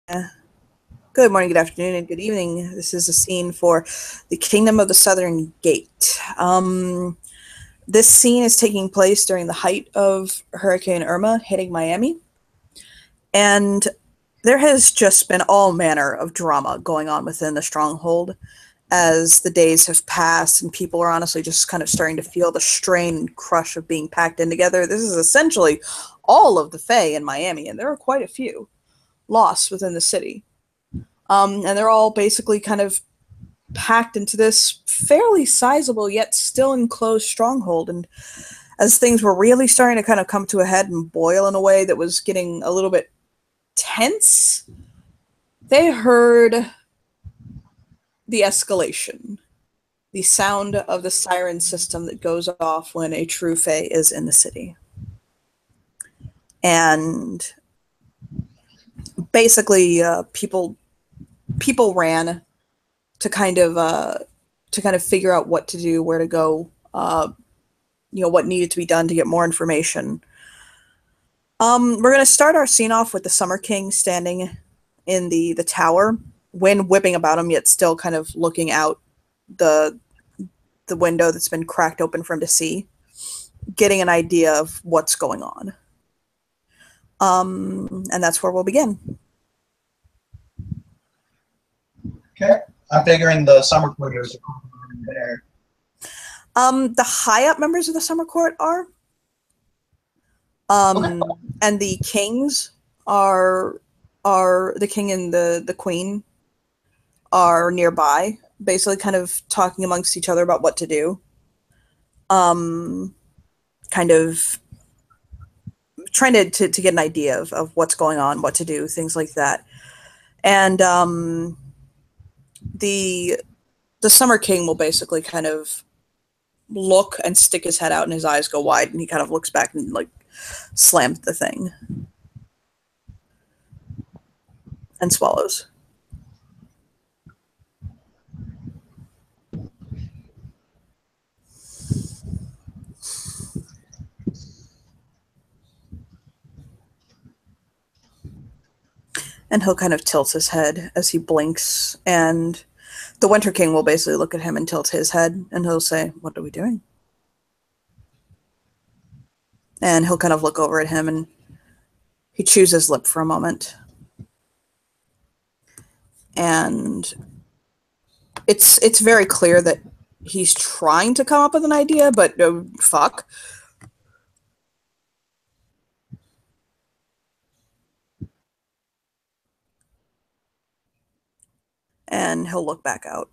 Good morning, good afternoon, and good evening. This is a scene for the Kingdom of the Southern Gate. This scene is taking place during the height of Hurricane Irma hitting Miami, and there has just been all manner of drama going on within the Stronghold as the days have passed and people are honestly just kind of starting to feel the strain and crush of being packed in together. This is essentially all of the Fae in Miami, and there are quite a few lost within the city. And they're all basically kind of packed into this fairly sizable yet still enclosed stronghold. And as things were really starting to kind of come to a head and boil in a way that was getting a little bit tense, they heard the escalation, the sound of the siren system that goes off when a true Fae is in the city. And basically, people ran to kind of figure out what to do, where to go, what needed to be done to get more information. We're going to start our scene off with the Summer King standing in the tower, wind whipping about him, yet still kind of looking out the window that's been cracked open for him to see, getting an idea of what's going on. And that's where we'll begin. Okay. I'm figuring the summer quarters are there. The high up members of the summer court are. Okay. And the kings are the king and the queen are nearby, basically kind of talking amongst each other about what to do. Kind of trying to get an idea of what's going on, what to do, things like that. And the Summer King will basically kind of look and stick his head out and his eyes go wide and he kind of looks back and like slams the thing and swallows. And he'll kind of tilt his head as he blinks, and the Winter King will basically look at him and tilt his head, and he'll say, "What are we doing?" And he'll kind of look over at him, and he chews his lip for a moment. And it's very clear that he's trying to come up with an idea, but fuck. And he'll look back out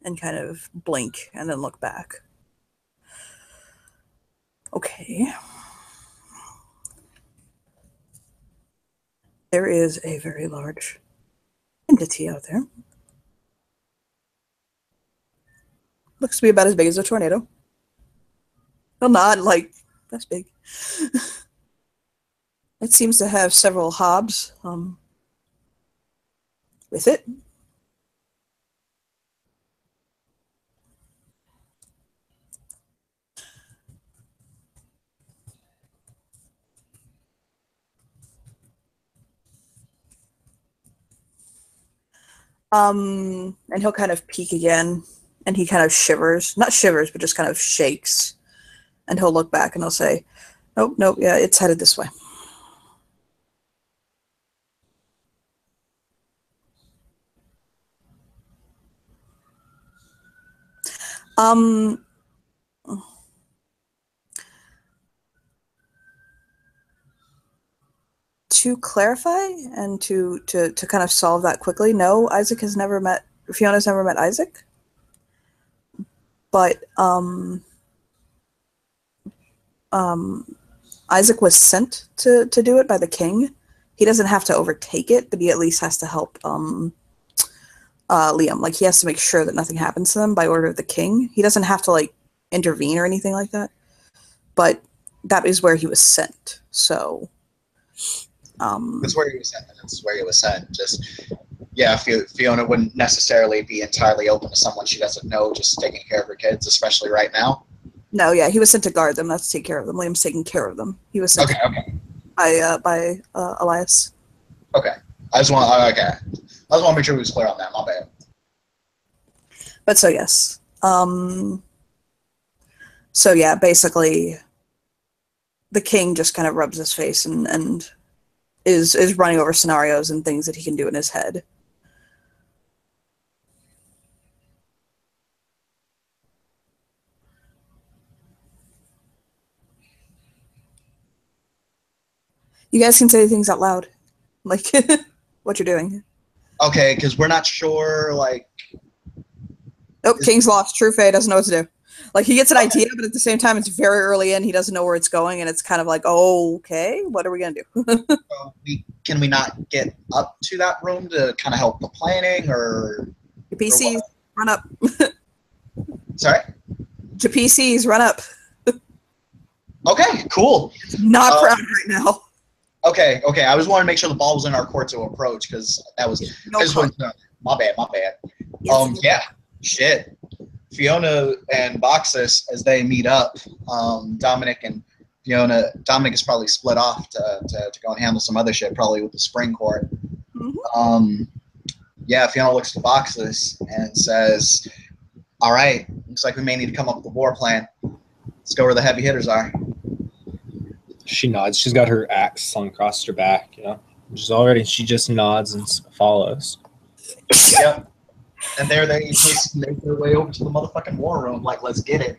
and kind of blink and then look back. Okay. There is a very large entity out there. Looks to be about as big as a tornado. Well, not like that's big. It seems to have several hobs with it. And he'll kind of peek again, and he kind of shivers. Not shivers, but just kind of shakes. And he'll look back and he'll say, "Nope, nope, yeah, it's headed this way." To clarify and to kind of solve that quickly, no, Fiona's never met Isaac. But Isaac was sent to do it by the king. He doesn't have to overtake it, but he at least has to help Liam. Like, he has to make sure that nothing happens to them by order of the king. He doesn't have to, like, intervene or anything like that. But that is where he was sent. So That's where he was sent. That's where he was sent. Just, yeah, Fiona wouldn't necessarily be entirely open to someone she doesn't know just taking care of her kids, especially right now. No, yeah, he was sent to guard them, not to take care of them. Liam's taking care of them. He was sent Okay. by Elias. Okay. I just want okay. I just want to make sure we was clear on that. My bad. But so yes. So yeah, basically the king just kind of rubs his face and is running over scenarios and things that he can do in his head. You guys can say things out loud, like what you're doing. Okay, because we're not sure. Like, Oh, is, King's lost. True Fae doesn't know what to do. Like he gets an okay, idea, but at the same time, it's very early in. He doesn't know where it's going, and it's kind of like, oh, okay, what are we gonna do? so can we not get up to that room to kind of help the planning, Your or PCs what? run up. Sorry. Your PCs run up. Okay, cool. Not Uh, proud right now. okay, okay. I just wanted to make sure the ball was in our court to approach because that was. No I just problem. wanted to know. My bad. My bad. Yes. Yeah. Shit. Fiona and Boxus as they meet up. Dominic and Fiona. Dominic is probably split off to go and handle some other shit, probably with the spring court. Mm-hmm. Yeah, Fiona looks to Boxus and says, "All right, looks like we may need to come up with a war plan. Let's go where the heavy hitters are." She nods. She's got her axe slung across her back, she just nods and follows. Yep. And there they just make their way over to the motherfucking war room. Like, let's get it.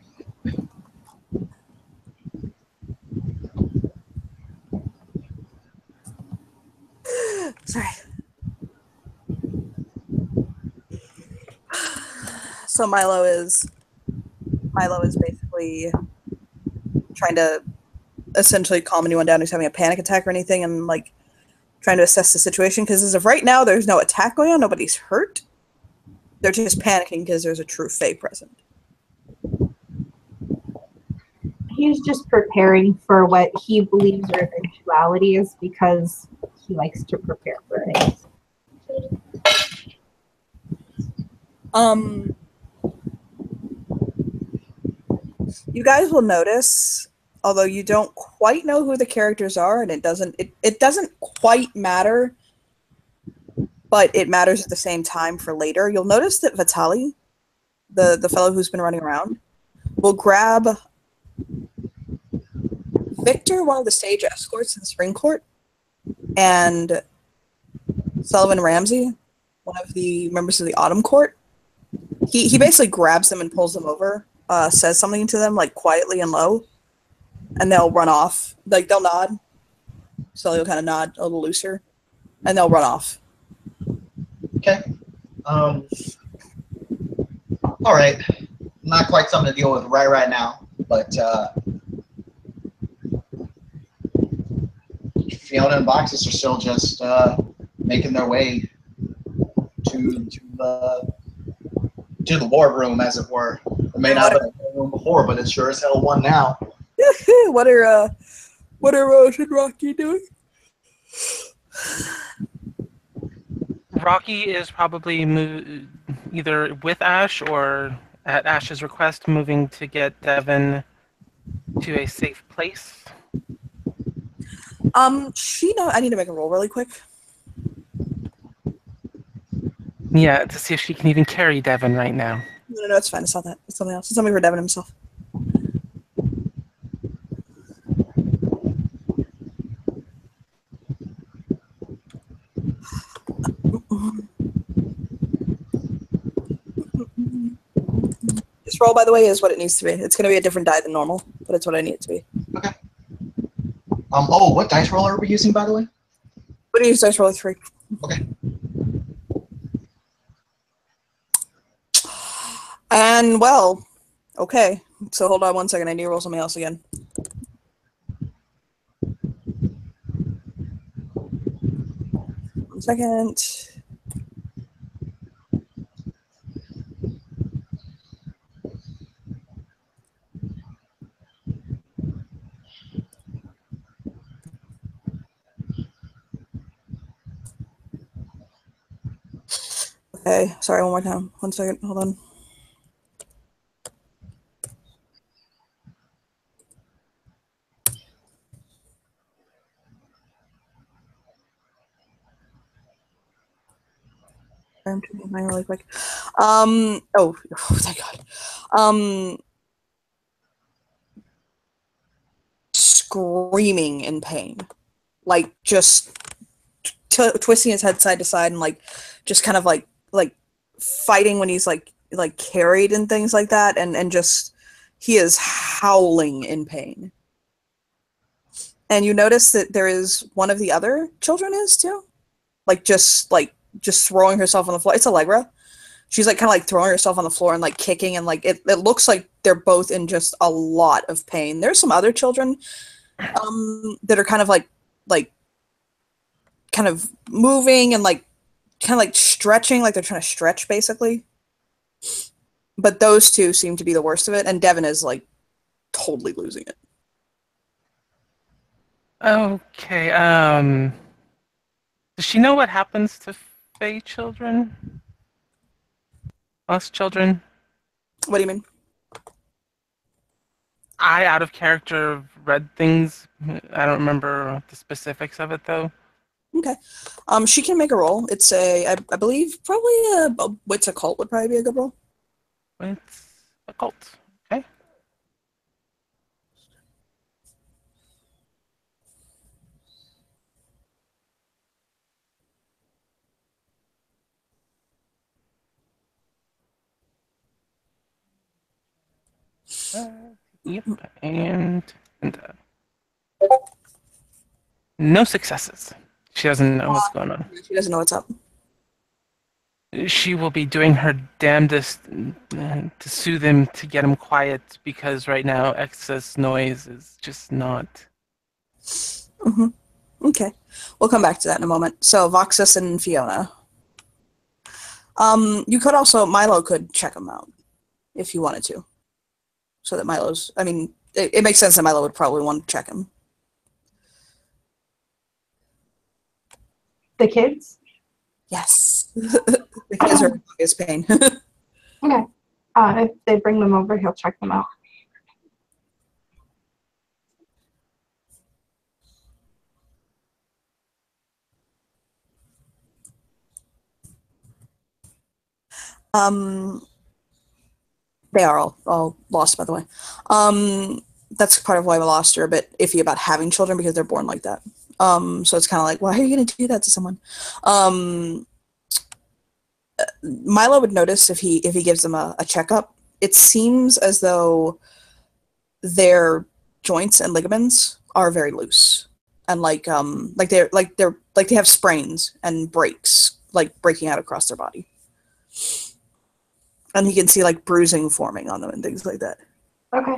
Sorry. So Milo is basically trying to essentially calm anyone down who's having a panic attack or anything, and like trying to assess the situation because as of right now, there's no attack going on. Nobody's hurt. They're just panicking because there's a true Fae present. He's just preparing for what he believes are eventualities because he likes to prepare for things. You guys will notice, although you don't quite know who the characters are, and it doesn't quite matter, but it matters at the same time for later. You'll notice that Vitali, the fellow who's been running around, will grab Victor, one of the stage escorts in Spring Court, and Sullivan Ramsey, one of the members of the Autumn Court. He basically grabs them and pulls them over, says something to them like quietly and low, and they'll run off. Like they'll nod, so they'll kind of nod a little looser, and they'll run off. Okay. All right. Not quite something to deal with right now, but Fiona and Boxus are still just making their way to the war room, as it were. It may not have been a war room before, but it sure as hell one now. what are Rose and Rocky doing? Rocky is probably either with Ash or at Ash's request moving to get Devin to a safe place. I need to make a roll really quick. Yeah, to see if she can even carry Devin right now. No, it's fine. It's not that. It's something else. It's something for Devin himself. This roll, by the way, is what it needs to be. It's going to be a different die than normal, but it's what I need it to be. Okay. Oh, what dice roller are we using, by the way? What do you use dice roll 3? Okay. And well, okay. So hold on 1 second. I need to roll something else again. One second. Okay, sorry, one more time. 1 second, hold on. I'm doing mine really quick. Oh, thank God. Screaming in pain, like just twisting his head side to side and like just kind of like fighting when he's like carried and things like that, and just he is howling in pain. And you notice that there is one of the other children is too, like just throwing herself on the floor. It's Allegra. She's like kind of like throwing herself on the floor and like kicking, and like it looks like they're both in just a lot of pain. There's some other children that are like kind of moving and like kind of like stretching, like they're trying to stretch basically. But those two seem to be the worst of it, and Devin is like totally losing it. Okay. Does she know what happens to Fae children? Us children? What do you mean? I, out of character, read things. I don't remember the specifics of it though. Okay. She can make a roll. It's I believe probably a wits occult would probably be a good roll. It's a cult. Okay. Yep. And no successes. She doesn't know what's going on. She doesn't know what's up. She will be doing her damnedest to soothe him, to get him quiet, because right now excess noise is just not. Mm-hmm. Okay, we'll come back to that in a moment. So Voxus and Fiona. You could also Milo could check them out if you wanted to, so that Milo's. I mean, it makes sense that Milo would probably want to check him. The kids? Yes, the kids are in obvious pain. Okay. If they bring them over, he'll check them out. um, they are all lost, by the way. That's part of why we lost her a bit iffy about having children because they're born like that. So it's kind of like, why are you going to do that to someone? Milo would notice if he gives them a checkup. It seems as though their joints and ligaments are very loose, and like they have sprains and breaks, like breaking out across their body. And he can see like bruising forming on them and things like that. Okay.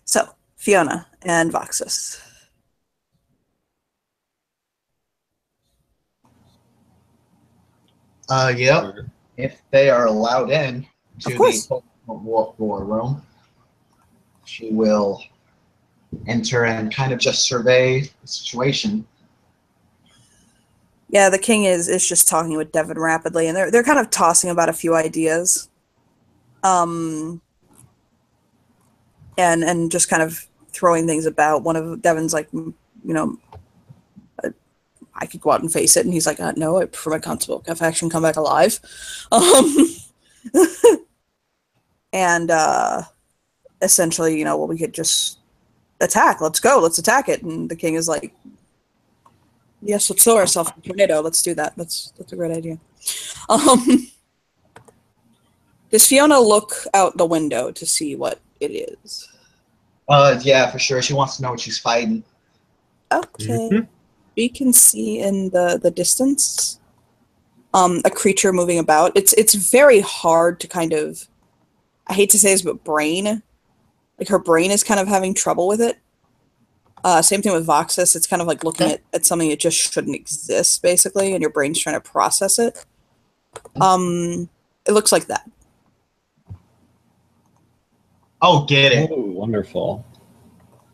So Fiona and Voxus. Yep. If they are allowed in to Of course. the war room, she will enter and kind of just survey the situation. Yeah, the king is just talking with Devin rapidly, and they're kind of tossing about a few ideas, and just kind of throwing things about. One of Devin's like, I could go out and face it, and he's like, no, I prefer my constable action come back alive, and essentially, well, we could just attack. Let's go. Let's attack it. And the king is like, yes, let's throw ourselves in a tornado. Let's do that. That's a great idea. Does Fiona look out the window to see what it is? Yeah, for sure. She wants to know what she's fighting. Okay. Mm-hmm. We can see in the distance a creature moving about. It's very hard to kind of, I hate to say this, but brain. Like her brain is kind of having trouble with it. Same thing with Voxus. It's kind of like looking at something that just shouldn't exist, basically, and your brain's trying to process it. It looks like that. Oh, get it. Oh, wonderful.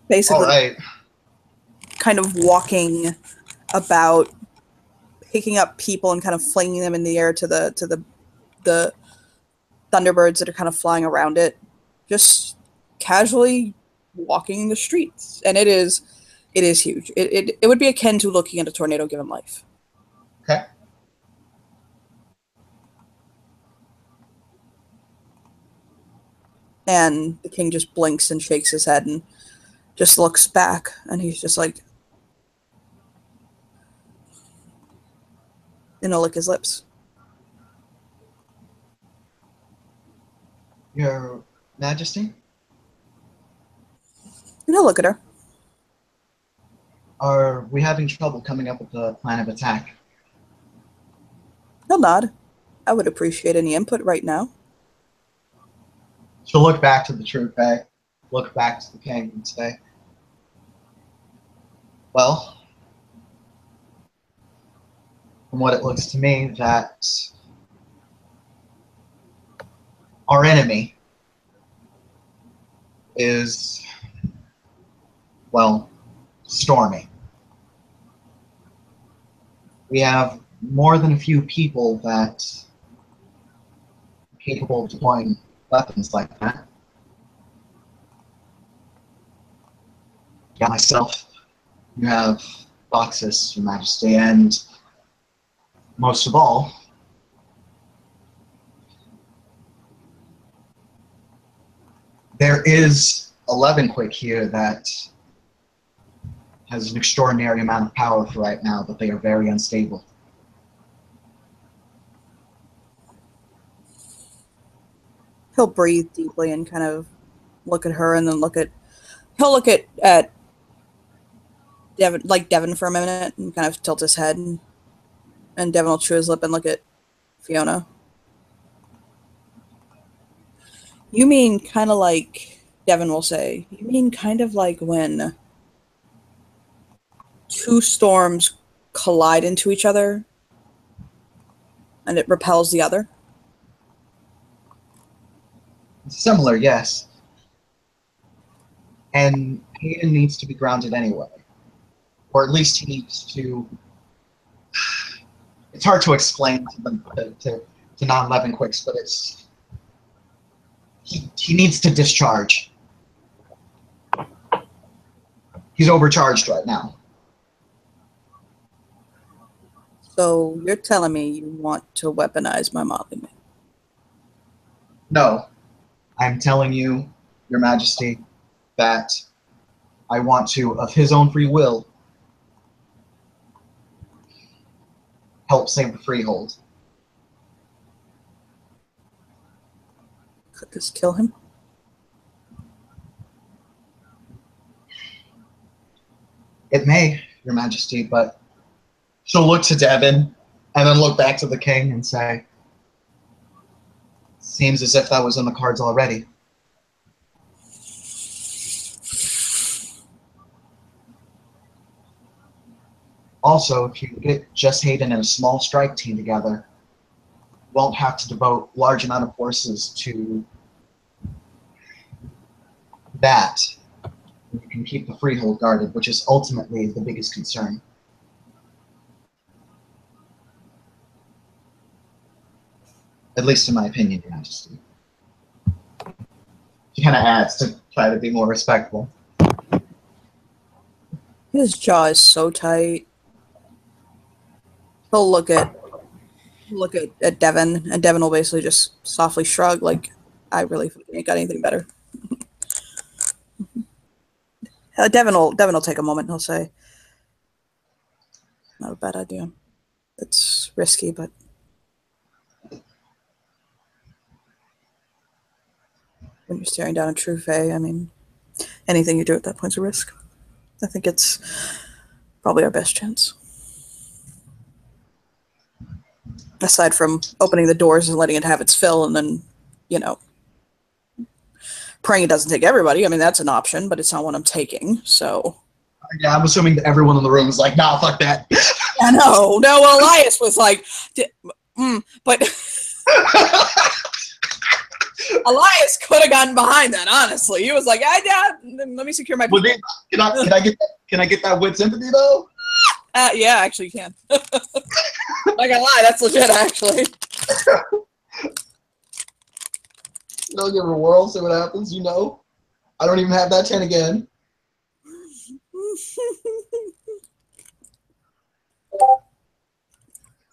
Basically, All right. kind of walking about, picking up people and kind of flinging them in the air to the thunderbirds that are kind of flying around it. Just casually walking the streets, and it is It is huge. It would be akin to looking at a tornado given life. Okay. And the king just blinks and shakes his head and just looks back, and he's just like, and he'll lick his lips. Your Majesty, And he'll look at her. are we having trouble coming up with a plan of attack? He'll nod. I would appreciate any input right now. She'll look back to the troop, look back to the king, and say, well, from what it looks to me, that our enemy is, well, stormy. We have more than a few people that are capable of deploying weapons like that. You got myself, you have Boxus, Your Majesty, and most of all, there is a Levenquick here that has an extraordinary amount of power for right now, but they are very unstable. He'll breathe deeply and kind of look at her, and then he'll look at Devin for a minute and kind of tilt his head, and Devin will chew his lip and look at Fiona. You mean kind of like, Devin will say, you mean kind of like when two storms collide into each other and it repels the other? Similar, yes. And Hayden needs to be grounded anyway. Or at least he needs to... It's hard to explain to them, to non-Levenquicks, but it's... He needs to discharge. He's overcharged right now. So you're telling me you want to weaponize my Molly Man? No. I'm telling you, Your Majesty, that I want to, of his own free will, help save the Freehold. Could this kill him? It may, Your Majesty, but she'll look to Devin and then look back to the king and say, seems as if that was in the cards already. Also, if you get just Hayden and a small strike team together, you won't have to devote large amount of forces to that. You can keep the Freehold guarded, which is ultimately the biggest concern. At least in my opinion, Your Majesty. She kind of adds to try to be more respectful. His jaw is so tight. He'll look at Devin, and Devin will basically just softly shrug, like, I really ain't got anything better. Devin will take a moment and he'll say, not a bad idea. It's risky, but when you're staring down a true fae, I mean, anything you do at that point's a risk. I think it's probably our best chance. Aside from opening the doors and letting it have its fill and then, praying it doesn't take everybody. I mean, that's an option, but it's not one I'm taking, so. Yeah, I'm assuming that everyone in the room is like, nah, fuck that. Yeah, no, Elias was like, but Elias could have gotten behind that, honestly. He was like, yeah, let me secure my people. Can I get that wit sympathy, though? Yeah, actually you can. Not gonna lie, that's legit, actually. Give her a whirl, see what happens, I don't even have that 10 again.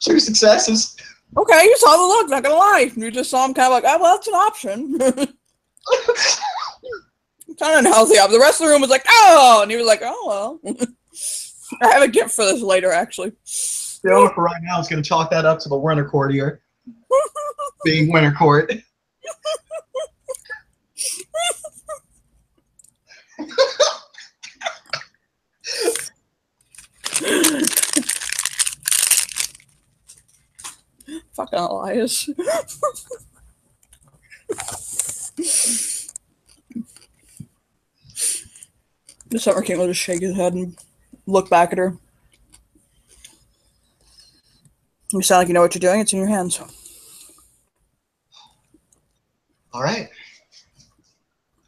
2 successes. Okay, you saw the look, not gonna lie. You just saw him kind of like, oh, well, that's an option. Kind of unhealthy. The rest of the room was like, oh, and he was like, oh, well. I have a gift for this later, actually. Fiona, for right now, is going to chalk that up to the winter courtier. Being winter court. Fucking Elias. The Summer King will just shake his head and look back at her. You sound like you know what you're doing. It's in your hands. All right.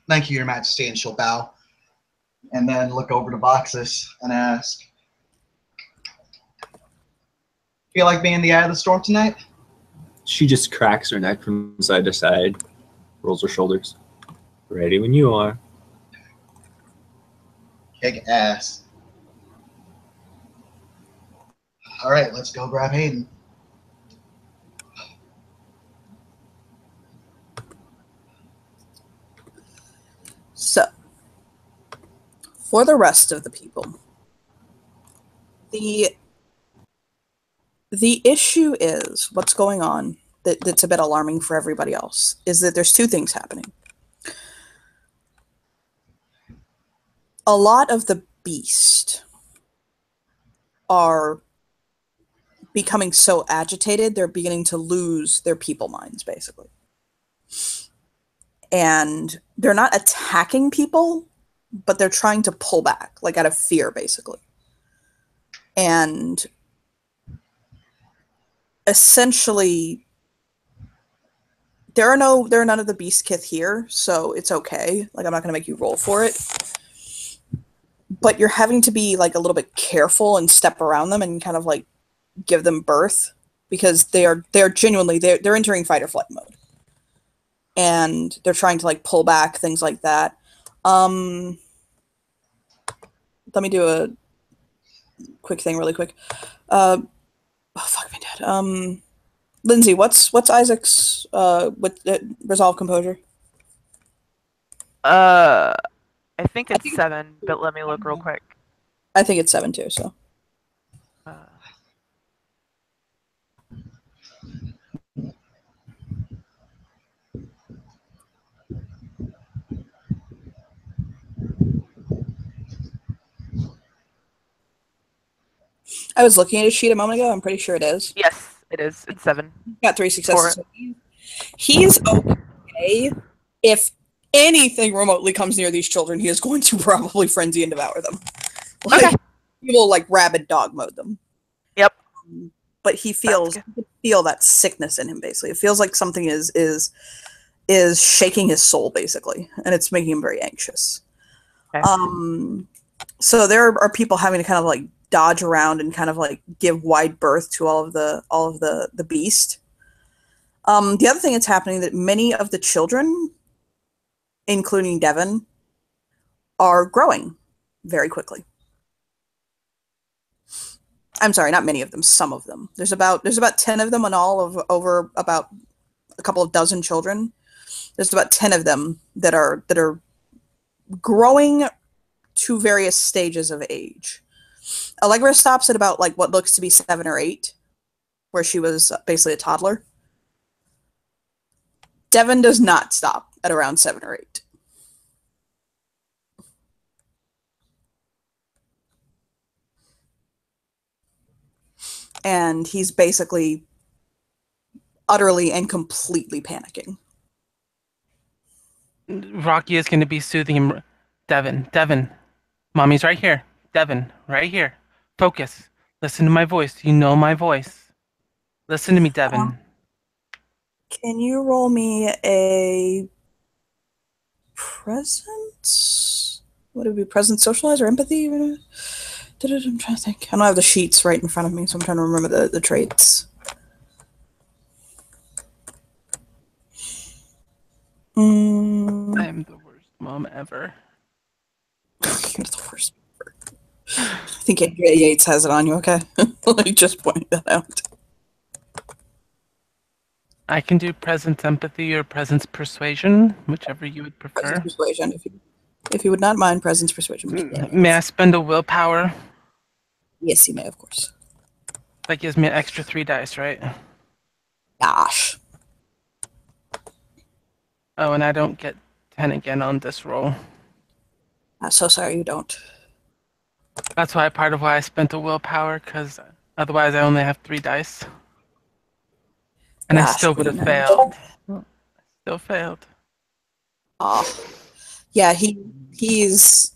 Thank you, Your Majesty, and she'll bow. And then look over to Boxus and ask, feel like being the eye of the storm tonight? She just cracks her neck from side to side, rolls her shoulders. Ready when you are. Kick ass. All right, let's go grab Hayden. So, for the rest of the people, the issue is what's going on that's a bit alarming for everybody else is that there's 2 things happening. A lot of the beast are becoming so agitated, they're beginning to lose their people minds, basically. And they're not attacking people, but they're trying to pull back, like out of fear, basically. And essentially, there are none of the beast kith here, so it's okay. Like, I'm not going to make you roll for it. But you're having to be like a little bit careful and step around them and kind of like give them birth, because they're genuinely they're entering fight or flight mode. And they're trying to like pull back, things like that. Let me do a quick thing really quick. Oh fuck my dad. Lindsay, what's Isaac's with resolve composure? I think it's 7, but let me look real quick. I think it's 7 too, so. I was looking at his sheet a moment ago. I'm pretty sure it is. Yes, it is. It's 7. Got 3 successes. He's okay. If anything remotely comes near these children, he is going to probably frenzy and devour them. Like, Okay. he will like rabid dog mode them. Yep. But he feels that sickness in him. Basically, it feels like something is shaking his soul, basically, and it's making him very anxious. Okay. So there are people having to kind of like dodge around and kind of like give wide berth to all of the beast. The other thing that's happening that many of the children, including Devin, are growing very quickly. I'm sorry, not many of them, some of them. There's about 10 of them in all of over about a couple of dozen children. There's about 10 of them that are growing to various stages of age. Allegra stops at about like what looks to be 7 or 8, where she was basically a toddler. Devin does not stop at around 7 or 8. And he's basically utterly and completely panicking. Rocky is going to be soothing him. Devin, mommy's right here. Devin, right here. Focus. Listen to my voice. You know my voice. Listen to me, Devin. Can you roll me a presence? Would it be presence, socialize, or empathy? I'm trying to think. I don't have the sheets right in front of me, so I'm trying to remember the traits. I am the worst mom ever. You're the worst ever. I think Andrea Yates has it on you, okay? Let me just point that out. I can do presence empathy or presence persuasion, whichever you would Presence prefer. persuasion, if you would not mind presence persuasion. May I spend a willpower? Yes, you may, of course. That gives me an extra 3 dice, right? Gosh. Oh, and I don't get 10 again on this roll. I'm so sorry you don't. That's part of why I spent a willpower, because otherwise I only have 3 dice. And I Gosh, still would have man. failed. Still failed. Oh. Yeah, he is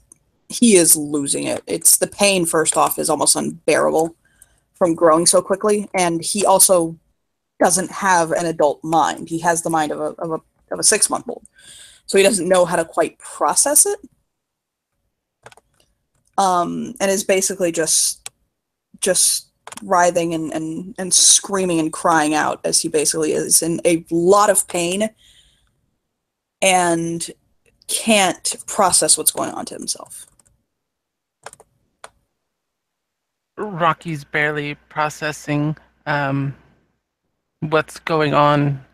losing it. It's the pain, first off, is almost unbearable from growing so quickly, and he also doesn't have an adult mind. He has the mind of a 6-month-old, so he doesn't know how to quite process it. And is basically just writhing and screaming and crying out as he basically is in a lot of pain and can't process what's going on to himself. Rocky's barely processing what's going on.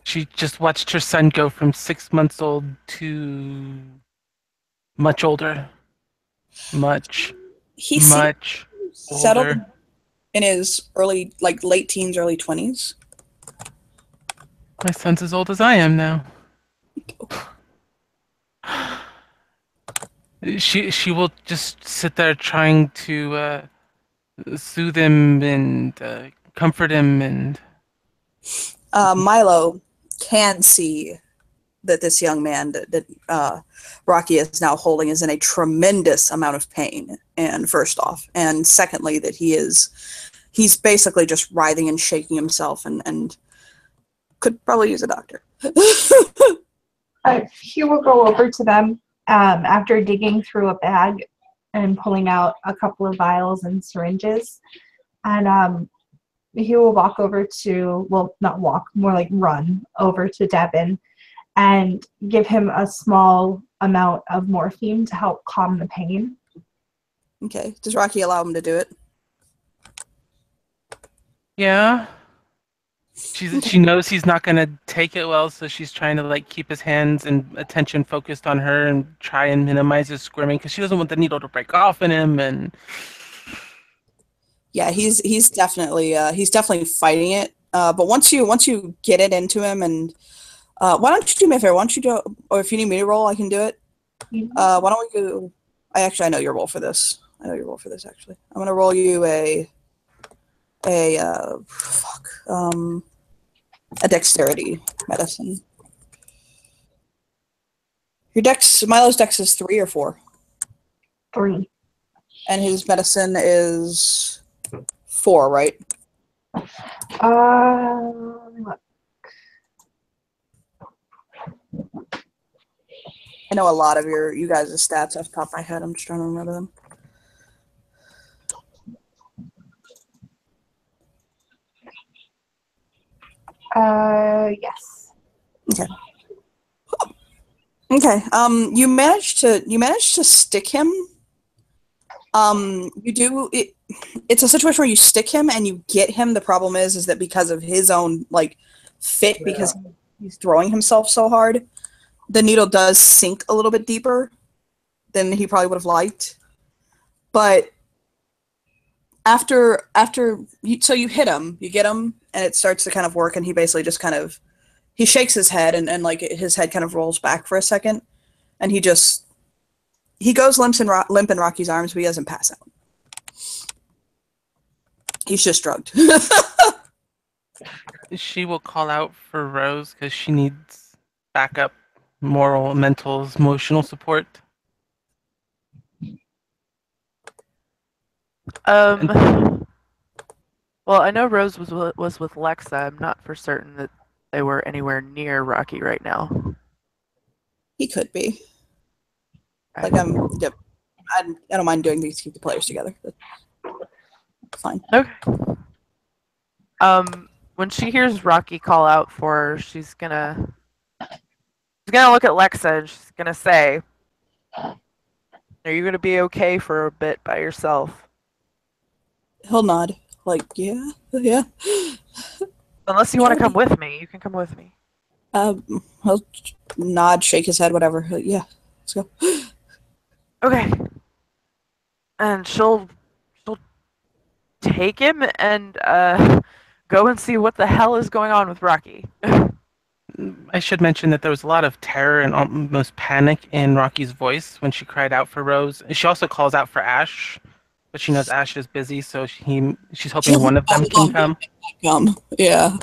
She just watched her son go from 6 months old to much older. Much Settled older. in his late teens, early 20s. My son's as old as I am now. She will just sit there trying to soothe him and comfort him, and Milo can see that this young man that Rocky is now holding is in a tremendous amount of pain. And first off, and secondly, that he's basically just writhing and shaking himself, and could probably use a doctor. He will go over to them after digging through a bag and pulling out a couple of vials and syringes, and he will walk over to, well, not walk, more like run over to Devin and give him a small amount of morphine to help calm the pain. Okay. Does Rocky allow him to do it? yeah. She knows he's not gonna take it well, so she's trying to keep his hands and attention focused on her and try and minimize his squirming because she doesn't want the needle to break off in him. And yeah, he's definitely fighting it. But once you get it into him, and why don't you do me a favor? Why don't you do, or if you need me to roll, I can do it. Why don't we go? I know your roll for this. Actually. I'm gonna roll you a dexterity medicine. Milo's dex is 3 or 4? 3. And his medicine is 4, right? Look. I know a lot of you guys' stats off the top of my head. I'm just trying to remember them. Yes. Okay. Okay. You managed to stick him. You do it. It's a situation where you stick him and you get him. The problem is that because of his own fit, because he's throwing himself so hard, the needle does sink a little bit deeper than he probably would have liked. But after you hit him, you get him, and it starts to kind of work, and he basically just kind of he shakes his head, and his head kind of rolls back for a second, and he goes limp in Rocky's arms, but he doesn't pass out. He's just drugged. she will call out for Rose because she needs backup, moral, mental, emotional support. Well, I know Rose was with Lexa. I'm not for certain that they were anywhere near Rocky right now. He could be. Okay. I don't mind doing these to keep the players together. That's fine. Okay. When she hears Rocky call out for her, she's gonna look at Lexa and she's gonna say, "Are you gonna be okay for a bit by yourself?" He'll nod. Yeah. Unless you want to come with me, you can come with me. He'll nod, shake his head, whatever. Yeah, let's go. Okay. And she'll take him and go and see what the hell is going on with Rocky. I should mention that there was a lot of terror and almost panic in Rocky's voice when she cried out for Rose. She also calls out for Ash, but she knows Ash is busy, so she's hoping one of them can come. Yeah.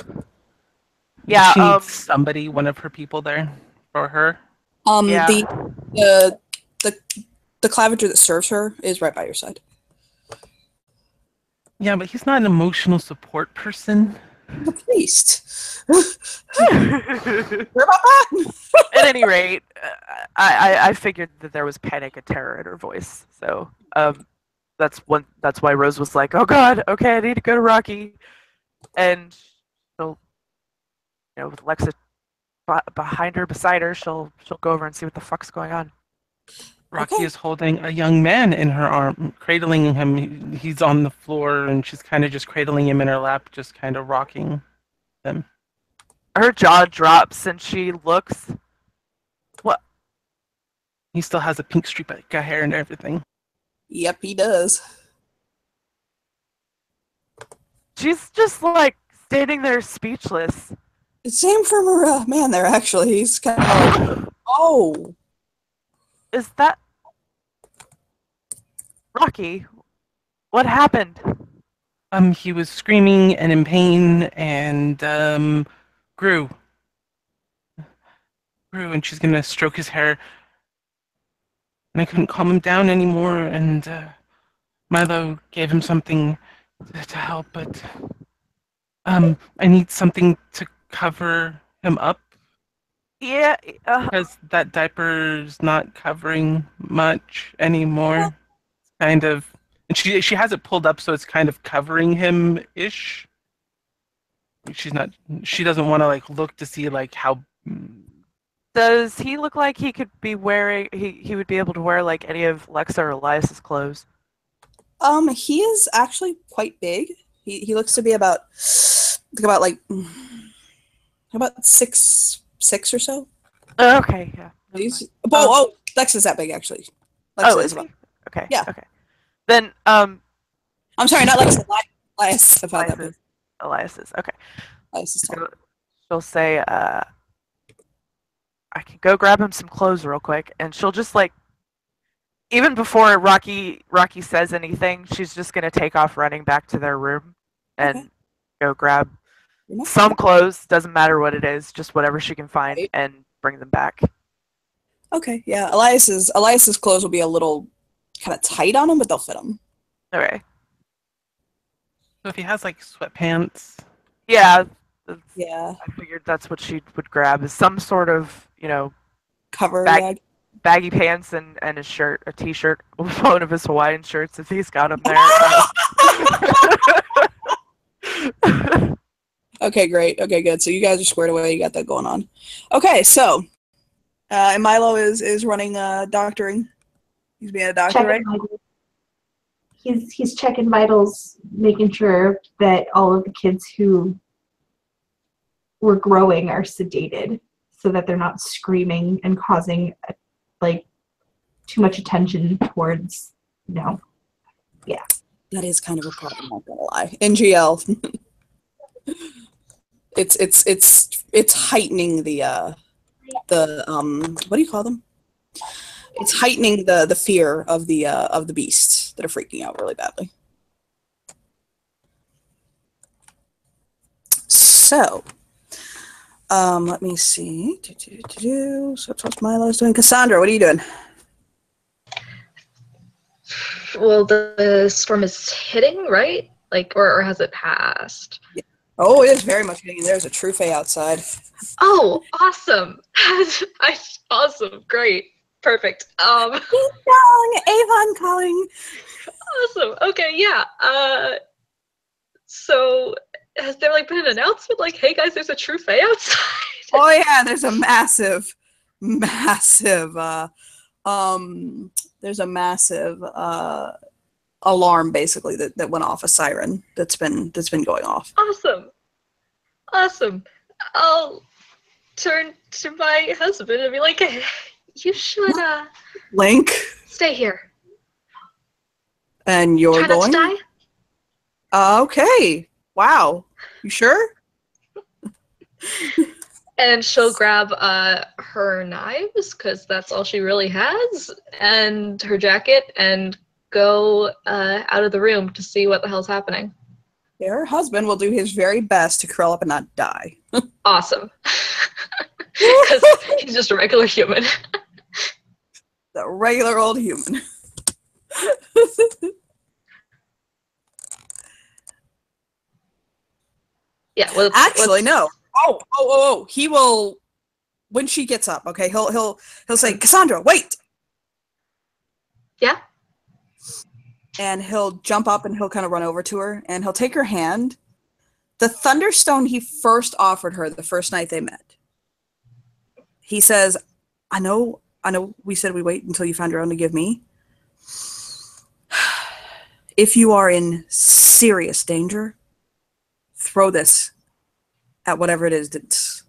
Yeah. She needs somebody, one of her people there for her. Yeah. The Claviger that serves her is right by your side. Yeah, but he's not an emotional support person. The priest. Hear about that? At any rate, I figured that there was panic and terror in her voice. So that's why Rose was like, "Oh God, okay, I need to go to Rocky," and she'll, with Lexa behind her, beside her, she'll go over and see what the fuck's going on. Rocky is holding a young man in her arm, cradling him. He's on the floor, and she's kind of just cradling him in her lap, just kind of rocking him. Her jaw drops, and she looks. What? He still has a pink streak of hair and everything. Yep, he does. She's just like standing there speechless. Same for her man there, actually. He's kind of like, oh. Is that Rocky? What happened? He was screaming and in pain and grew, and she's gonna stroke his hair. And I couldn't calm him down anymore, and Milo gave him something to help, but I need something to cover him up. Yeah, because that diaper's not covering much anymore. It's kind of, and she has it pulled up, so it's kind of covering him ish. She doesn't want to like look to see like how. Does he look like he could be wearing? He would be able to wear like any of Lexa or Elias's clothes? He is actually quite big. He looks to be about like about 6'6" or so. Okay, yeah. Lex is that big actually. Is he? Okay. Yeah. Okay. Then I'm sorry, not Lex. Elias. Elias is okay. Elias is tall. She'll say, "I can go grab him some clothes real quick," and she'll just like, even before Rocky says anything, she's just gonna take off running back to their room and go grab some clothes. Doesn't matter what it is, just whatever she can find, and bring them back. Okay, yeah. Elias's clothes will be a little kind of tight on him, but they'll fit him. Okay. So if he has like sweatpants. Yeah. Yeah. I figured that's what she would grab, is some sort of, cover baggy pants and a shirt, a t-shirt, one of his Hawaiian shirts if he's got them there. Okay, great. Okay, good. So you guys are squared away. You got that going on. Okay, so and Milo is running doctoring. He's being a doctor, right? He's checking vitals, making sure that all of the kids who were growing are sedated, so that they're not screaming and causing like too much attention towards. Yeah. That is kind of a problem. I'm not gonna lie. NGL. It's heightening the what do you call them? It's heightening the fear of the beasts that are freaking out really badly. So, let me see. So that's what Milo's doing. Cassandra, what are you doing? Well, the storm is hitting, right? Or has it passed? Yeah. Oh, it is very much hitting. There's a true fae outside. Oh, awesome! Awesome, great, perfect. Avon calling. Awesome. Okay, yeah. So has there been an announcement hey guys, there's a true fae outside? Oh yeah, there's a massive alarm basically that went off, a siren that's been going off. Awesome. Awesome. I'll turn to my husband and be like, you should Link, stay here. and you're Try not to going? die. Okay. Wow. You sure? And she'll grab her knives, because that's all she really has, and her jacket, and go out of the room to see what the hell's happening. Her husband will do his very best to curl up and not die. Awesome. Because he's just a regular human. The regular old human. Yeah. Actually, no. Oh. He will, when she gets up, okay, he'll say, Cassandra, wait! Yeah? And he'll jump up and he'll kind of run over to her and he'll take her hand. The Thunderstone he first offered her the first night they met. He says, I know we said we wait until you found your own to give me. If you are in serious danger, throw this at whatever it is that's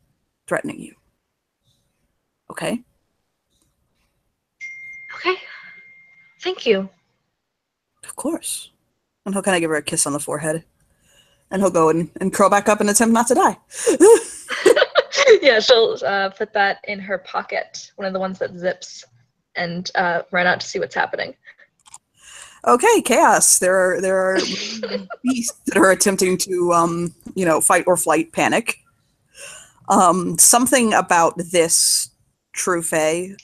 threatening you. Okay? Okay. Thank you. Of course. And he'll kind of give her a kiss on the forehead. And he'll go and curl back up and attempt not to die. Yeah, she'll put that in her pocket, one of the ones that zips, and run out to see what's happening. Okay, chaos. There are beasts that are attempting to, fight or flight panic. Something about this True Fae,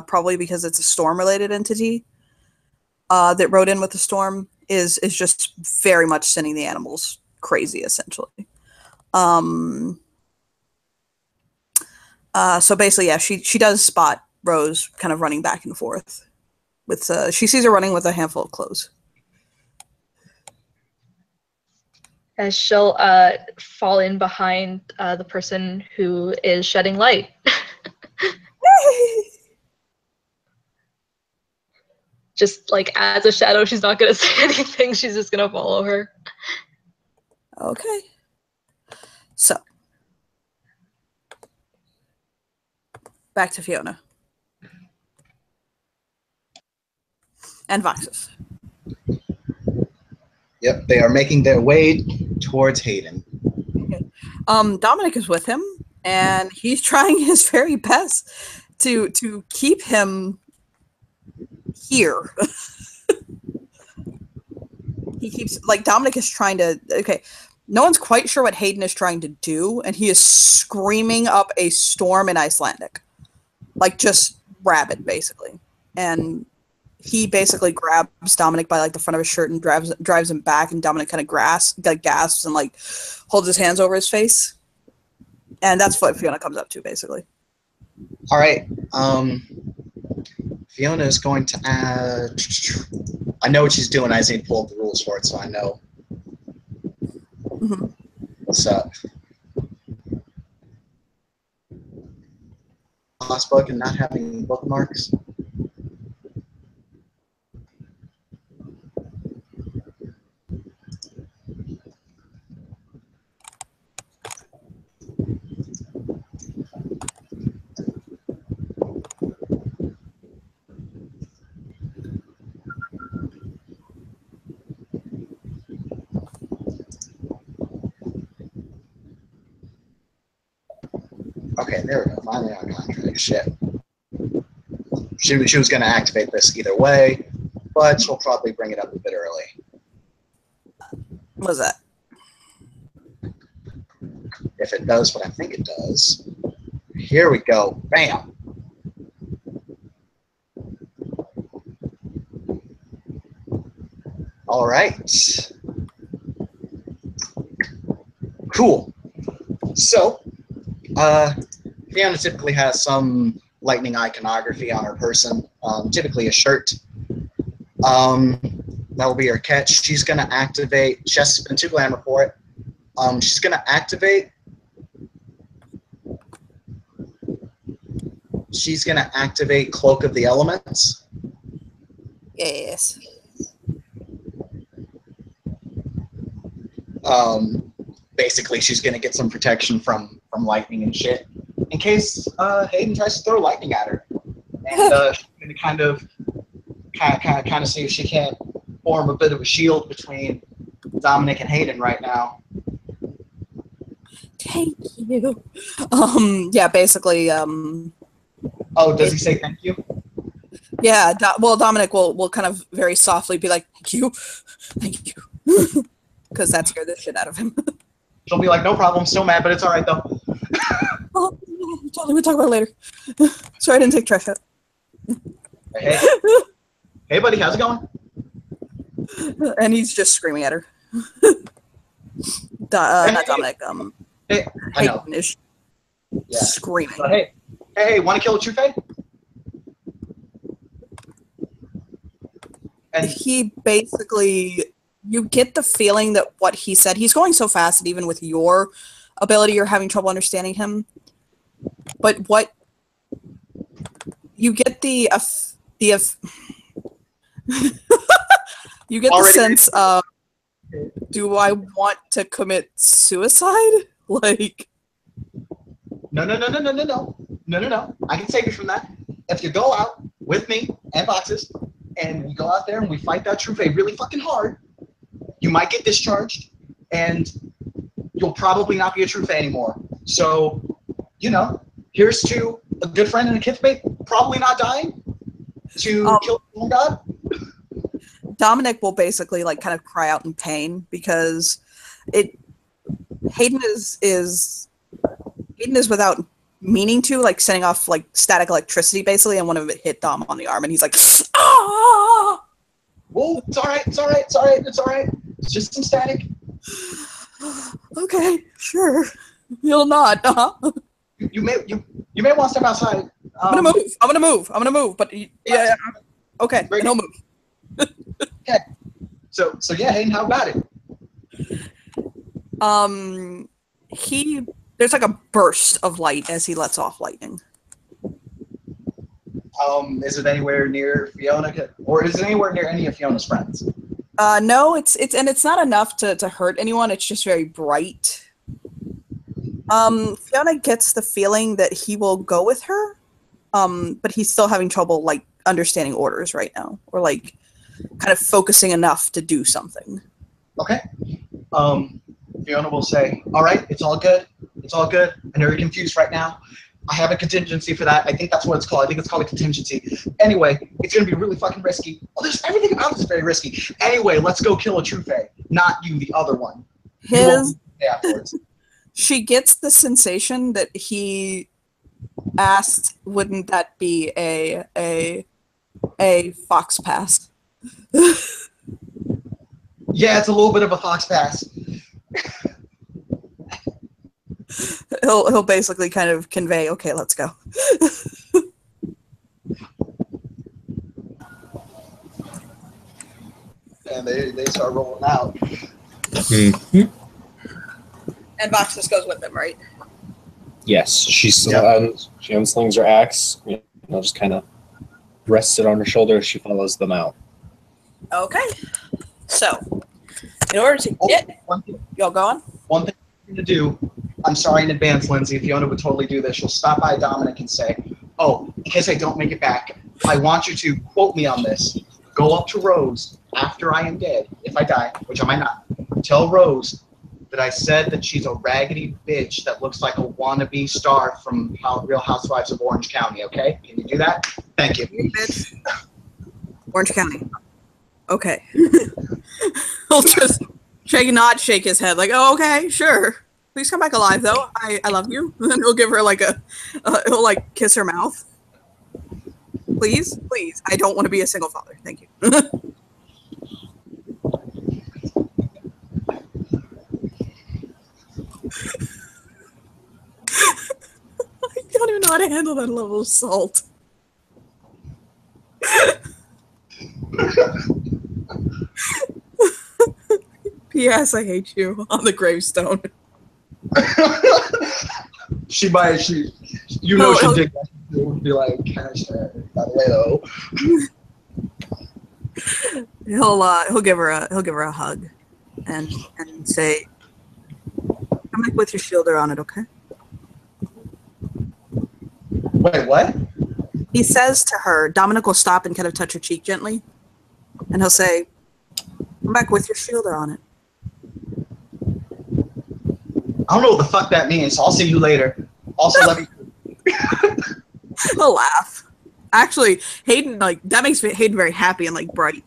probably because it's a storm-related entity that rode in with the storm, is just very much sending the animals crazy, essentially. So basically, yeah, she does spot Rose kind of running back and forth. With she sees her running with a handful of clothes. As she'll fall in behind the person who is shedding light. Just like as a shadow, she's not gonna say anything. She's just gonna follow her. Okay. So back to Fiona and Voxus. Yep, they are making their way towards Hayden. Okay. Dominic is with him, and he's trying his very best to keep him here. He keeps, like, Dominic is trying to, okay, no one's quite sure what Hayden is trying to do, and he is screaming up a storm in Icelandic. Like, just rabid, basically. And he grabs Dominic by, like, the front of his shirt and drives him back, and Dominic kind of gasps and, like, holds his hands over his face. And that's what Fiona comes up to, basically. All right. Fiona is going to add... I know what she's doing. I just need to pull up the rules for it, so I know what's up. Lost book and not having bookmarks. Okay, there we go. Finally on contract. Shit. She was going to activate this either way, but she'll probably bring it up a bit early. What was that? If it does what I think it does. Here we go. Bam. All right. Cool. So, Fiona typically has some lightning iconography on her person, typically a shirt. That will be her catch. She's going to activate, she has to spend 2 glamour for it. She's going to activate, Cloak of the Elements. Yes. basically she's gonna get some protection from lightning and shit in case Hayden tries to throw lightning at her, and she's gonna kind of see if she can't form a bit of a shield between Dominic and Hayden right now. Thank you. Yeah, basically, Oh, does he say thank you? yeah, well, Dominic will kind of very softly be like, thank you, because that scared the shit out of him. She'll be like, no problem, still mad, but it's all right though. Oh, we'll talk about it later. Sorry, I didn't take trash out. Hey, hey, buddy, how's it going? And he's just screaming at her. Not Dominic. Hey, I know. Hayden is Yeah. screaming. Hey, want to kill a true Fae? And He basically, you get the feeling that what he said, he's going so fast that even with your ability, you're having trouble understanding him. But what you get you get the sense of, do I want to commit suicide? Like, no. I can save you from that. If you go out with me and Boxes, and we go out there and we fight that true Fae really fucking hard, you might get discharged, and you'll probably not be a true Fae anymore. So, here's to a good friend and a kithmate probably not dying, to kill the god. Dominic will basically like kind of cry out in pain because Hayden is without meaning to, like, setting off like static electricity basically, and one of it hit Dom on the arm, and he's like, ah! Whoa, it's all right. It's just some static. Okay, sure. You'll not, You may want to step outside. I'm gonna move. But yeah, okay, and he'll move. Okay. So yeah, Hayden, how about it? There's like a burst of light as he lets off lightning. Is it anywhere near Fiona, or is it anywhere near any of Fiona's friends? No, it's not enough to hurt anyone. It's just very bright. Fiona gets the feeling that he will go with her, but he's still having trouble like understanding orders right now, or like kind of focusing enough to do something. Okay. Fiona will say, all right, it's all good. I know you're confused right now. I have a contingency for that. I think that's what it's called. I think it's called a contingency. Anyway, it's going to be really fucking risky. Oh, there's everything about this is very risky. Anyway, let's go kill a true Fae. Not you, the other one. Afterwards. She gets the sensation that he asked, wouldn't that be a fox pass? Yeah, it's a little bit of a fox pass. He'll basically kind of convey, okay, let's go. And they start rolling out. Mm-hmm. And Box just goes with them, right? Yes, she unslings her axe. Just kind of rests it on her shoulder as she follows them out. Okay. So, in order to get... Y'all going? One thing I'm going to do, I'm sorry in advance, Lindsay, Fiona would totally do this. She'll stop by Dominic and say, oh, in case I don't make it back, I want you to quote me on this. Go up to Rose after I am dead, if I die, which I might not. Tell Rose that I said that she's a raggedy bitch that looks like a wannabe star from Real Housewives of Orange County, okay? Can you do that? Thank you. Bitch. Orange County. Okay. He'll just shake his head like, oh, okay, sure. Please come back alive, though. I love you. And then he'll give her like he'll like kiss her mouth. Please. I don't want to be a single father. Thank you. I don't even know how to handle that level of salt. P.S. I hate you on the gravestone. She did that. She would be like, hashtag, by the way, though. He'll give her a hug and say, Come back with your shielder on it, okay? Wait, what? He says to her, Dominic will stop and kind of touch her cheek gently. And he'll say, come back with your shielder on it. I don't know what the fuck that means, so I'll see you later. Also, let me... He'll laugh. Actually, Hayden, like, that makes Hayden very happy and, like, bright.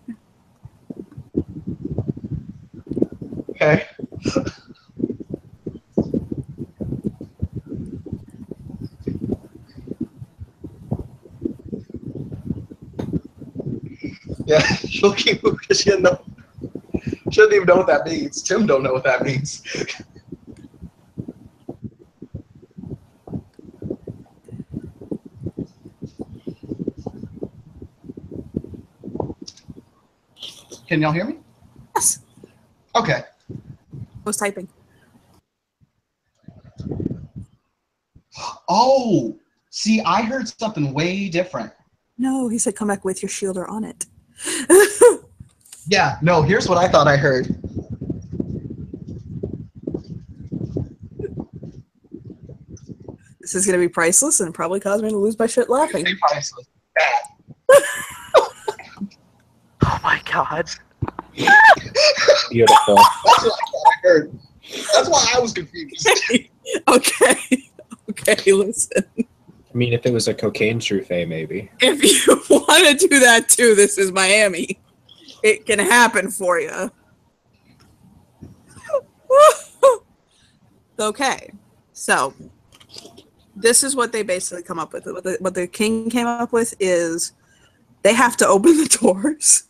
Okay. Yeah, she'll keep moving because she doesn't even know what that means. Tim don't know what that means. Can y'all hear me? Yes. Okay. I was typing. Oh, see, I heard something way different. No, he said come back with your shielder on it. Yeah, no, here's what I thought I heard. This is going to be priceless and probably cause me to lose my shit laughing. Priceless. Bad. Oh my god. Beautiful. That's what I thought I heard. That's why I was confused. Okay. Okay, listen. I mean, if it was a cocaine truffé, maybe. If you want to do that too, this is Miami. It can happen for you. Okay. So, this is what they basically come up with. What the king came up with is they have to open the doors.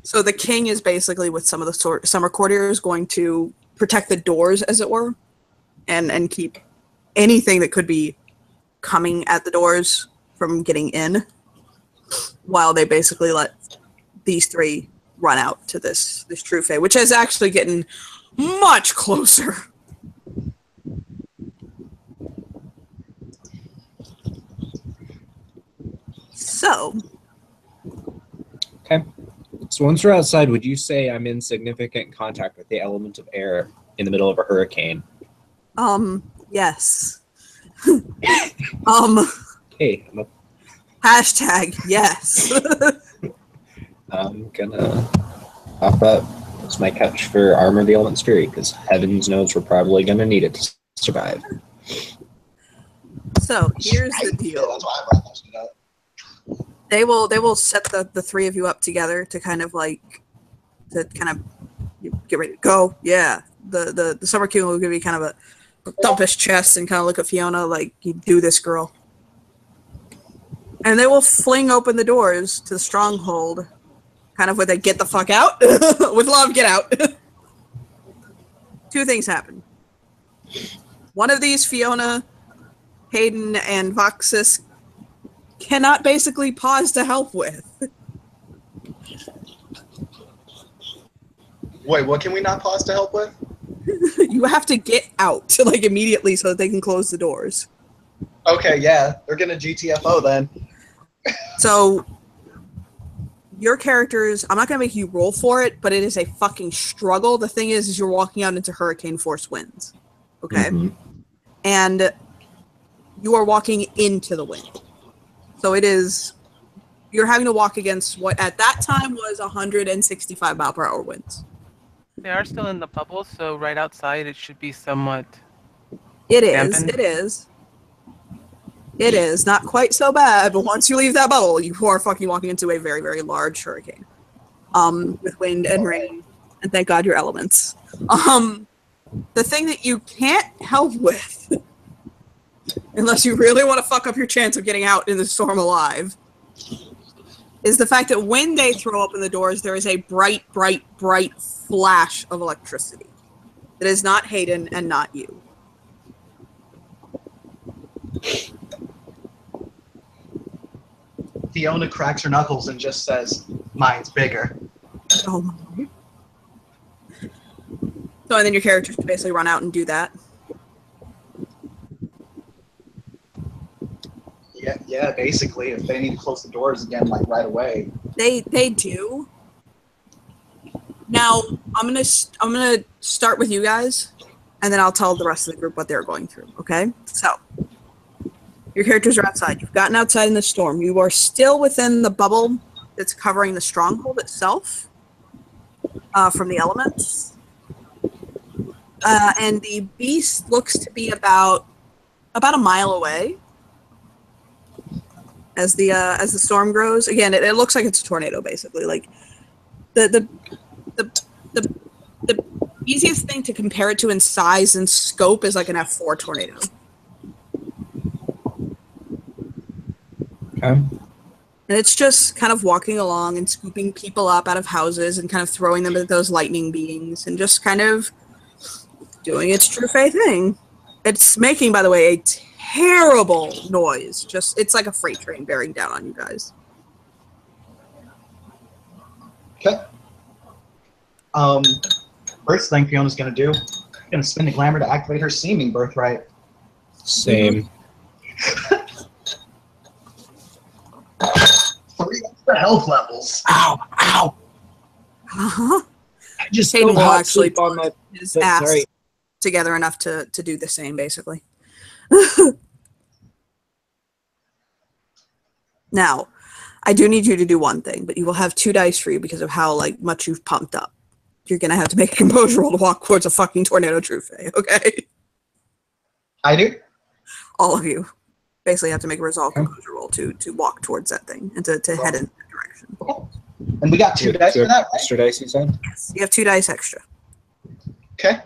So the king is basically with some of the summer courtiers going to protect the doors, as it were, and keep anything that could be coming at the doors from getting in, while they basically let these three run out to this truffé, which is actually getting much closer. So. Okay. So once we're outside, would you say I'm in significant contact with the element of air in the middle of a hurricane? Yes. Hey, Hashtag yes. I'm gonna pop up as my catch for Armor of the Elements Fury, because heavens knows we're probably gonna need it to survive. So here's the deal. That's why I brought that shit up. They will set the three of you up together to kind of get ready to go. Yeah. The summer king will give you kind of a thump his chest and kind of look at Fiona like, you do this, girl. And they will fling open the doors to the stronghold, kind of with a get the fuck out. With love, get out. Two things happen. One of these, Fiona, Hayden, and Voxus cannot basically pause to help with. Wait, what can we not pause to help with? You have to get out like immediately so that they can close the doors. Okay, yeah, they're gonna GTFO then. So your characters, I'm not gonna make you roll for it, but it is a fucking struggle. The thing is you're walking out into hurricane force winds. Okay? Mm-hmm. And you are walking into the wind. So you're having to walk against what at that time was 165 mile per hour winds. They are still in the bubble, so right outside it should be somewhat. It is. Dampened? It is. It is not quite so bad, but once you leave that bubble, you are fucking walking into a very, very large hurricane, with wind and rain, and thank God your elements. The thing that you can't help with, unless you really want to fuck up your chance of getting out in the storm alive, is the fact that when they throw open the doors, there is a bright, bright, bright flash of electricity. It is not Hayden and not you. Fiona cracks her knuckles and just says, "Mine's bigger." Oh my. So, and then your characters can basically run out and do that. Yeah, basically, if they need to close the doors again, like right away. They do. Now, I'm gonna start with you guys, and then I'll tell the rest of the group what they're going through. Okay? So, your characters are outside. You've gotten outside in the storm. You are still within the bubble that's covering the stronghold itself from the elements, and the beast looks to be about a mile away. As the storm grows, again, it looks like it's a tornado, basically. Like the easiest thing to compare it to in size and scope is like an F4 tornado. Okay. And it's just kind of walking along and scooping people up out of houses and kind of throwing them at those lightning beings and just kind of doing its true faith thing. It's making, by the way, a terrible noise. It's like a freight train bearing down on you guys. Okay. First thing Fiona's gonna do, gonna spend the glamour to activate her seeming birthright. Same. 3 extra health levels. Ow! Ow! Uh-huh. I just Hayden feel will hot actually sleep on my. his ass Sorry. together enough to do the same, basically. Now, I do need you to do one thing, but you will have 2 dice for you because of how much you've pumped up. You're gonna have to make a composure roll to walk towards a fucking tornado trufe, okay? I do. All of you basically have to make a resolve composure roll to walk towards that thing and to head in that direction. And we got 2 dice for that, right? Extra dice, you said? Yes, you have 2 dice extra. Okay.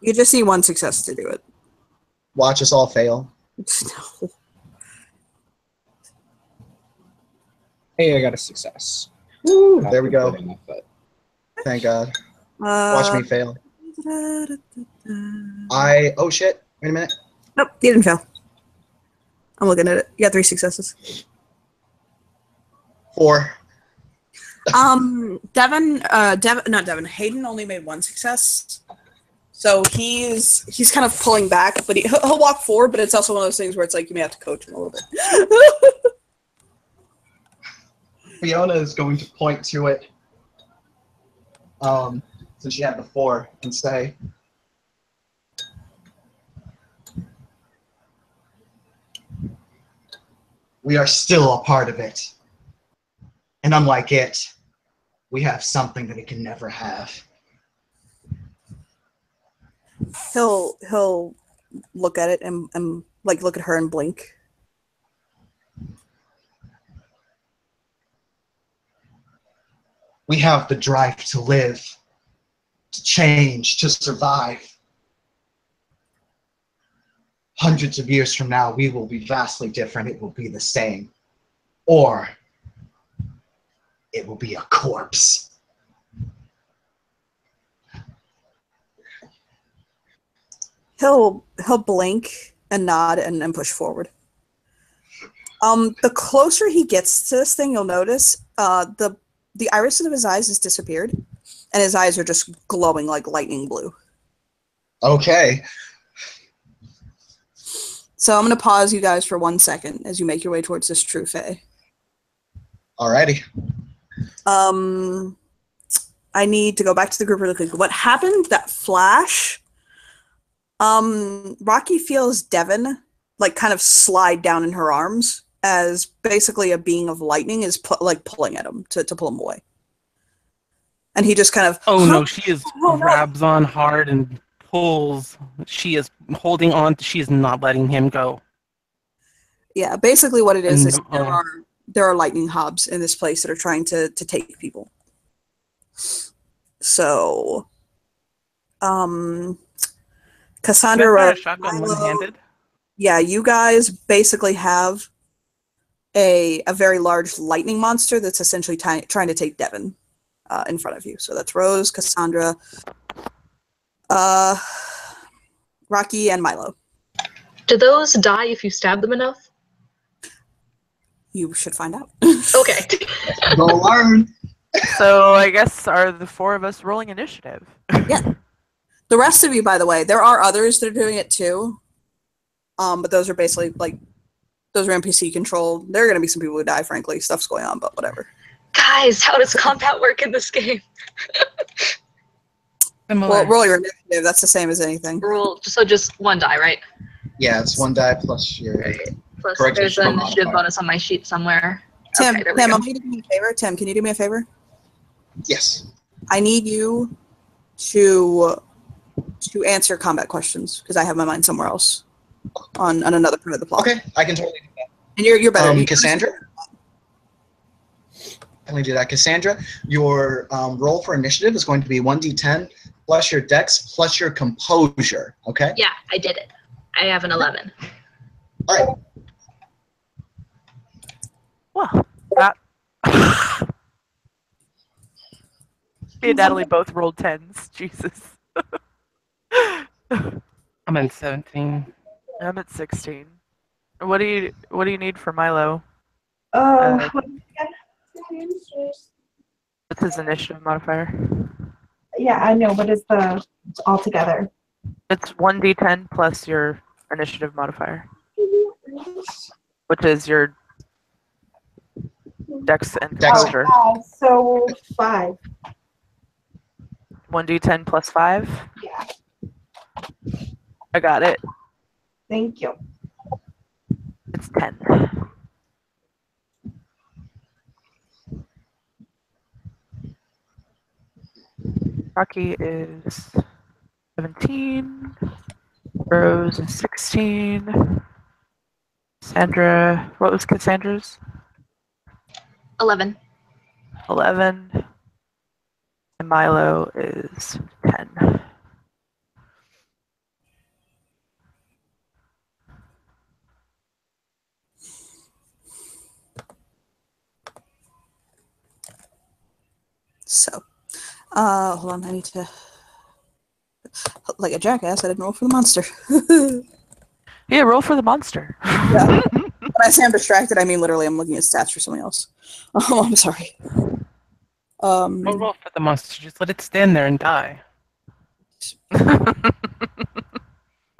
You just need 1 success to do it. Watch us all fail. No. Hey, I got a success. Woo, there we go. After putting my foot. Thank God. Watch me fail. Oh shit. Wait a minute. Nope, you didn't fail. I'm looking at it. You got 3 successes. 4. Not Devin. Hayden only made 1 success. So he's kind of pulling back, but he'll walk forward, but it's also one of those things where it's like you may have to coach him a little bit. Fiona is going to point to it, since she had the 4, and say, "We are still a part of it. And unlike it, we have something that it can never have." He'll look at it and look at her and blink. We have the drive to live, to change, to survive. Hundreds of years from now, we will be vastly different. It will be the same. Or it will be a corpse. He'll blink and nod and push forward. The closer he gets to this thing, you'll notice the iris of his eyes has disappeared, and his eyes are just glowing like lightning blue. Okay. So I'm going to pause you guys for 1 second as you make your way towards this trufe. Alrighty. I need to go back to the group really quick. What happened? That flash. Rocky feels Devin kind of slide down in her arms as basically a being of lightning is pulling at him to pull him away. And he just kind of no, she is grabs on hard and pulls. She is holding on. She is not letting him go. Yeah, basically what it is there are lightning hobs in this place that are trying to take people. So, Cassandra, shotgun one-handed. Yeah, you guys basically have a very large lightning monster that's essentially trying to take Devin in front of you. So that's Rose, Cassandra, Rocky, and Milo. Do those die if you stab them enough? You should find out. Okay. Go learn. So I guess are the 4 of us rolling initiative? Yeah. The rest of you, by the way, there are others that are doing it too. But those are basically those are NPC controlled. There are going to be some people who die, frankly. Stuff's going on, but whatever. Guys, how does combat work in this game? Similar. Well, roll your initiative. That's the same as anything. So just one die, right? Yeah, it's 1 die plus your. Plus Correct, there's your an initiative modifier. bonus on my sheet somewhere. Tim, Okay, there we Tim, I go. want you to do me a favor. Tim, can you do me a favor? Yes. I need you to answer combat questions because I have my mind somewhere else on another part of the plot. Okay, I can totally do that. And you're better. Cassandra? Let me do that. Cassandra, your roll for initiative is going to be 1d10 plus your dex plus your composure. Okay? Yeah, I did it. I have an 11. All right. Well, that. Me and Natalie both rolled 10s. Jesus. I'm at 17. I'm at 16. What do you need for Milo? What is it again? What's his initiative modifier? Yeah, I know. What is the altogether? It's 1d10 plus your initiative modifier, which is your dex and Dex. composure. So 5. 1d10 plus 5. Yeah. I got it. Thank you. It's 10. Rocky is 17. Rose is 16. Sandra, what was Cassandra's? 11. 11. And Milo is 10. So, hold on. I need to, like a jackass, I didn't roll for the monster. Yeah, roll for the monster. Yeah. When I say I'm distracted, I mean literally I'm looking at stats for something else. Oh, I'm sorry. Don't roll for the monster. Just let it stand there and die.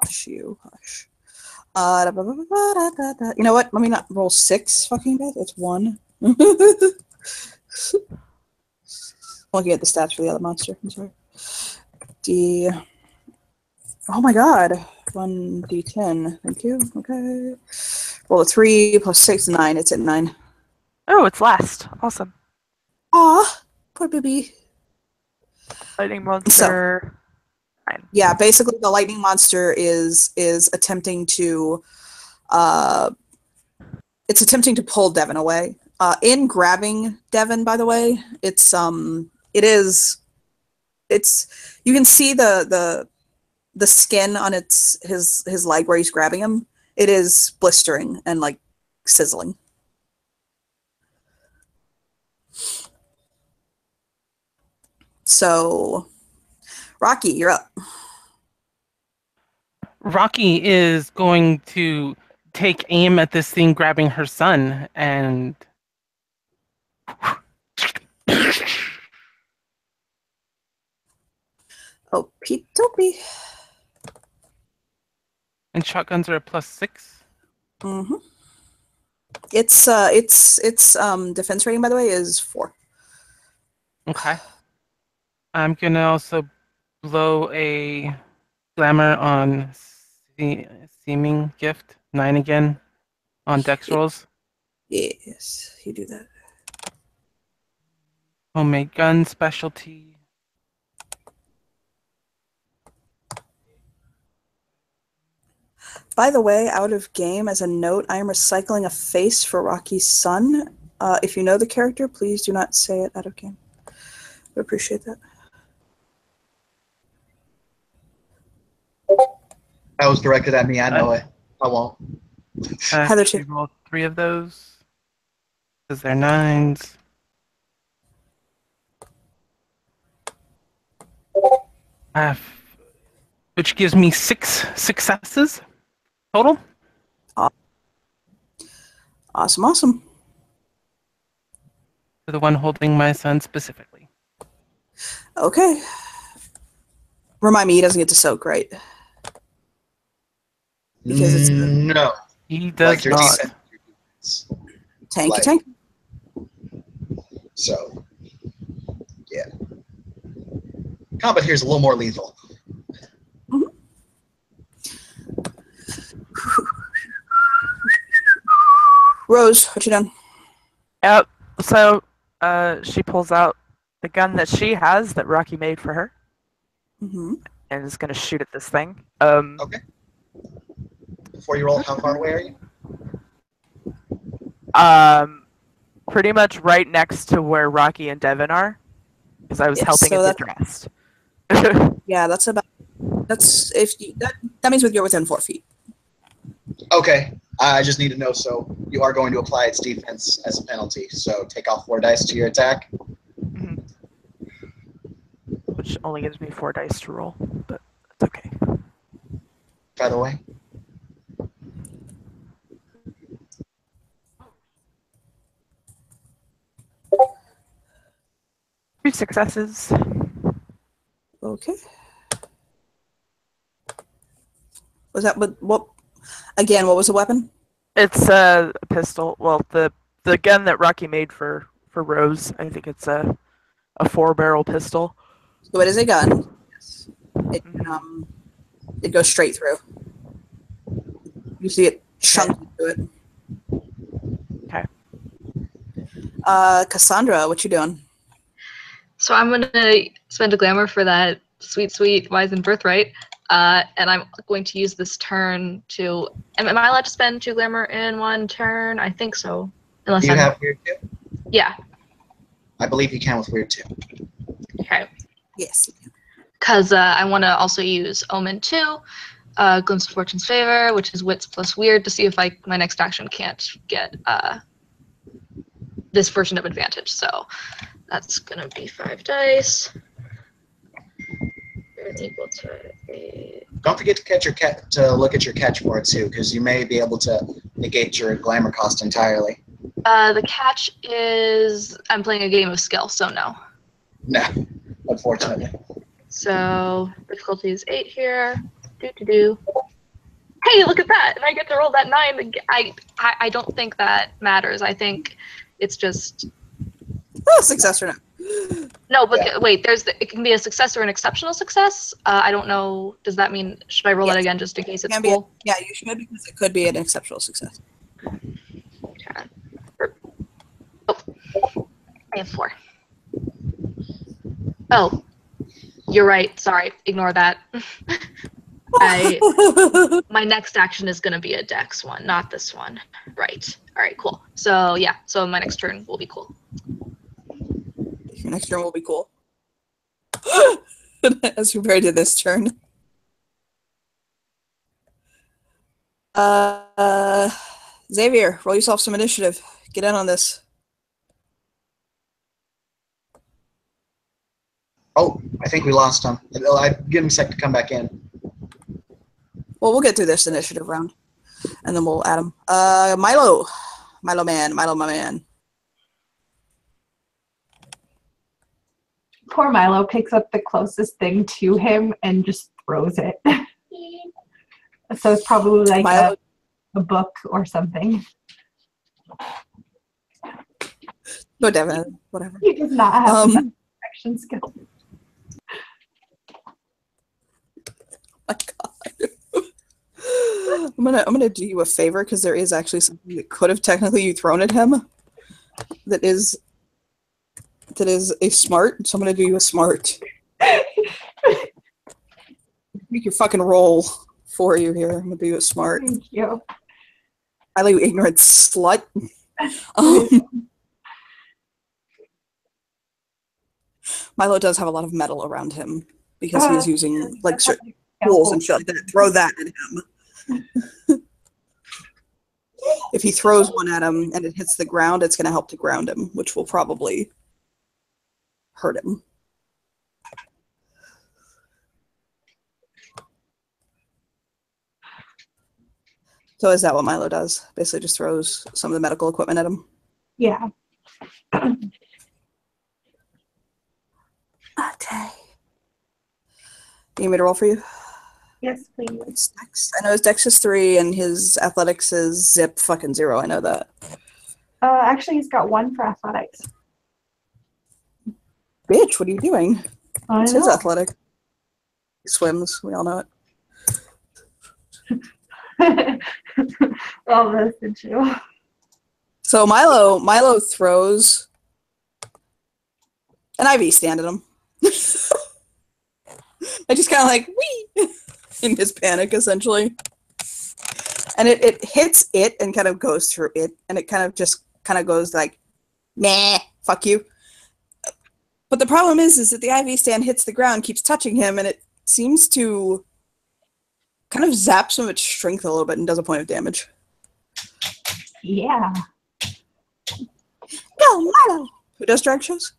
Hush you, hush. You know what? Let me not roll 6 fucking dice. It's 1. Looking at the stats for the other monster. I'm sorry. Oh my god. 1d10. Thank you. Okay. Roll a 3 plus 6, 9. It's at 9. Oh, it's last. Awesome. Aw, poor baby. Lightning monster. Yeah, basically the lightning monster is attempting to it's attempting to pull Devin away. In grabbing Devin, by the way, it's you can see the skin on his leg where he's grabbing him. It is blistering and like sizzling. So, Rocky, you're up. Rocky is going to take aim at this thing grabbing her son and Oh, Pete Dopey. and shotguns are a +6. Mm-hmm. Its defense rating, by the way, is 4. Okay. I'm gonna also blow a glamour on seeming gift 9 again on dex rolls. Yes, you do that. Homemade gun specialty. By the way, out of game, as a note, I am recycling a face for Rocky's son. If you know the character, please do not say it out of game. I appreciate that. That was directed at me. I know it. I won't. Heather too. Roll 3 of those because they're 9s. Which gives me 6 successes total. Awesome. For the one holding my son specifically. Okay. Remind me, he doesn't get to soak, right? Because it's no. He does Like your not. defense. tanky Like- tank. So, yeah. Combat here is a little more lethal. Rose, what you done? Yep. So, she pulls out the gun that she has that Rocky made for her Mm-hmm. and is gonna shoot at this thing. Okay. Before you roll, how far away are you? Pretty much right next to where Rocky and Devin are, because I was Yes, helping so him that- get dressed. Yeah, that's if you, that means you're within 4 feet. Okay. I just need to know, so you are going to apply its defense as a penalty. So take off 4 dice to your attack. Mhm. Which only gives me 4 dice to roll, but it's okay. By the way. 3 successes. Okay. Was that what? Again, what was the weapon? It's a pistol. Well, the gun that Rocky made for Rose. I think it's a 4-barrel pistol. So it is a gun. Yes. It goes straight through. You see it chunk into it. Okay. Cassandra, what you doing? So I'm gonna spend a glamour for that sweet wise and birthright, and I'm going to use this turn to. Am I allowed to spend 2 glamour in 1 turn? I think so. Unless Do you I'm. have Weird 2? Yeah. I believe you can with Weird 2. Okay. Yes. Because I want to also use Omen 2, Glimpse of Fortune's Favor, which is Wits plus Weird, to see if my next action can't get this version of advantage. So that's going to be 5 dice. Equal to 8. Don't forget to look at your catch for it too, because you may be able to negate your glamour cost entirely. The catch is I'm playing a game of skill, so no. No, unfortunately. So difficulty is 8 here. Do. Hey, look at that! And I get to roll that 9. I don't think that matters. I think it's just Success or not? no. But Yeah. wait, it can be a success or an exceptional success. I don't know. Does that mean should I roll that Yes. again just in case it's Can cool? yeah, you should, because it could be an exceptional success. Okay. Oh, I have 4. Oh, you're right. Sorry, ignore that. My next action is going to be a dex one, not this one. Right. All right, cool. So yeah, so my next turn will be cool. Your next turn will be cool. As compared to this turn. Xavier, roll yourself some initiative. Get in on this. Oh, I think we lost him. Give him a sec to come back in. Well, we'll get through this initiative round, and then we'll add him. Milo, my man. Poor Milo picks up the closest thing to him and just throws it. So it's probably like Milo, a book or something. no, Devin, whatever. He does not have that action skill. My God. I'm gonna do you a favor, because there is actually something that could have technically you thrown at him that is a smart, so I'm gonna do you a smart. Make your fucking roll for you here. I'm gonna do you a smart. Thank you. I like you ignorant slut. Milo does have a lot of metal around him because he is using like certain tools and shit like that. Throw that at him. If he throws one at him and it hits the ground, it's going to help to ground him, which will probably hurt him. So is that what Milo does? Basically just throws some of the medical equipment at him? Yeah. Okay. You need me to roll for you? Yes, please. It's Dex. I know his Dex is 3 and his athletics is zip fucking 0. I know that. Actually, he's got 1 for athletics. bitch, what are you doing? I It's his know. athletic. He swims. We all know it. I'll message you. So Milo throws an IV stand at him. I just kind of like, wee, in his panic, essentially. And it hits it and kind of goes through it. And it kind of goes like, nah, fuck you. But the problem is that the IV stand hits the ground, keeps touching him, and it seems to kind of zap some of its strength a little bit and does a point of damage. Yeah. Go, Milo! Who does drag shows?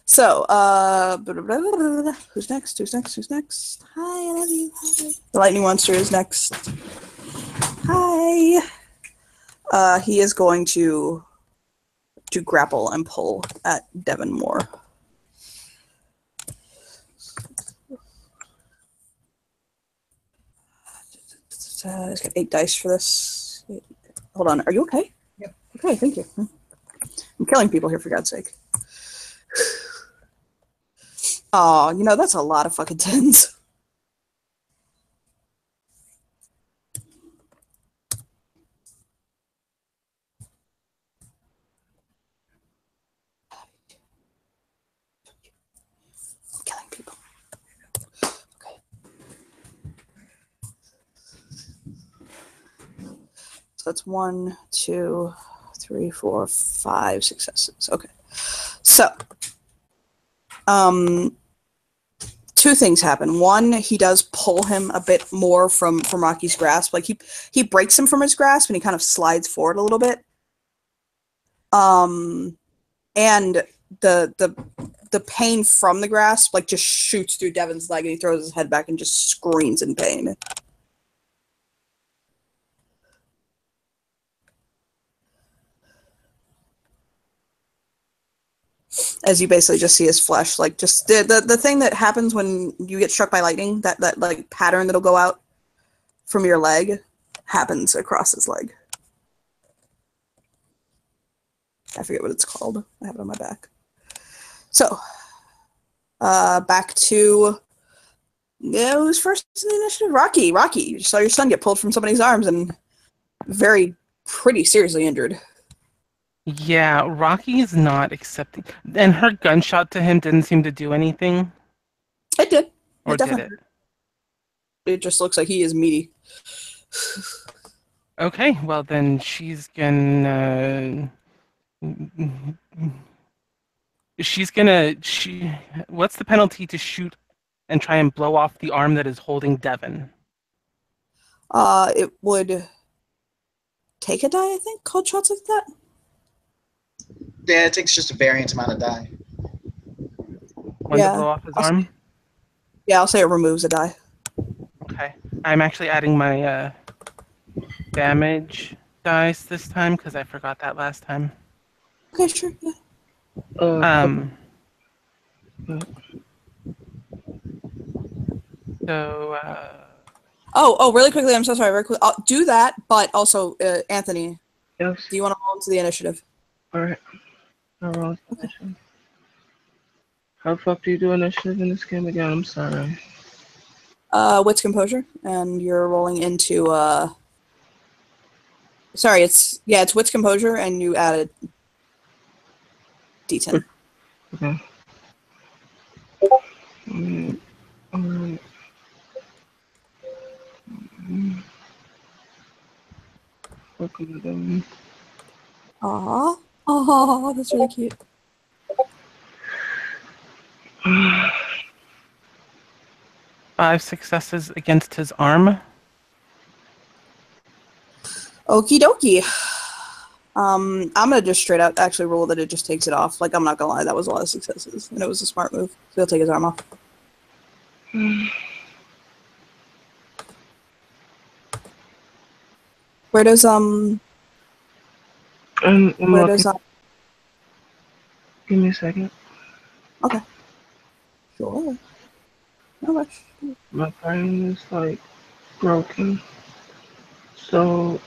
So, who's next? Hi, I love you. Hi. The lightning monster is next. Hi. He is going to grapple and pull at Devon Moore. He's got 8 dice for this. Hold on, are you okay? Yep. Okay, thank you. I'm killing people here, for God's sake. Oh, that's a lot of fucking 10s. I'm killing people. Okay. So that's 1, 2, 3, 4, 5 successes. Okay. So, 2 things happen. One, he does pull him a bit more from Rocky's grasp. Like he breaks him from his grasp and he kind of slides forward a little bit. And the pain from the grasp like just shoots through Devon's leg and he throws his head back and just screams in pain. As you basically just see his flesh, like just the thing that happens when you get struck by lightning, that like pattern that'll go out from your leg happens across his leg. I forget what it's called. I have it on my back. So, back to who's first in the initiative? Rocky. Rocky, you saw your son get pulled from somebody's arms and pretty seriously injured. Yeah, Rocky is not accepting. And her gunshot to him didn't seem to do anything. It did. Or did it? It just looks like he is meaty. Okay, well then she's gonna. What's the penalty to shoot and try and blow off the arm that is holding Devon? It would take a die, I think, called shots like that. Yeah, it takes just a variant amount of die. One to blow off his arm? Yeah, I'll say it removes a die. Okay. I'm actually adding my damage dice this time because I forgot that last time. Okay, sure. Yeah. So. Oh, really quickly. I'm so sorry. Very quick. I'll do that, but also, Anthony. Yes. Do you want to roll into the initiative? All right. I'll roll initiative. How the fuck do you do initiative in this game again? I'm sorry. Wits composure, and you're rolling into. Sorry, it's wits composure, and you added D10. Okay. Alright. Fuck with them. Aww, that's really cute. Five successes against his arm. Okie dokie. I'm gonna just straight out actually roll that it just takes it off. Like, I'm not gonna lie, that was a lot of successes, and it was a smart move. So he'll take his arm off. Where does where does Give me a second. Okay. Sure. No rush. My brain is like broken. So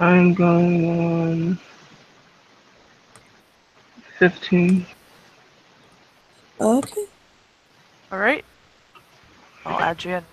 I'm going on 15. Okay. All right. I'll add you in.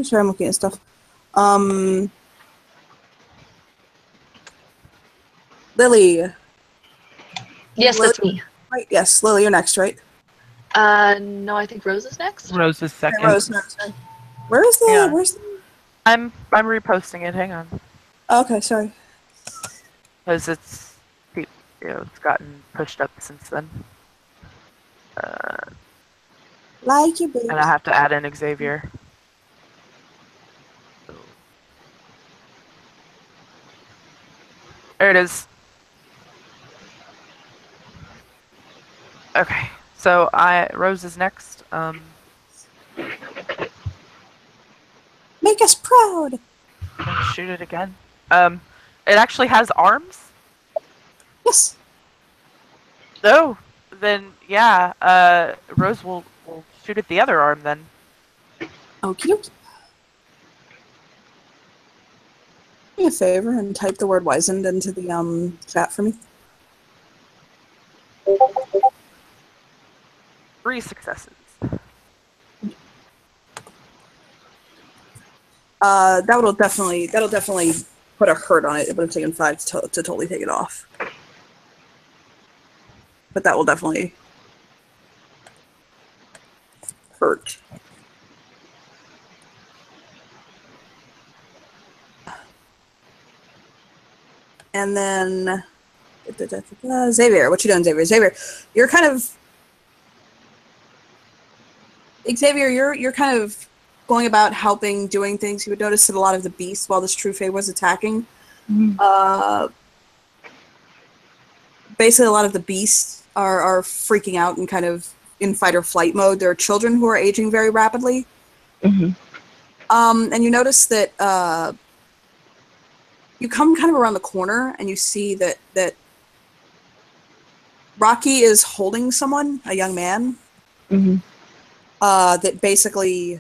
Sorry, I'm looking at stuff. Lily. Yes, Lily, that's me. right? Yes, Lily, you're next, right? No, I think Rose is next. Rose is Okay, second. Rose, no, sorry. Where's Yeah. the? I'm reposting it. Hang on, Oh, okay, sorry. because it's gotten pushed up since then. Like you, And I boobs. have to add in Xavier. There it is. Okay, so Rose is next. Make us proud. And shoot it again. It actually has arms. Yes. Oh, then yeah. Rose will shoot at the other arm then. Okie dokie. Do me a favor and type the word wizened into the chat for me. 3 successes. That'll definitely put a hurt on it. It would have taken 5 to totally take it off. But that will definitely hurt. And then Xavier, what you doing, Xavier? Xavier, you're kind of you're kind of going about helping, doing things. You would notice that a lot of the beasts, while this true fae was attacking, basically a lot of the beasts are freaking out and kind of in fight or flight mode. There are children who are aging very rapidly. Mm-hmm. And you notice that you come kind of around the corner and you see that Rocky is holding someone, a young man, Mm-hmm. that basically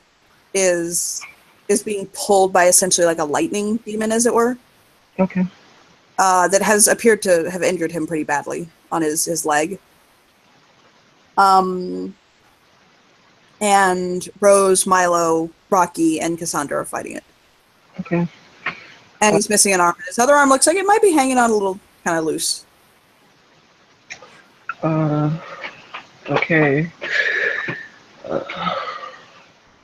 is being pulled by essentially like a lightning demon, as it were. Okay. That has appeared to have injured him pretty badly on his leg. And Rose, Milo, Rocky, and Cassandra are fighting it. Okay. And he's missing an arm. His other arm looks like it might be hanging on a little kind of loose. Okay.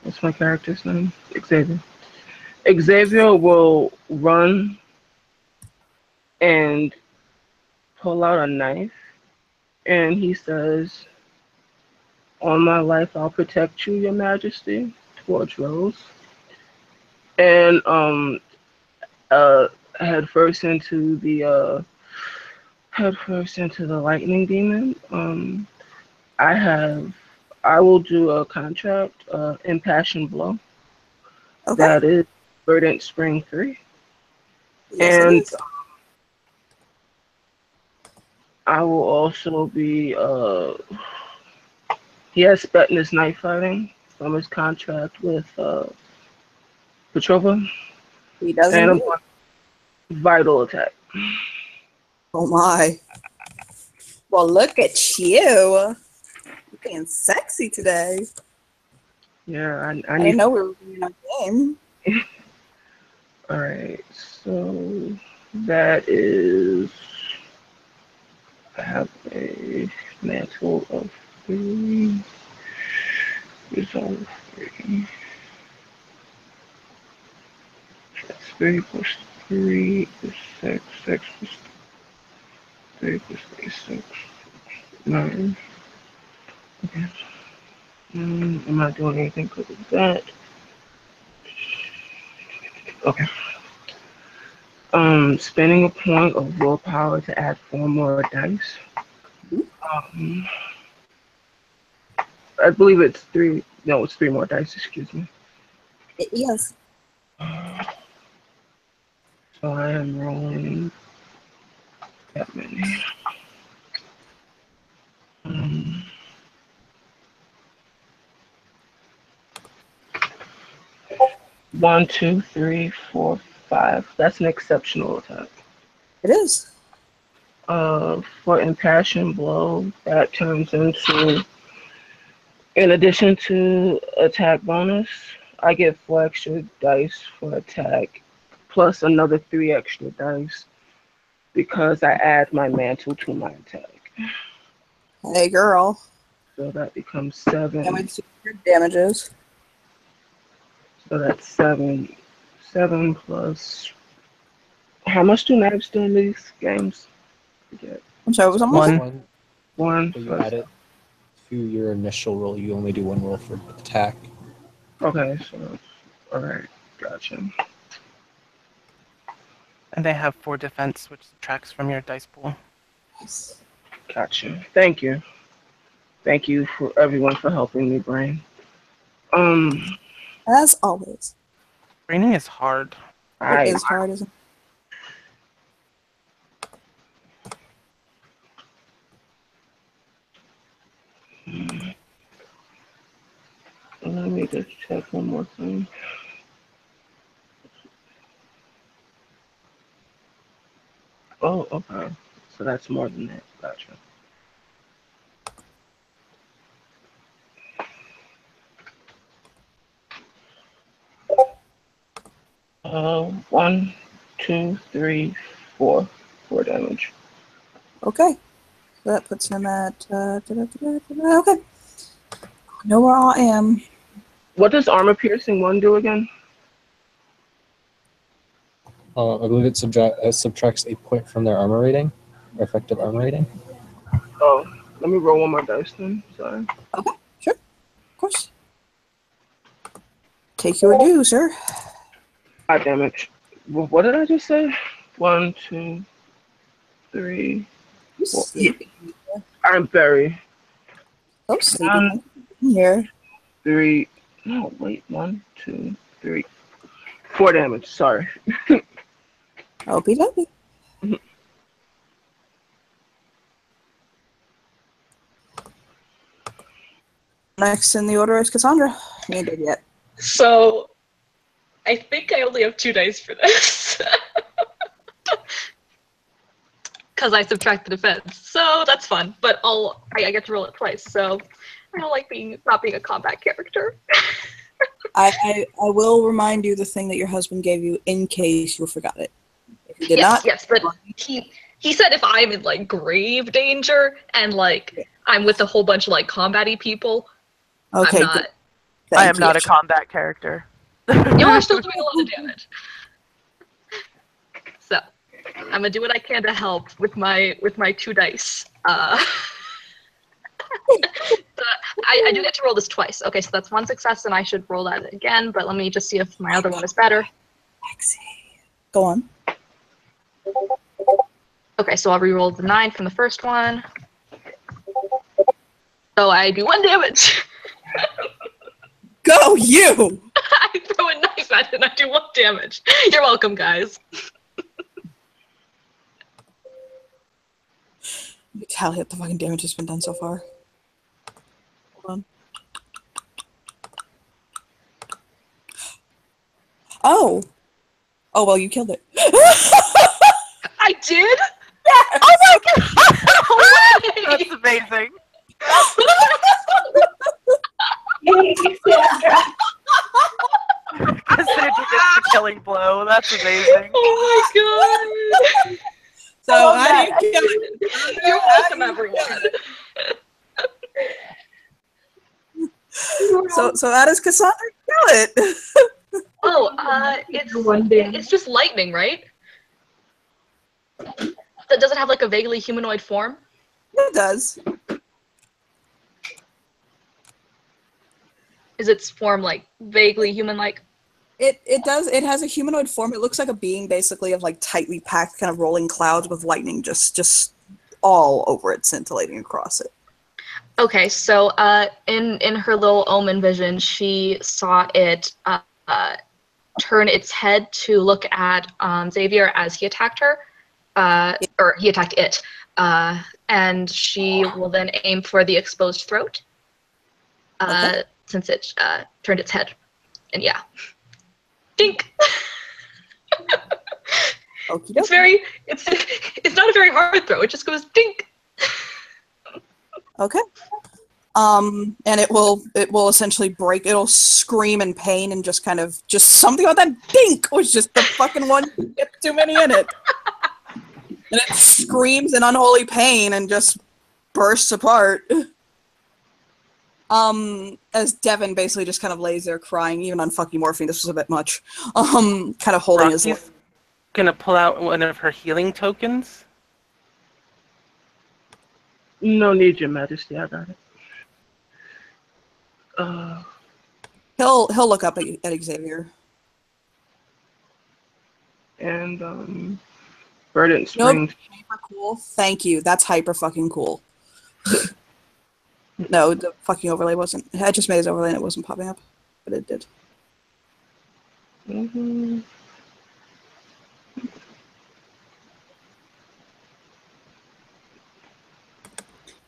What's my character's name? Xavier. Xavier will run and pull out a knife, and he says, "On my life, I'll protect you, Your Majesty," towards Rose, and head first into the lightning demon. I will do a contract, impassioned blow. Okay. That is Verdant Spring 3. Yes, And it is. I will also be he has Spetness Night Fighting from his contract with Petrova. He does And I'm indeed. going Vital Attack. Oh my. Well, look at you. You're being sexy today. Yeah, I I need. didn't know we were doing a game. Alright, so that is. I have a mantle of 3. Resolve 3. That's 3 plus 3 is 6. 6 plus 3 plus 3 is 6. 9. Okay. I'm not doing anything because of that. Okay. Spending a point of willpower to add 4 more dice. Um, I believe it's three. No, it's three more dice. Excuse me. Yes. So I am rolling that many. Um, 1, 2, 3, 4, 5. That's an exceptional attack. It is. For impassioned blow, that turns into, in addition to attack bonus, I get 4 extra dice for attack, plus another 3 extra dice because I add my mantle to my attack. Hey, girl. So that becomes 7. Damage your damages. So that's 7. 7 plus. How much do knives do in these games? Forget. I'm sorry, was almost One. One. 1 So you plus. add it to your initial roll. You only do one roll for attack. Okay, so. Alright, gotcha. And they have 4 defense, which subtracts from your dice pool. Gotcha. Thank you. Thank you for everyone for helping me, Brain. as always. Training is hard. It is hard, isn't it? Let me just check one more thing. Oh, okay. So that's more than that. Gotcha. One, two, three, four. 4 damage. Okay. So that puts him at okay. I know where I am. What does armor piercing 1 do again? I believe it subtracts a point from their armor rating, or effective armor rating. Oh, let me roll one more dice then. Sorry. Okay, sure. Of course. Take your due, sir. 5 damage. What did I just say? 1, 2, 3, 4. Sleepy. I'm Barry. So sleepy. 1, Here. 3. No, wait. 1, 2, 3. 4 damage. Sorry. Opie dokie. Next in the order is Cassandra. You ain't dead yet. So, I think I only have 2 dice for this. Because I subtract the defense. So that's fun. But I get to roll it twice, so I don't like not being a combat character. I will remind you the thing that your husband gave you in case you forgot it. If you did not. Yes, but he said if I'm in like grave danger and like I'm with a whole bunch of like combat-y people, Okay, I'm not. good. I am Thank not you. a combat character. You are still doing a lot of damage. So I'm gonna do what I can to help with my 2 dice. I do get to roll this twice. Okay, so that's 1 success, and I should roll that again. But let me just see if my other one is better. Go on. Okay, so I'll re-roll the 9 from the first one. So I do 1 damage. Go you! I throw a knife at it and I do 1 damage. You're welcome, guys. Tally up the fucking damage that's been done so far. Hold on. Oh! Oh, well, you killed it. I did? Yeah. Oh my god! No way! That's amazing. Cassandra gets the killing blow. That's amazing. Oh my god! So, how do you kill it? You're welcome, everyone. So that is Cassandra. Kill it. Oh, it's just lightning, right? That doesn't have like a vaguely humanoid form. It does. Is its form like vaguely human-like? It does. It has a humanoid form. It looks like a being, basically, of like tightly packed, kind of rolling clouds with lightning just all over it, scintillating across it. Okay, so in her little omen vision, she saw it turn its head to look at Xavier as he attacked her, or he attacked it, and she will then aim for the exposed throat, Okay. since it turned its head, and yeah, dink. Okie It's dokie. it's not a very hard throw. It just goes dink. Okay. And it will essentially break. It'll scream in pain and just something about that dink was just the fucking one too many in it. And it screams in unholy pain and just bursts apart. As Devin basically just kind of lays there crying, even on fucking morphine. This was a bit much. Kind of holding his. Rocky's gonna pull out one of her healing tokens. No need, Your Majesty. I got it. He'll look up at Xavier. And Verdant Nope. Springs. Hyper cool. Thank you. That's hyper fucking cool. No, the fucking overlay wasn't. I just made his overlay and it wasn't popping up, but it did. Mm-hmm.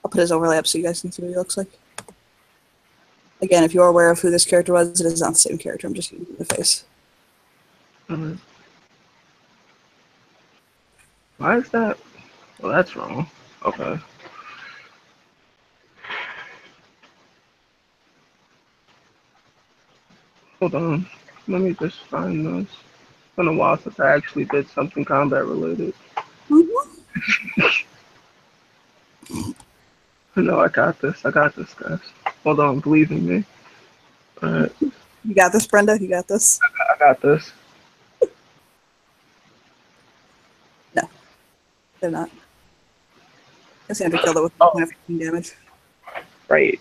I'll put his overlay up so you guys can see what he looks like. Again, if you're aware of who this character was, it is not the same character. I'm just using the face. Mm-hmm. Why is that? Well, that's wrong. Okay. Hold on. Let me just find this. It's been a while since I actually did something combat related. No, I got this. I got this, guys. Hold on. Believe in me. Alright. You got this, Brenda? You got this? I got this. No. They're not. I just had to kill it with 15 damage. Right.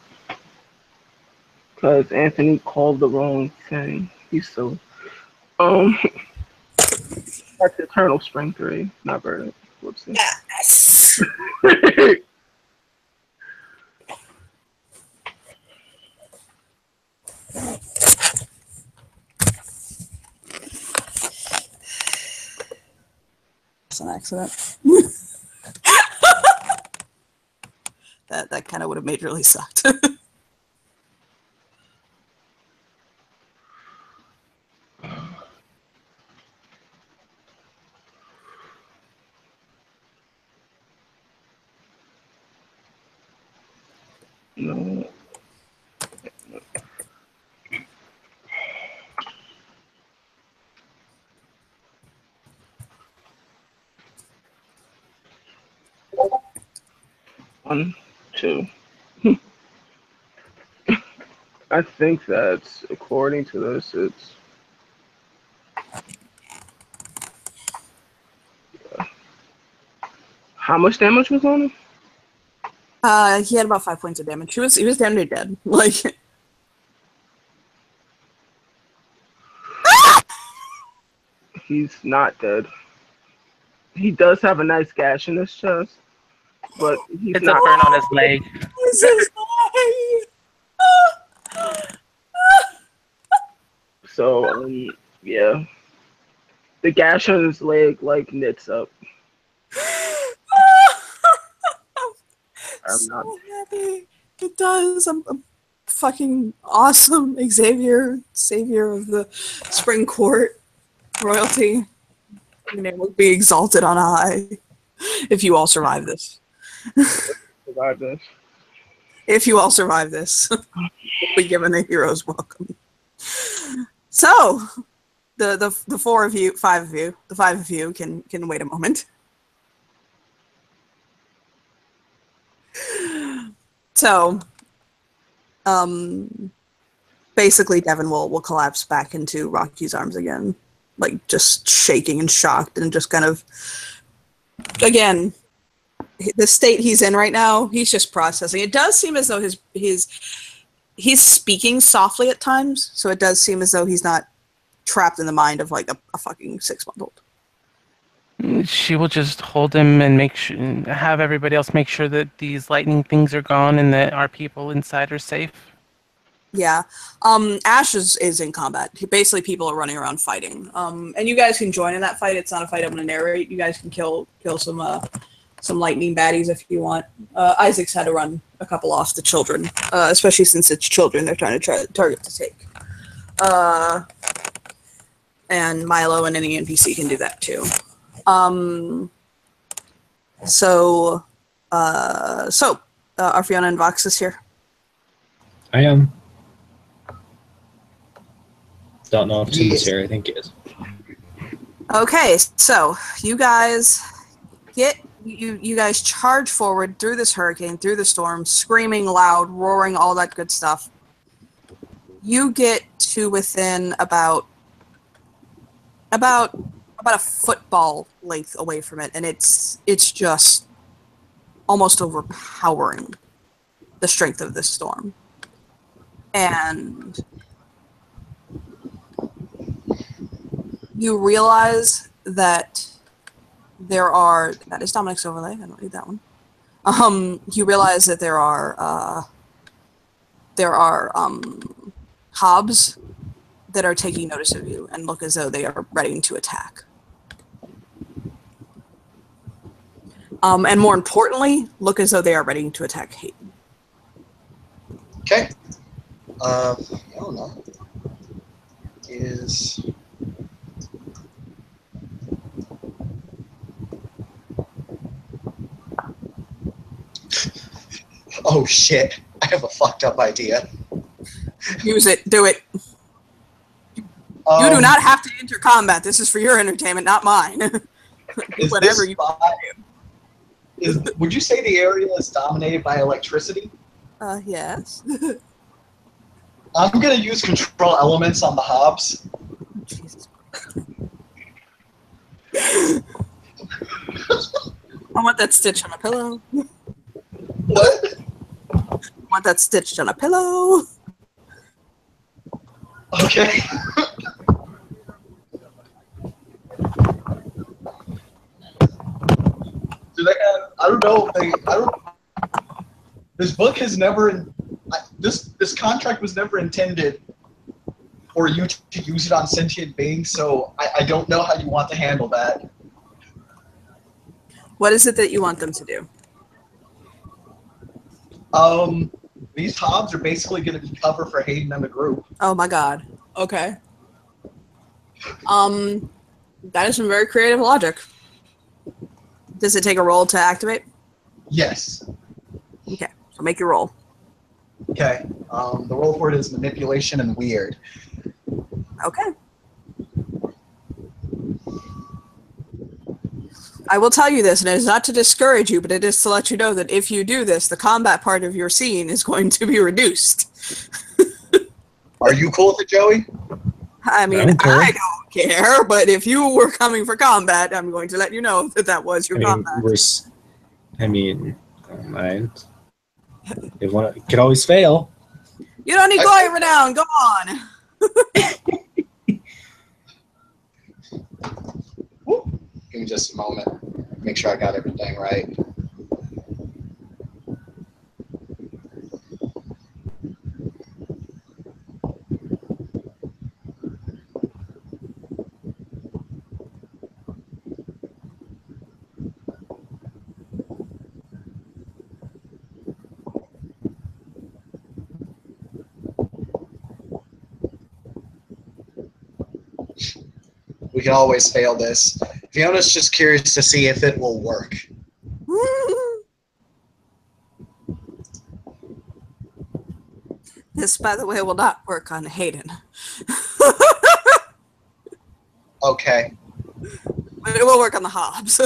Because Anthony called the wrong thing. He's so. That's Eternal Spring 3, not Verdant. Whoopsie. Yes! It's an accident. that kind of would have majorly sucked. No. One, two. I think that's, according to this, it's. How much damage was on him? He had about 5 points of damage. He was damn near dead. Like. He's not dead. He does have a nice gash in his chest, but he's It's not. a burn on his leg. This is So, yeah. The gash on his leg, like, knits up. I'm so not. happy. It does. I'm fucking awesome. Xavier, savior of the Spring Court royalty. Your name will be exalted on high if you all survive this. Survive this. If you all survive this, you'll be given a hero's welcome. So, the 4 of you, 5 of you, the 5 of you can wait a moment. So, basically, Devin will collapse back into Rocky's arms again, like just shaking and shocked, and just kind of, again, the state he's in right now, he's just processing. It does seem as though he's speaking softly at times, so it does seem as though he's not trapped in the mind of like a fucking 6-month-old. She will just hold him and make sure, have everybody else make sure that these lightning things are gone and that our people inside are safe. Yeah. Ash is in combat. Basically, people are running around fighting. And you guys can join in that fight. It's not a fight I'm going to narrate. You guys can kill some lightning baddies if you want. Isaac's had to run a couple off the children, especially since it's children they're trying to target to take. And Milo and any NPC can do that too. Are Fiona and Vox is here? I am. Don't know if Tim's Yes. here. I think he is. Okay, so you guys you guys charge forward through this hurricane, through the storm, screaming loud, roaring, all that good stuff. You get to within about a football length away from it, and it's just almost overpowering the strength of this storm. And you realize that that is Dominic's overlay. I don't need that one. You realize that there are hobs that are taking notice of you and look as though they are ready to attack. And more importantly, look as though they are ready to attack Hayden. Okay. I don't know. Is oh shit! I have a fucked up idea. Use it. Do it. You do not have to enter combat. This is for your entertainment, not mine. Is Whatever this you spot, would you say the area is dominated by electricity? Yes. I'm gonna use control elements on the hobs. Jesus. I want that stitched on a pillow. What? I want that stitched on a pillow. Okay. Do they have? I don't know. This book has never. This contract was never intended for you to use it on sentient beings. So I don't know how you want to handle that. What is it that you want them to do? These hobs are basically going to be cover for Hayden and the group. Oh my god. Okay. That is some very creative logic. Does it take a roll to activate? Yes. Okay, so make your roll. Okay. The roll for it is manipulation and weird. Okay. I will tell you this, and it is not to discourage you, but it is to let you know that if you do this, the combat part of your scene is going to be reduced. Are you cool with it, Joey? I mean, I don't care, but if you were coming for combat, I'm going to let you know that that was your combat. I don't mind. It could always fail. You don't need glory renown. Go on. Give me just a moment. Make sure I got everything right. We can always fail this. Fiona's just curious to see if it will work. This, by the way, will not work on Hayden. Okay. But it will work on the Hobbs.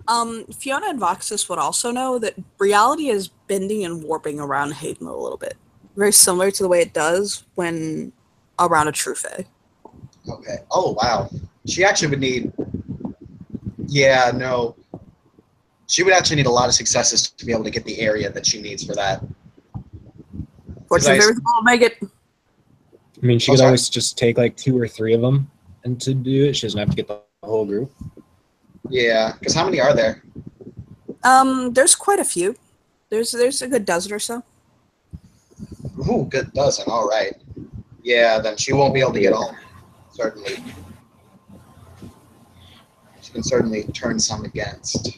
Fiona and Voxus would also know that reality is bending and warping around Hayden a little bit. Very similar to the way it does when around a true fae. Okay. Oh wow. She actually would need. Yeah. No. She would actually need a lot of successes to be able to get the area that she needs for that. Fortunately, everything will make it. I mean, she Oh, could sorry. always just take like 2 or 3 of them and to do it. She doesn't have to get the whole group. Yeah. Because how many are there? There's quite a few. There's a good dozen or so. Ooh, good dozen. All right. Yeah. Then she won't be able to get all. Certainly. She can certainly turn some against.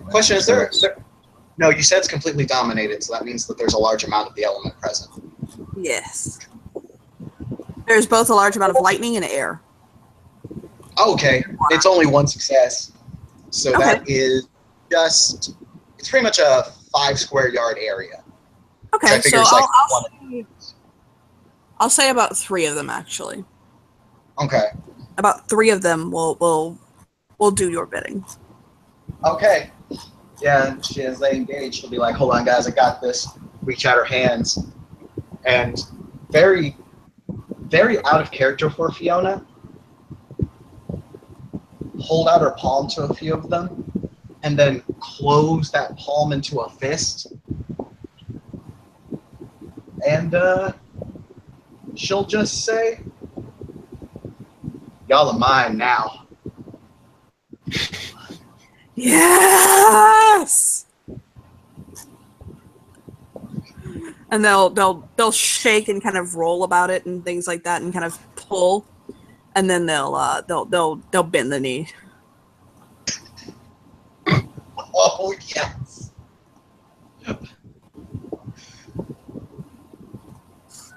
Question: Is there? No, you said it's completely dominated, so that means that there's a large amount of the element present. Yes. There's both a large amount of lightning and air. Okay, it's only one success, so Okay. that is just. It's pretty much a 5 square yard area. Okay, I figure so it's like I'll say about 3 of them actually. Okay. About 3 of them will do your bidding. Okay. Yeah, and as they engage, she'll be like, "Hold on, guys, I got this." Reach out her hands, and very, very out of character for Fiona. Hold out her palm to a few of them, and then close that palm into a fist. And she'll just say, "Y'all are mine now." Yes. And they'll shake and kind of roll about it and things like that and kind of pull, and then they'll bend the knee. Oh yes.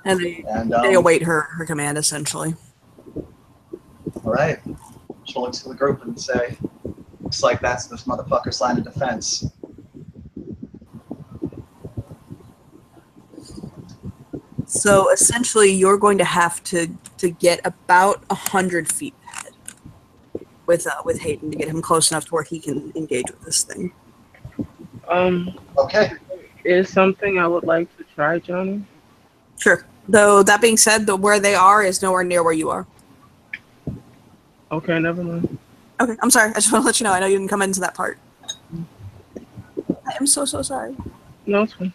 And they And await her command essentially. all right. She'll look to the group and say, "Looks like that's this motherfucker's line of defense." So essentially, you're going to have to get about 100 feet ahead with Hayden to get him close enough to where he can engage with this thing. Okay. Is something I would like to try, Johnny? Sure. Though that being said, where they are is nowhere near where you are. Okay, never mind. Okay, I'm sorry. I just want to let you know. I know you didn't come into that part. I am so sorry. No, it's fine.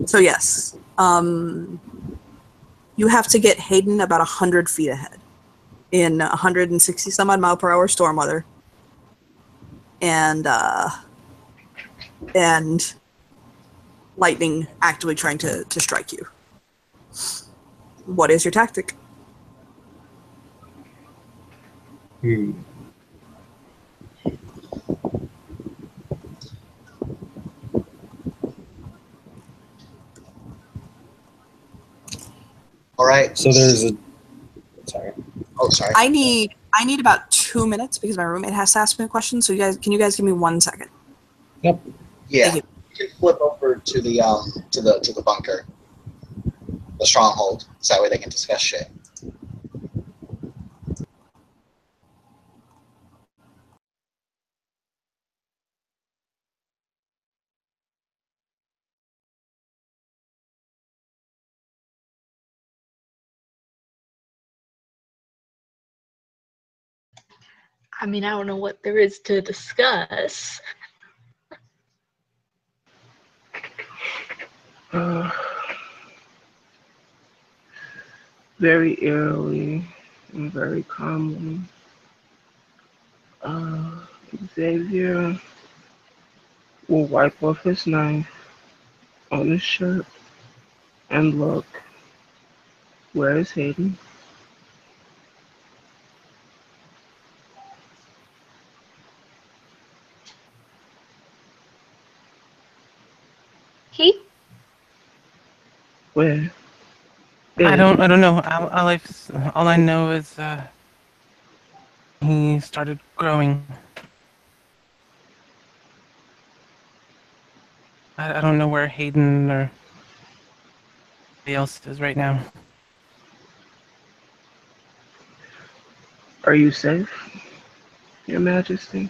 So yes. You have to get Hayden about 100 feet ahead in 160 some odd mile per hour storm weather. And lightning actively trying to strike you. What is your tactic? All right. So there's a. Sorry. Oh, sorry. I need about 2 minutes because my roommate has to ask me a question. So can you guys give me 1 second? Yep. Yeah. Thank You can flip over to the bunker, the stronghold, so that way they can discuss shit. I mean, I don't know what there is to discuss. Very eerily and very calmly, Xavier will wipe off his knife on his shirt and look. Where is Hayden? He? Where? I don't know. All I know is he started growing. I don't know where Hayden or anybody else is right now. Are you safe, Your Majesty?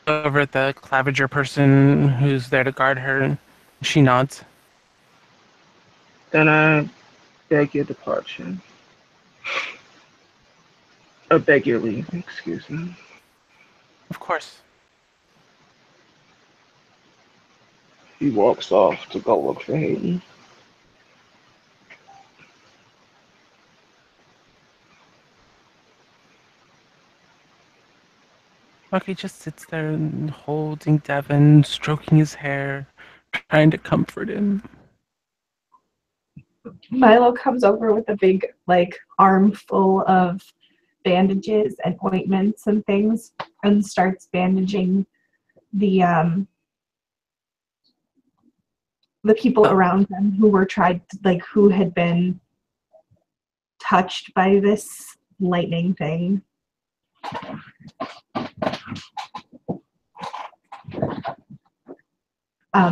Over at the Claviger person who's there to guard her, and she nods. Then I beg your departure. Or beg your leave, excuse me. Of course. He walks off to go look for Hayden. Rocky just sits there and holding Devin, stroking his hair, trying to comfort him. Milo comes over with a big, like, armful of bandages and ointments and things and starts bandaging the people around them who were who had been touched by this lightning thing.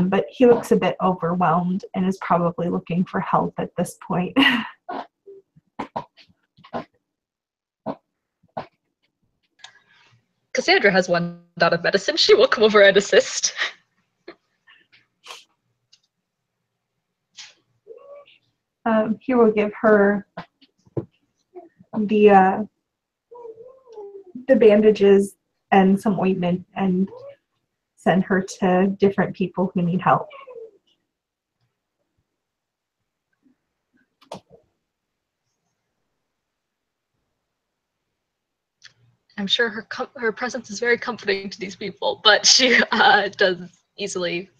But he looks a bit overwhelmed and is probably looking for help at this point. Cassandra has one dot of medicine. She will come over and assist. He will give her the bandages and some ointment and send her to different people who need help. I'm sure her presence is very comforting to these people, but she does easily.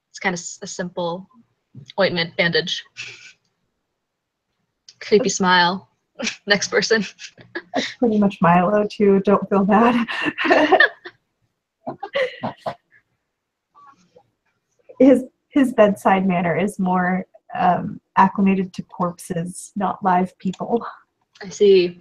It's kind of a simple ointment bandage. Creepy smile. Next person. That's pretty much Milo too. Don't feel bad. His bedside manner is more acclimated to corpses, not live people. I see.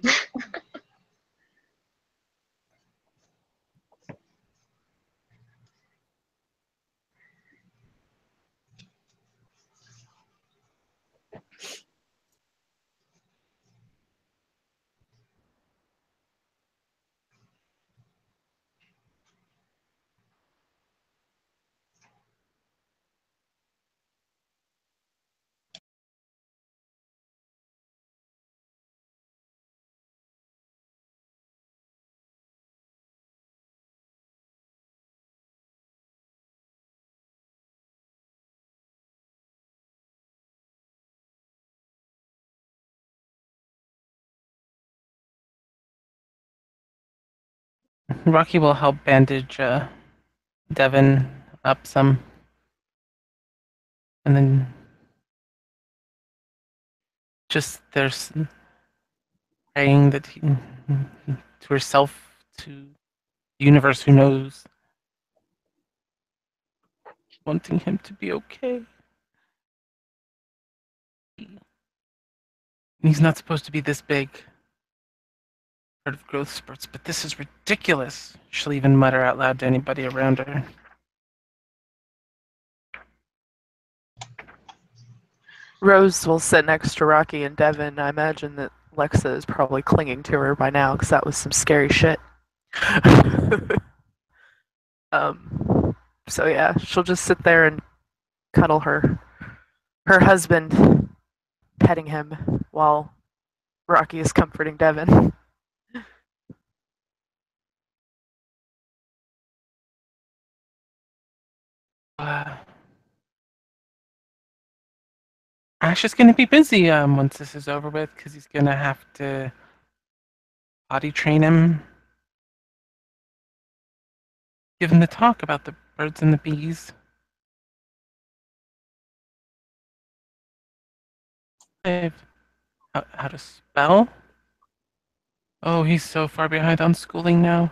Rocky will help bandage Devin up some. And then just there's praying that to herself, to the universe who knows, wanting him to be okay. He's not supposed to be this big. Part of growth spurts, but this is ridiculous. She'll even mutter out loud to anybody around her. Rose will sit next to Rocky and Devin. I imagine that Lexa is probably clinging to her by now because that was some scary shit. So yeah, she'll just sit there and cuddle her husband, petting him while Rocky is comforting Devin. Ash is going to be busy once this is over with because he's going to have to potty train him. Give him the talk about the birds and the bees. How to spell? Oh, he's so far behind on schooling now.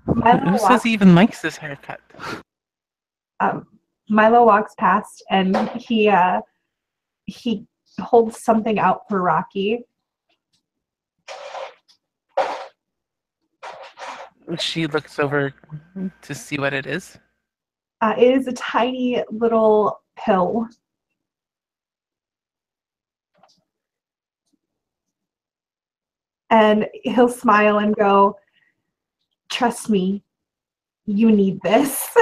Who says he even likes this haircut? Milo walks past and he holds something out for Rocky. She looks over to see what it is. It is a tiny little pill. And he'll smile and go, "Trust me, you need this."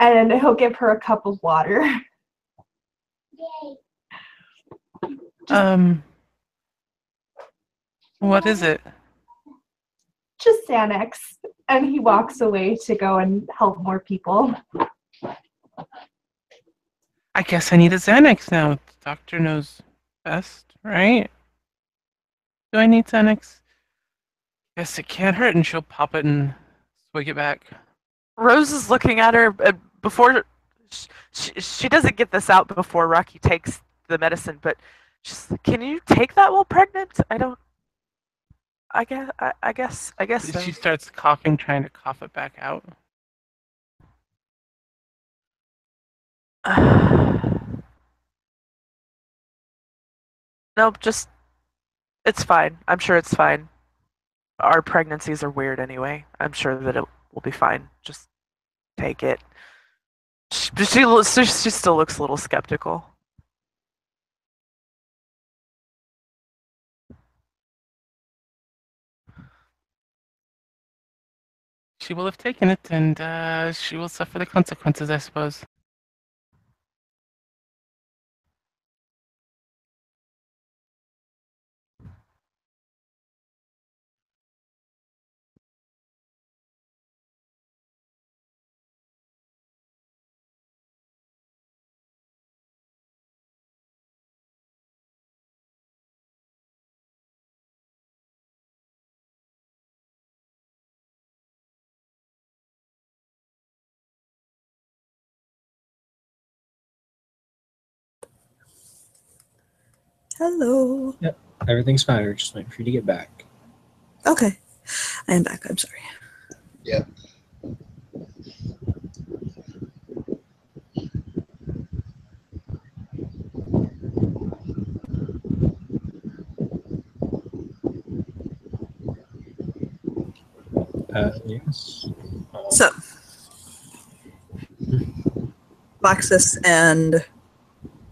And he'll give her a cup of water. What is it? Just Xanax. And he walks away to go and help more people. I guess I need a Xanax now. The doctor knows best, right? Do I need Xanax? Guess it can't hurt, and she'll pop it and swig it back. Rose is looking at her before she doesn't get this out before Rocky takes the medicine, but she's like, "Can you take that while pregnant?" I don't. I guess so. She starts coughing, trying to cough it back out. Nope, just it's fine. I'm sure it's fine. Our pregnancies are weird anyway. I'm sure that it will be fine. Just take it. She still looks a little skeptical. She will have taken it, and she will suffer the consequences, I suppose. Hello. Yep, everything's fine. We're just waiting for you to get back. Okay. I am back. I'm sorry. Yep. Yes. So, Boxus and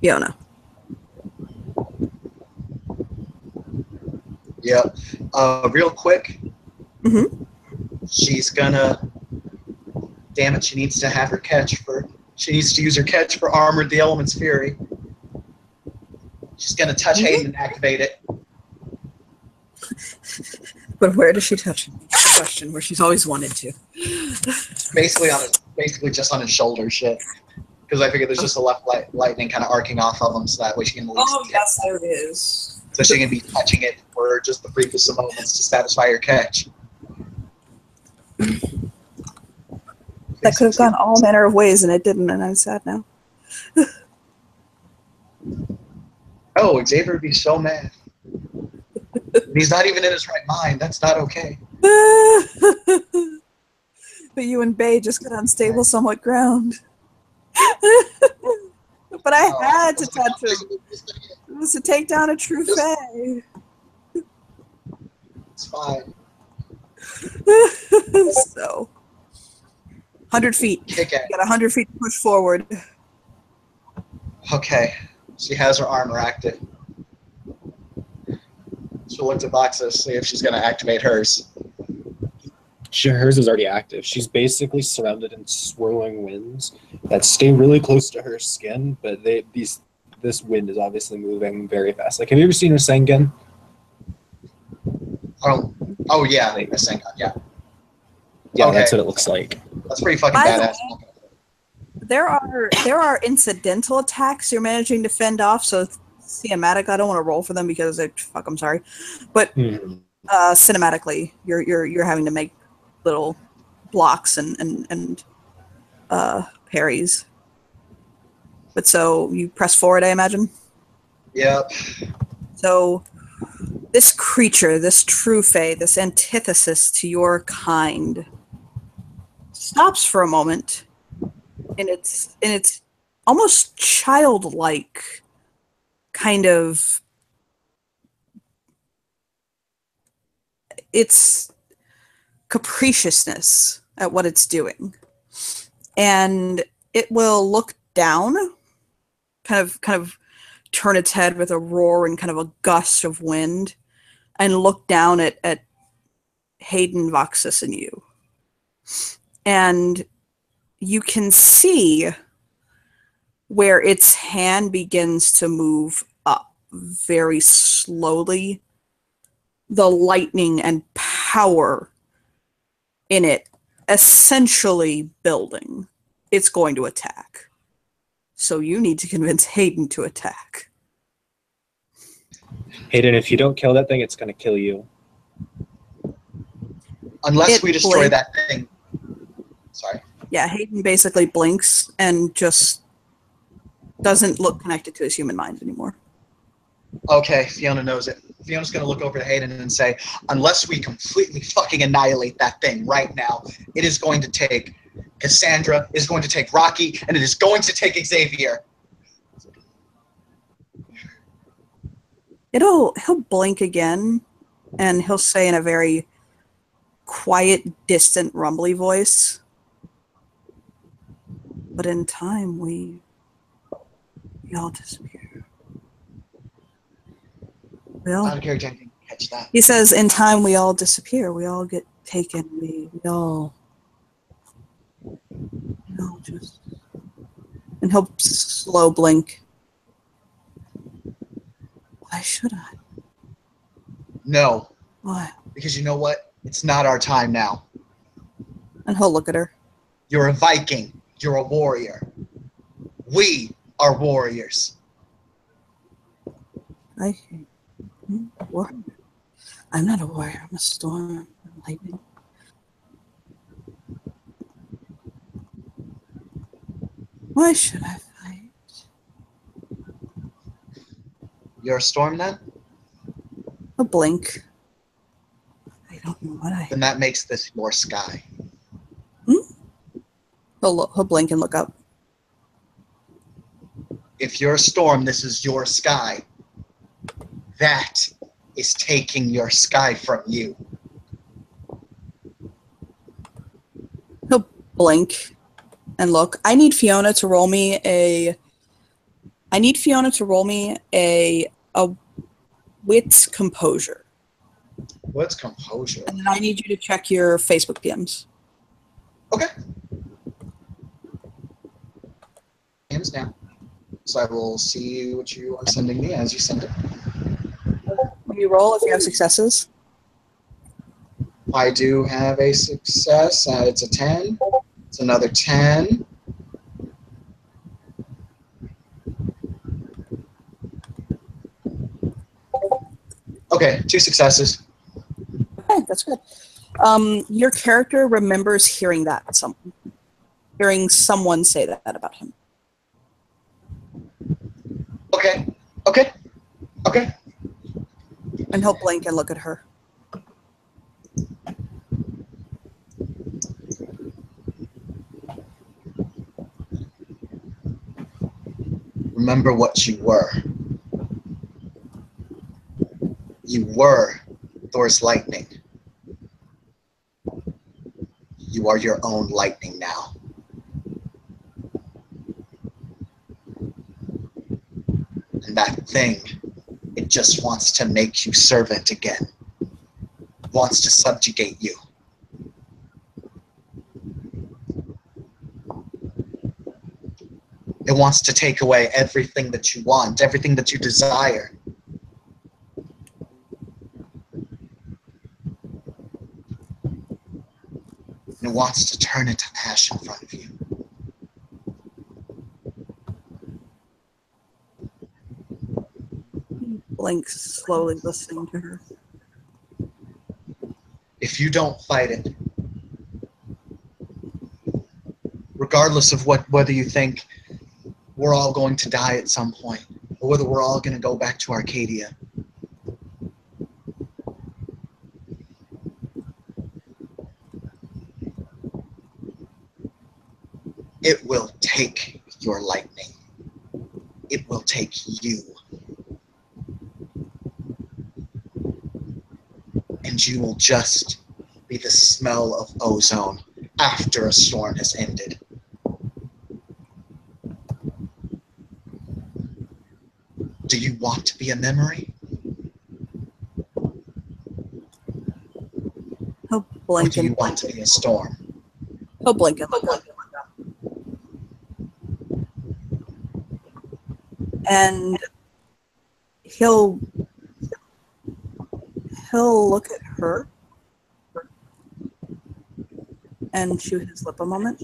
Fiona. Yep. Real quick. Mhm. She's gonna. Damn it! She needs to have her catch for. She needs to use her catch for Armored the Elements Fury. She's gonna touch Hayden and activate it. But where does she touch him? That's the question. Where she's always wanted to. Basically just on his shoulder, shit. Because I figured there's just a left lightning kind of arcing off of him, so that way she can at least. Oh yes, there it is. So she can be touching it for just the briefest of moments to satisfy her catch. That could have gone all manner of ways, and it didn't, and I'm sad now. Oh, Xavier would be so mad. He's not even in his right mind. That's not okay. But you and Bay just got on stable, somewhat ground. But I had to touch him. It was to take down a true fae. It's fine. So, 100 feet. Kick You it. got 100 feet to push forward. Okay. She has her armor active. She'll look to Boxus, see if she's going to activate hers. Hers is already active. She's basically surrounded in swirling winds that stay really close to her skin, but this wind is obviously moving very fast. Like, have you ever seen Rasengan? Oh yeah, Rasengan, yeah. Yeah, Okay. that's what it looks like. That's pretty fucking By the badass. There are incidental attacks you're managing to fend off, so cinematic, I don't want to roll for them because I'm sorry. But cinematically, you're having to make little blocks and parries. But so you press forward, I imagine? Yep. So this creature, this true fae, this antithesis to your kind, stops for a moment in its almost childlike kind of its capriciousness at what it's doing. And it will look down, kind of turn its head with a roar and kind of a gust of wind, and look down at Hayden, Voxus, and you. And you can see where its hand begins to move up very slowly. The lightning and power in it essentially building. It's going to attack. So you need to convince Hayden to attack. Hayden, if you don't kill that thing, it's going to kill you. Unless we destroy that thing. Sorry. Yeah, Hayden basically blinks and just doesn't look connected to his human mind anymore. Okay, Fiona knows it. Fiona's going to look over to Hayden and say, unless we completely fucking annihilate that thing right now, it is going to take Cassandra, it is going to take Rocky, and it is going to take Xavier. He'll blink again, and he'll say in a very quiet, distant, rumbly voice, but in time we all disappear. Out of character, I didn't catch that. He says, in time we all disappear. We all get taken. We all just... And he'll slow blink. Why should I? No. Why? Because you know what? It's not our time now. And he'll look at her. You're a Viking. You're a warrior. We are warriors. I'm not a warrior. I'm a storm. I'm lightning. Why should I fight? You're a storm then? A blink. I don't know what I... Then that makes this your sky. He'll blink and look up. If you're a storm, this is your sky. That is taking your sky from you. He'll blink and look. I need Fiona to roll me a wits composure. What's composure? And then I need you to check your Facebook DMs. Okay. Hands down. So I will see what you are sending me as you send it. When you roll, if you have successes. I do have a success. It's a 10. It's another 10. Okay, 2 successes. Okay, that's good. Your character remembers hearing someone say that about him. Okay. And he'll blink and look at her. Remember what you were. You were Thor's lightning. You are your own lightning now. And that thing, it just wants to make you servant again. Wants to subjugate you. It wants to take away everything that you want, everything that you desire. It wants to turn it to ash in front of you. Blinks, slowly listening to her. If you don't fight it, regardless of whether you think we're all going to die at some point, or whether we're all going to go back to Arcadia, it will take your lightning. It will take you. And you will just be the smell of ozone after a storm has ended. Do you want to be a memory? Or blink do you and want to be a storm? he'll blink and look up. And he'll look at her and chew his lip a moment.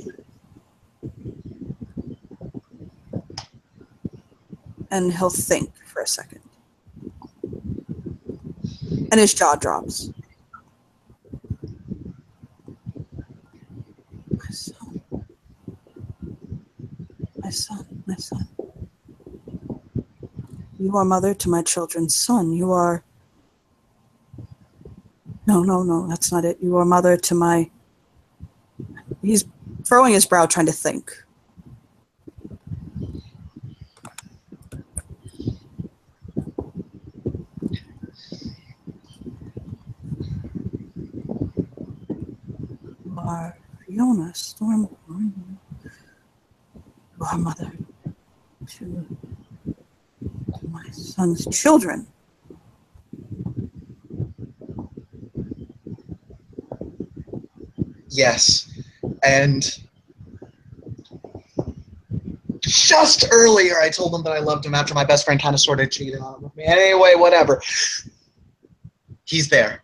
And he'll think for a second. And his jaw drops. My son. My son, my son. You are mother to my children's son. You are... No, that's not it. You are mother to my... He's furrowing his brow, trying to think. You are Fiona Stormhorn. You are mother to my son's children. Yes. And just earlier I told him that I loved him after my best friend kind of sort of cheated on him with me. Anyway, whatever. He's there.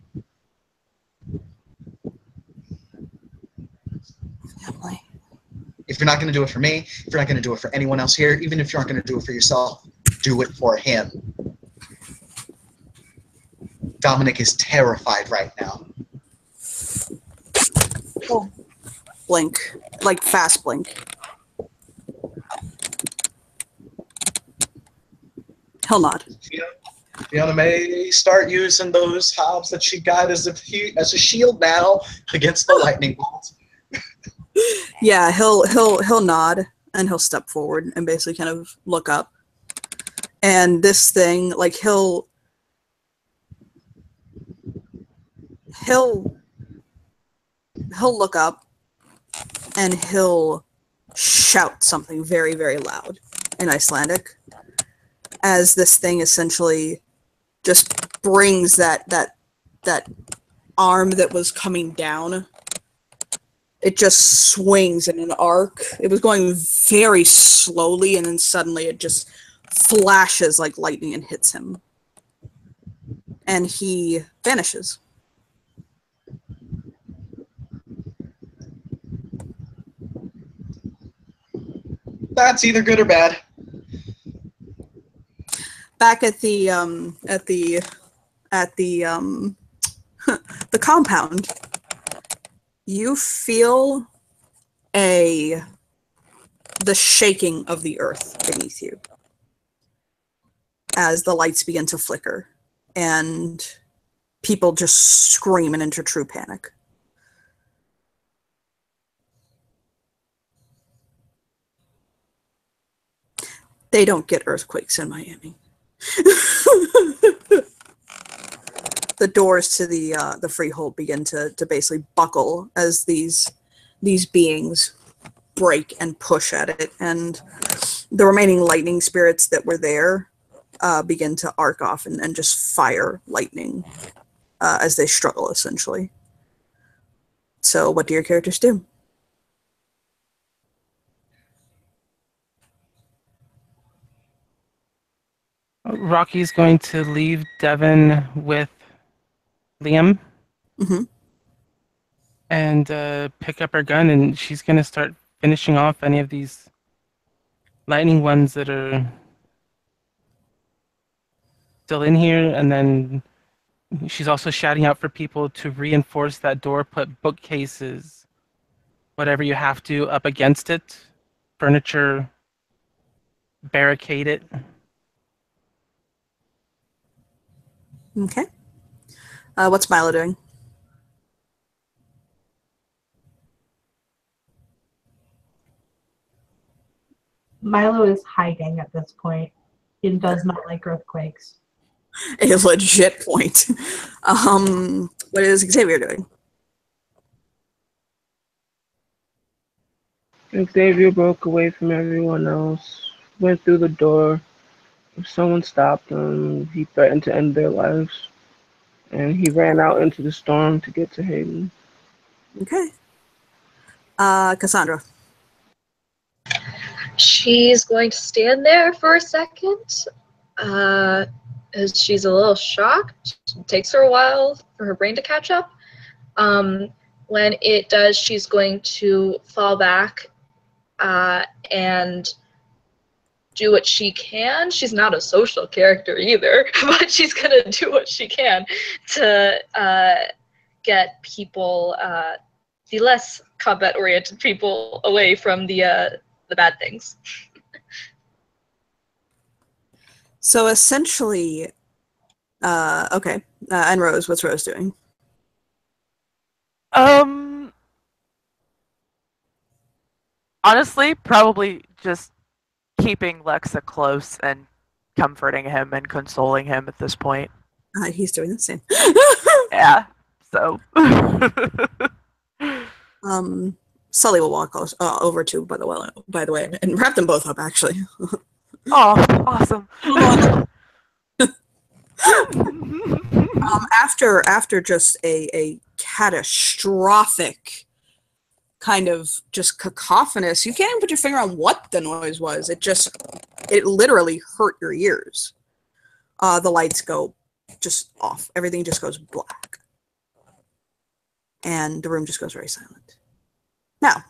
Family. If you're not going to do it for me, if you're not going to do it for anyone else here, even if you aren't going to do it for yourself, do it for him. Dominic is terrified right now. Oh, blink. Like fast blink. He'll nod. Fiona may start using those halves that she got as a shield now against the lightning bolts. Yeah, he'll nod and he'll step forward and basically kind of look up. And this thing, like he'll look up and he'll shout something very, very loud in Icelandic as this thing essentially just brings that arm that was coming down. It just swings in an arc. It was going very slowly, and then suddenly it just flashes like lightning and hits him. And he vanishes. That's either good or bad. Back at the the compound, you feel the shaking of the earth beneath you as the lights begin to flicker and people just scream and enter true panic. They don't get earthquakes in Miami. The doors to the freehold begin to basically buckle as these beings break and push at it, and the remaining lightning spirits that were there begin to arc off and just fire lightning as they struggle, essentially. So what do your characters do? Rocky's going to leave Devin with Liam. Mm-hmm. And pick up her gun, and she's going to start finishing off any of these lightning ones that are still in here. And then she's also shouting out for people to reinforce that door, put bookcases, whatever you have to, up against it, furniture, barricade it. Okay. What's Milo doing? Milo is hiding at this point. He does not like earthquakes. A legit point. What is Xavier doing? Xavier broke away from everyone else, went through the door. If someone stopped him, he threatened to end their lives. And he ran out into the storm to get to Hayden. Okay. Cassandra. She's going to stand there for a second, as she's a little shocked. It takes her a while for her brain to catch up. When it does, she's going to fall back and do what she can. She's not a social character either, but she's going to do what she can to get people, the less combat-oriented people, away from the bad things. So essentially, okay. And Rose, what's Rose doing? Honestly, probably just keeping Lexa close and comforting him and consoling him at this point. He's doing the same. Yeah. So. Sully will walk over to by the way, and wrap them both up actually. Oh, awesome. After just a catastrophic kind of just cacophonous, you can't even put your finger on what the noise was. It literally hurt your ears. The lights go just off. Everything just goes black. And the room just goes very silent. Now,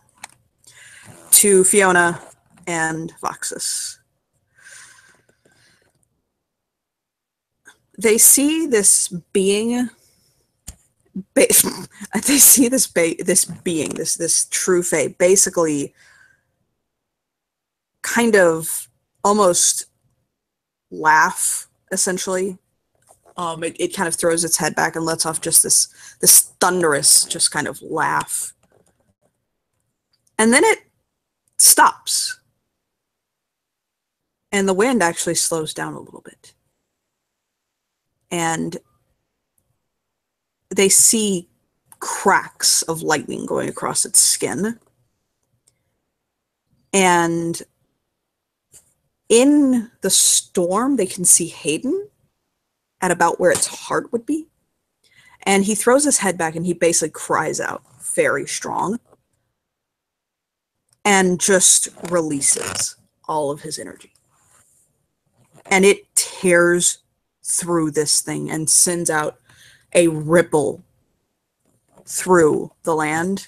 to Fiona and Voxus. They see this being. They see this being, this true fae, basically, kind of almost laugh. Essentially, it kind of throws its head back and lets off just this thunderous, just kind of laugh, and then it stops, and the wind actually slows down a little bit. And they see cracks of lightning going across its skin. And in the storm, they can see Hayden at about where its heart would be. And he throws his head back and he basically cries out very strong and just releases all of his energy. And it tears through this thing and sends out a ripple through the land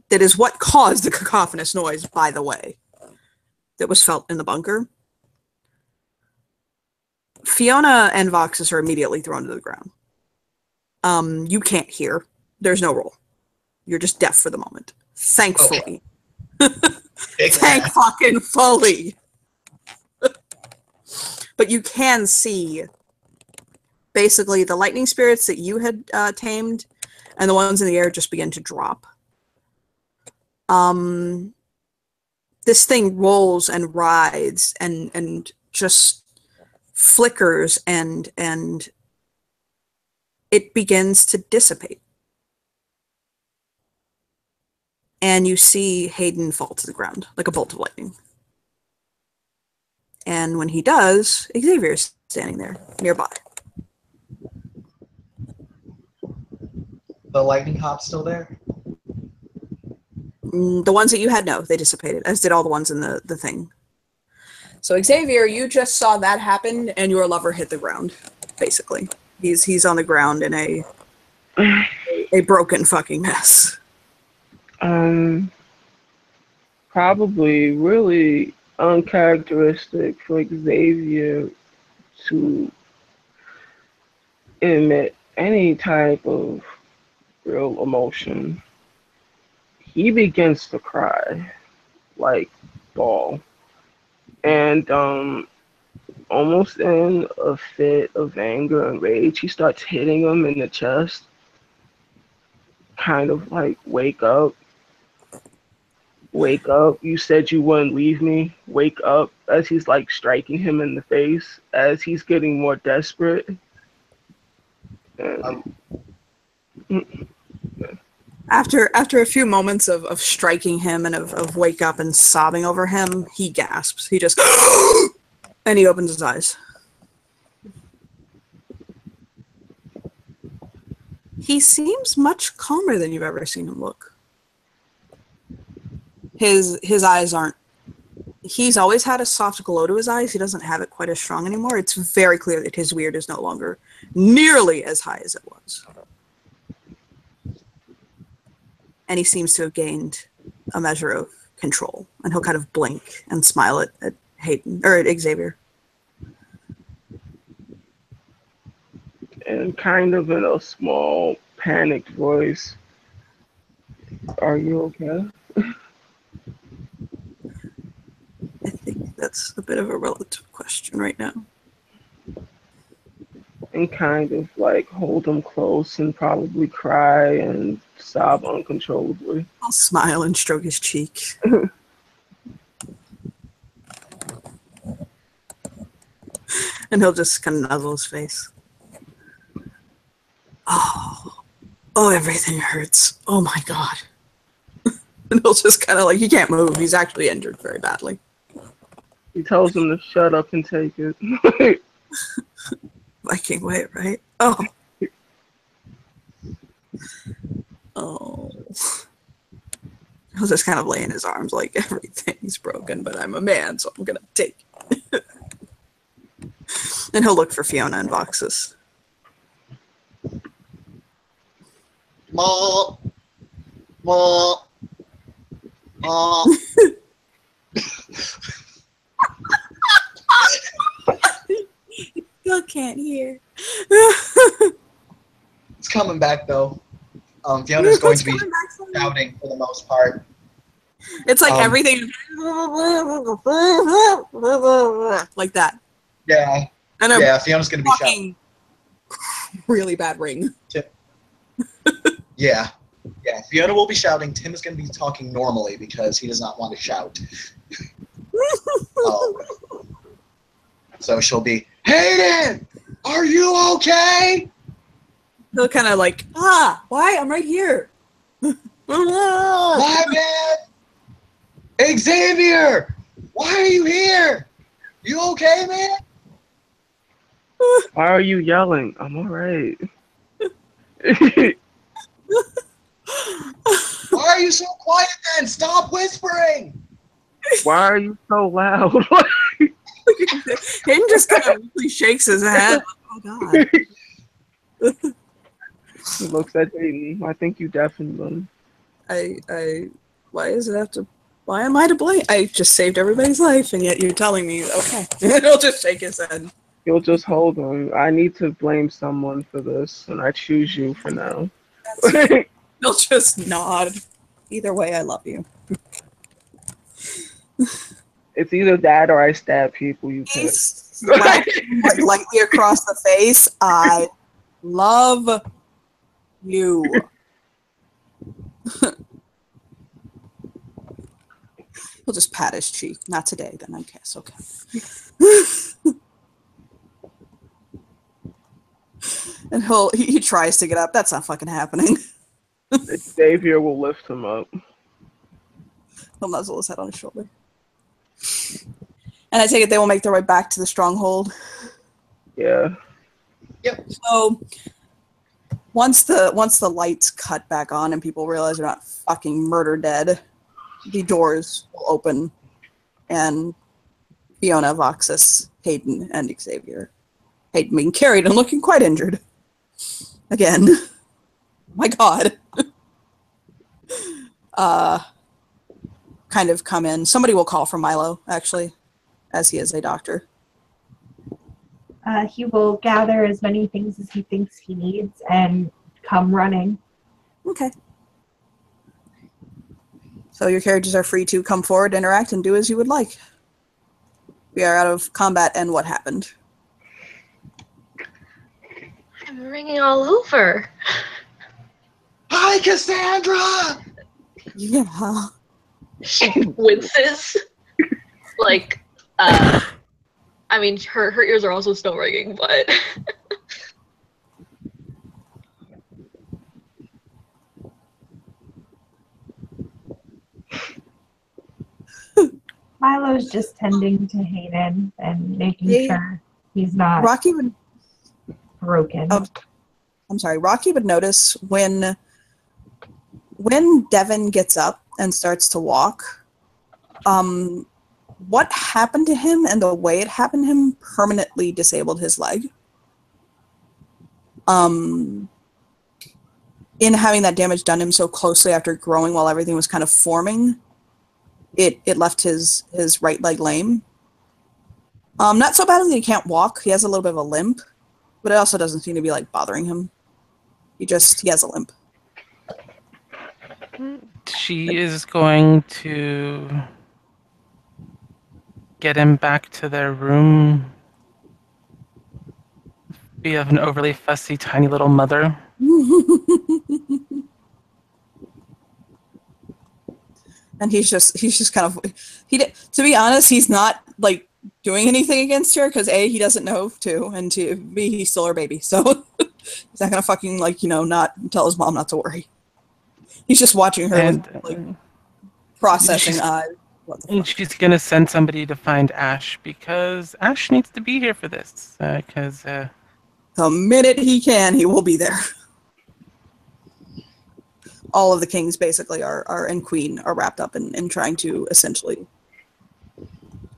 that is what caused the cacophonous noise, by the way, that was felt in the bunker. Fiona and Voxus are immediately thrown to the ground. You can't hear. There's no roll. You're just deaf for the moment. Thankfully. Okay. Thankfully. But you can see basically the lightning spirits that you had tamed and the ones in the air just begin to drop. This thing rolls and rides and just flickers and it begins to dissipate. And you see Hayden fall to the ground like a bolt of lightning. And when he does, Xavier's standing there nearby. The lightning hop's still there? The ones that you had, no, they dissipated, as did all the ones in the thing. So Xavier, you just saw that happen, and your lover hit the ground, basically. He's on the ground in a broken fucking mess. Probably really uncharacteristic for Xavier to emit any type of real emotion. He begins to cry, like bawl, and almost in a fit of anger and rage, he starts hitting him in the chest, kind of like, wake up, you said you wouldn't leave me, wake up, as he's like striking him in the face, as he's getting more desperate. And, After a few moments of striking him and of wake up and sobbing over him, he gasps. He just and he opens his eyes. He seems much calmer than you've ever seen him look. His eyes aren't. He's always had a soft glow to his eyes. He doesn't have it quite as strong anymore. It's very clear that his weird is no longer nearly as high as it was. And he seems to have gained a measure of control. And he'll kind of blink and smile at Hayden, or at Xavier. And kind of in a small, panicked voice, "Are you okay?" I think that's a bit of a relative question right now. And kind of like hold him close and probably cry and sob uncontrollably. I'll smile and stroke his cheek. And he'll just kind of nuzzle his face. Oh, everything hurts. Oh my God. And he'll just kind of like, he can't move. He's actually injured very badly. He tells him to shut up and take it. Viking way, right? Oh. Oh. He'll just kind of lay in his arms like everything's broken, but I'm a man, so I'm going to take it. And he'll look for Fiona and Voxus. Ma. Ma. Ma. Still can't hear. It's coming back though. Fiona's going to be shouting for the most part. It's like everything like that. Yeah. And a Yeah, Fiona's going to be shouting. Really bad ring. Yeah. Yeah, Fiona will be shouting. Tim is going to be talking normally because he does not want to shout. So she'll be, "Hayden, are you okay?" He'll kind of like, why? I'm right here. My man! Xavier! Why are you here? You okay, man? Why are you yelling? I'm alright. Why are you so quiet then? Stop whispering! Why are you so loud? Hayden just kind of really shakes his head. Oh God. He looks at Hayden. I think you deafened them. Why does it have to, why am I to blame? I just saved everybody's life and yet you're telling me, okay. He'll just shake his head. You'll just hold him. I need to blame someone for this, and I choose you for now. He'll just nod. Either way, I love you. It's either that or I stab people. You pick. Like lightly across the face. I love you. He'll just pat his cheek. Not today, then I guess. Okay. And he tries to get up. That's not fucking happening. Xavier will lift him up. He'll nuzzle his head on his shoulder. And I take it they will make their way back to the Stronghold. Yeah. Yep. So once the lights cut back on and people realize they're not fucking murder dead, the doors will open and Fiona, Voxus, Hayden, and Xavier. Hayden being carried and looking quite injured. Again. My God. Kind of come in. Somebody will call for Milo, actually, as he is a doctor. He will gather as many things as he thinks he needs and come running. Okay. So your characters are free to come forward, interact, and do as you would like. We are out of combat, and what happened? I'm ringing all over. Hi, Cassandra! Yeah. She winces. Like, I mean, her ears are also still ringing, but... Milo's just tending to Hayden and making sure he's not Rocky would... broken. I'm sorry, Rocky would notice when Devin gets up and starts to walk, what happened to him and the way it happened to him permanently disabled his leg. In having that damage done to him so closely after growing while everything was kind of forming, it left his right leg lame. Not so badly that he can't walk. He has a little bit of a limp, but it also doesn't seem to be like bothering him. He has a limp. She is going to get him back to their room. Be of an overly fussy, tiny little mother. And he's just kind of to be honest, he's not like doing anything against her because A, he doesn't know to, and B, he's still her baby, so he's not gonna fucking not tell his mom not to worry. He's just watching her And with like processing eyes. What the fuck? she's gonna send somebody to find Ash because Ash needs to be here for this. Because The minute he can, he will be there. All of the kings basically and queen are wrapped up in trying to essentially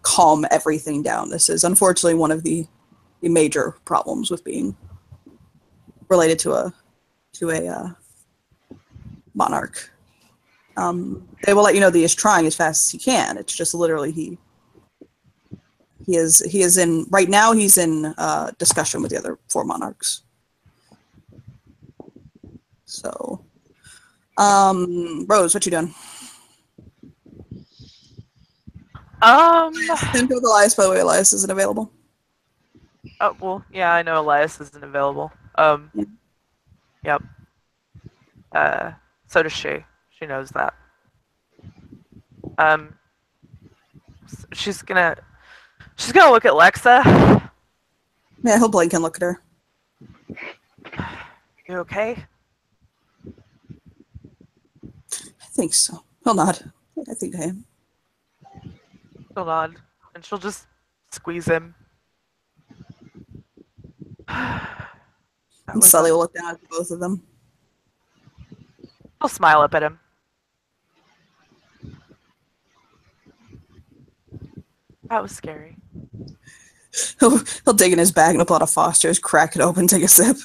calm everything down. This is unfortunately one of the major problems with being related to a monarch. They will let you know that he is trying as fast as he can. It's just literally he is in right now. He's in discussion with the other 4 monarchs. So, Rose, what you doing? Send with Elias, by the way. Elias isn't available. Oh, well, yeah, I know Elias isn't available. Yep. So does she. She knows that. She's gonna look at Lexa. Yeah, he'll blink and look at her. You okay? I think so. He'll nod. I think I am. She'll nod, and she'll just squeeze him. And Sully will look down at both of them. I'll smile up at him. That was scary. He'll dig in his bag and pull out a Foster's, crack it open, take a sip.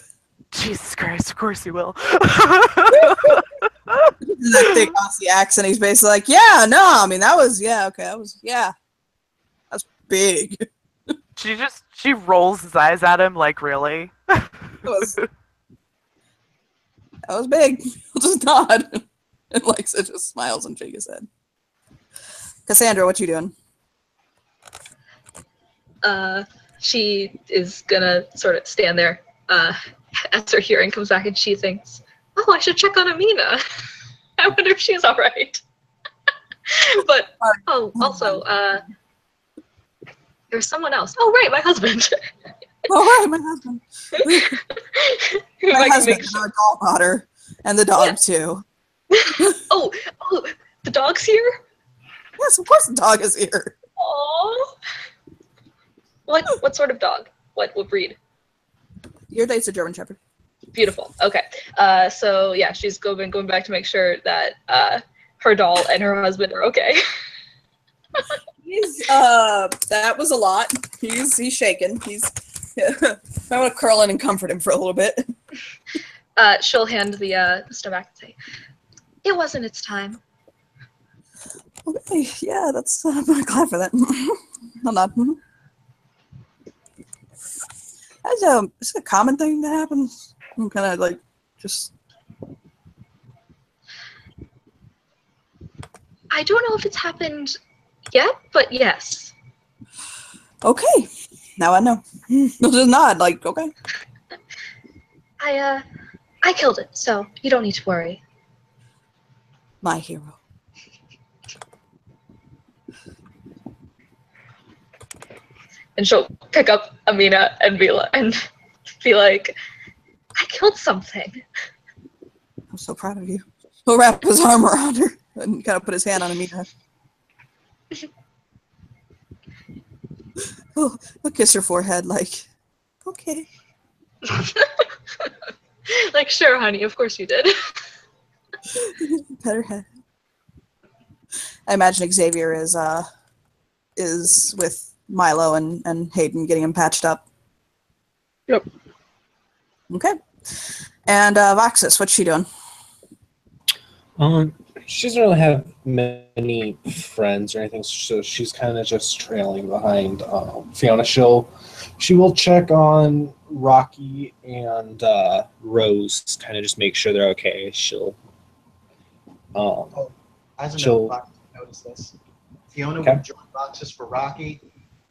Jesus Christ, of course he will. That thick Aussie accent, he's basically like, yeah, no, I mean, that was big. She rolls his eyes at him like, really? That was big. He'll just nod. And Lexa just smiles and shakes his head. Cassandra, what you doing? She is gonna sort of stand there as her hearing comes back, and she thinks, "Oh, I should check on Amina. I wonder if she's all right." But also, there's someone else. Oh, right, my husband. My husband. My husband, our dog daughter, and the dog too. oh, the dog's here? Yes, of course the dog is here. Aww. What sort of dog? What breed? Your date's a German Shepherd. Beautiful. Okay. So yeah, she's going back to make sure that her doll and her husband are okay. He's that was a lot. He's shaken. He's I want to curl in and comfort him for a little bit. She'll hand the stuff back and say, "It wasn't its time." Okay, yeah, that's I'm glad for that. I'm not. It's a common thing that happens. I'm kind of like just. I don't know if it's happened yet, but yes. Okay, now I know. He'll just nod, like, okay. I killed it, so you don't need to worry. My hero. And she'll pick up Amina and be like, "I killed something." I'm so proud of you. He'll wrap his arm around her and kind of put his hand on Amina. He'll kiss her forehead like, okay. Like, sure, honey, of course you did. Pet her head. I imagine Xavier is with Milo and Hayden getting him patched up. Yep. Okay. And Voxus, what's she doing? She doesn't really have many friends or anything, so she's kind of just trailing behind Fiona. She will check on Rocky and Rose, kind of just make sure they're okay. She'll As a She'll- note, Roxy noticed this. Fiona Okay. would join Roxas for Rocky.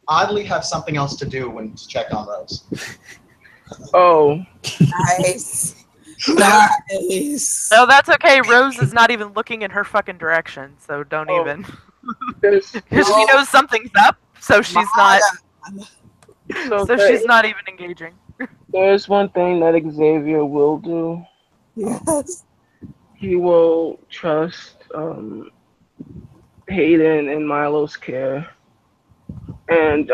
Oddly, have something else to do when to check on Rose. Oh, Nice. Nice. No, that's okay. Rose is not even looking in her fucking direction, so don't Oh. even. there's Because she knows something's up, so she's not. so So she's not even engaging. there's one thing that Xavier will do. Yes. He will trust Hayden and Milo's care, and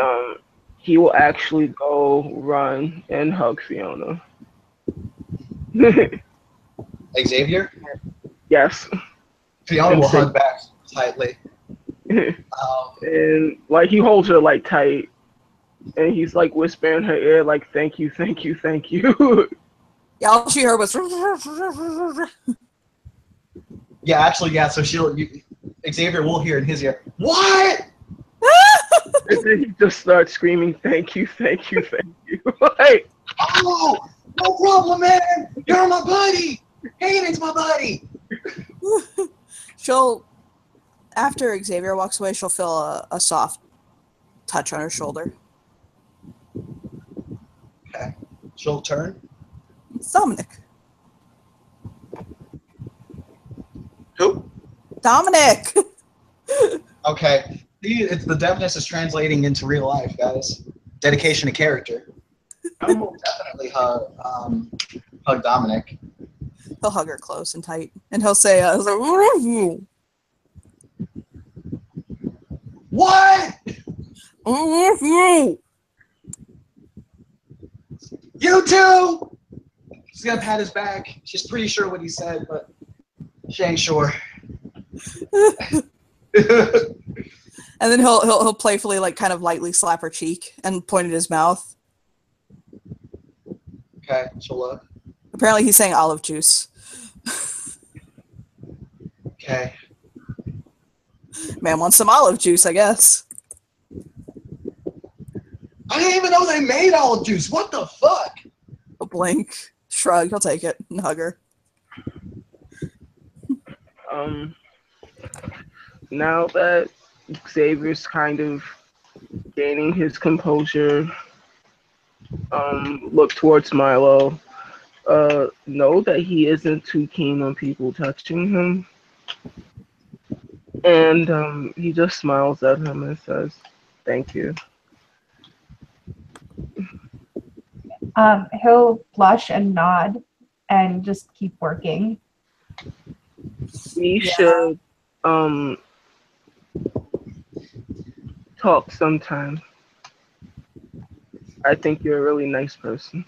he will actually go run and hug Fiona. Xavier, Yes. Fiona will hug back tightly. And like he holds her like tight, and he's like whispering in her ear like thank you, thank you, thank you. Yeah, all she heard was. Yeah, actually, yeah. So Xavier will hear in his ear, "What?" And then he just starts screaming thank you, thank you, thank you. Like, Oh, no problem, man. You're my buddy. Hayden's my buddy. She'll, after Xavier walks away, she'll feel a soft touch on her shoulder. Okay. She'll turn. It's Dominic. Who? Dominic! Okay. It's the deafness is translating into real life, guys. Dedication to character. I will definitely hug Dominic. He'll hug her close and tight. And he'll say, What? You too? She's gonna pat his back. She's pretty sure what he said, but she ain't sure. And then he'll playfully, like, kind of lightly slap her cheek and point at his mouth. Okay, she'll look. Apparently he's saying olive juice. Okay. Man wants some olive juice, I guess. I didn't even know they made olive juice. What the fuck? A blink, shrug, he'll take it and hug her. Now that Xavier's kind of gaining his composure, look towards Milo. Know that he isn't too keen on people touching him. And he just smiles at him and says, thank you. He'll blush and nod and just keep working. We should talk sometime. I think you're a really nice person.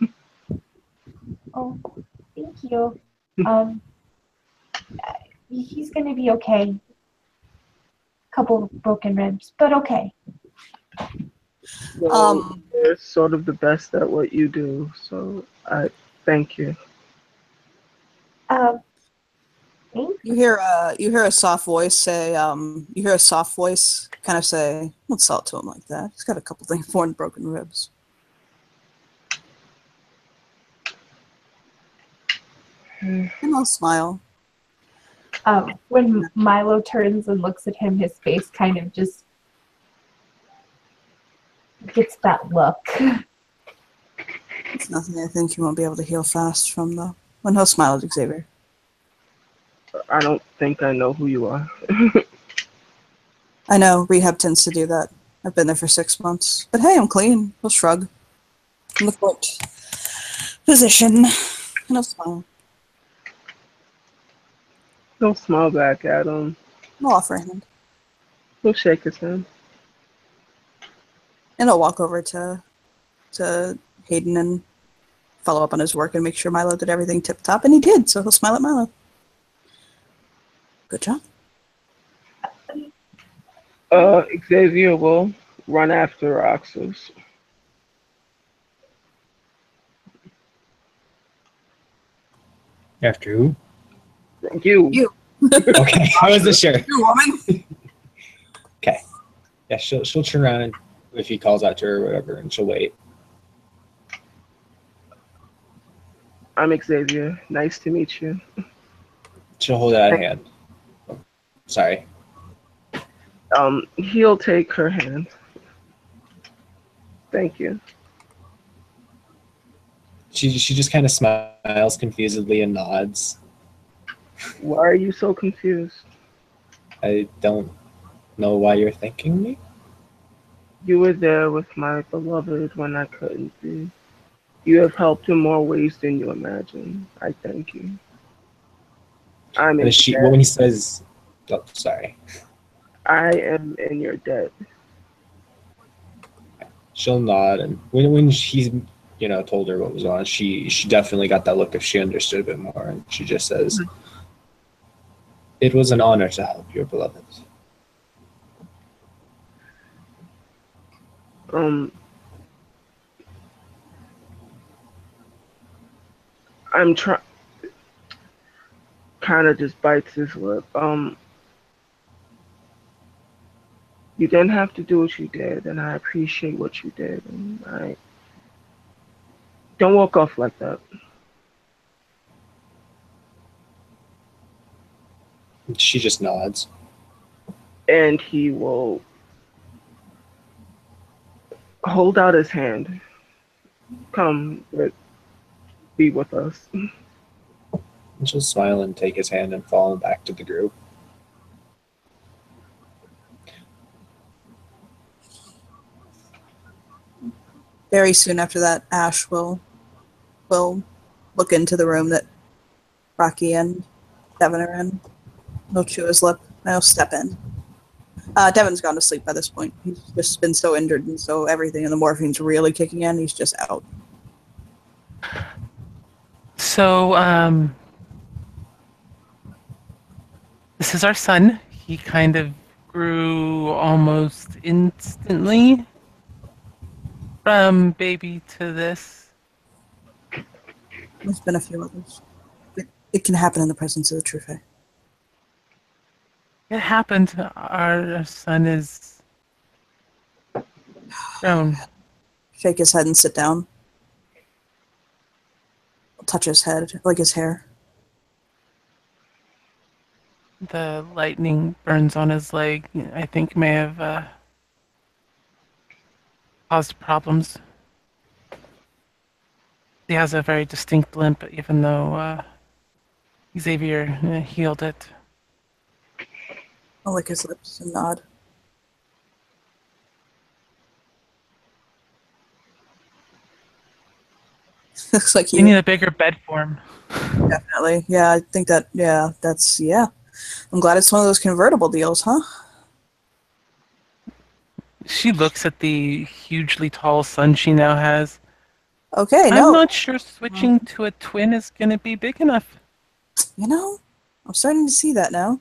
Oh, thank you. He's gonna be okay. Couple of broken ribs, but okay. Well, you're sort of the best at what you do, so I thank you. Thanks. You hear a soft voice say, you hear a soft voice kind of say, don't sell it to him like that. He's got a couple things more than broken ribs. And I'll smile. When Milo turns and looks at him, his face kind of just gets that look. It's nothing I think you won't be able to heal fast from, though. When he'll smile at Xavier. I don't think I know who you are. I know, rehab tends to do that. I've been there for 6 months. But hey, I'm clean. He'll shrug. In the court position. And he'll smile. He'll smile back at him. I'll offer a hand. He'll shake his hand. And I'll walk over to Hayden and follow up on his work and make sure Milo did everything tip-top, and he did, so he'll smile at Milo. Good job. Xavier will run after Roxas. After who? You. Okay, I wasn't sure. You woman. Okay. Yeah, she'll turn around and if he calls out to her or whatever, and she'll wait. I'm Xavier. Nice to meet you. She'll hold out a hand. Sorry. He'll take her hand. Thank you. She just kind of smiles confusedly and nods. Why are you so confused? I don't know why you're thanking me. You were there with my beloved when I couldn't be. You have helped in more ways than you imagine. I thank you. I'm in And debt. when he says, oh, sorry, I am in your debt. she'll nod, and when he's told her what was on, she definitely got that look if she understood a bit more, and she just says, "It was an honor to help your beloved." I'm trying. Kind of just bites his lip. You didn't have to do what you did, and I appreciate what you did. And I don't walk off like that. She just nods. And he will hold out his hand. Come, be with us. And she'll smile and take his hand and follow him back to the group. Very soon after that, Ash will look into the room that Rocky and Devin are in. He'll chew his lip and he'll step in. Devin's gone to sleep by this point. He's just been so injured and so everything, and the morphine's really kicking in. He's just out. So, this is our son. He kind of grew almost instantly from baby to this. There's been a few others. It can happen in the presence of the true fae. It happened. Our son is grown. Shake his head and sit down. Touch his head, like his hair. The lightning burns on his leg. I think may have caused problems. He has a very distinct limp, even though Xavier healed it. I'll lick his lips and nod. Looks like We you. need a bigger bed for him. Definitely. Yeah, I think that, yeah. I'm glad it's one of those convertible deals, huh? She looks at the hugely tall son she now has. Okay, I'm no. not sure switching to a twin is going to be big enough. I'm starting to see that now.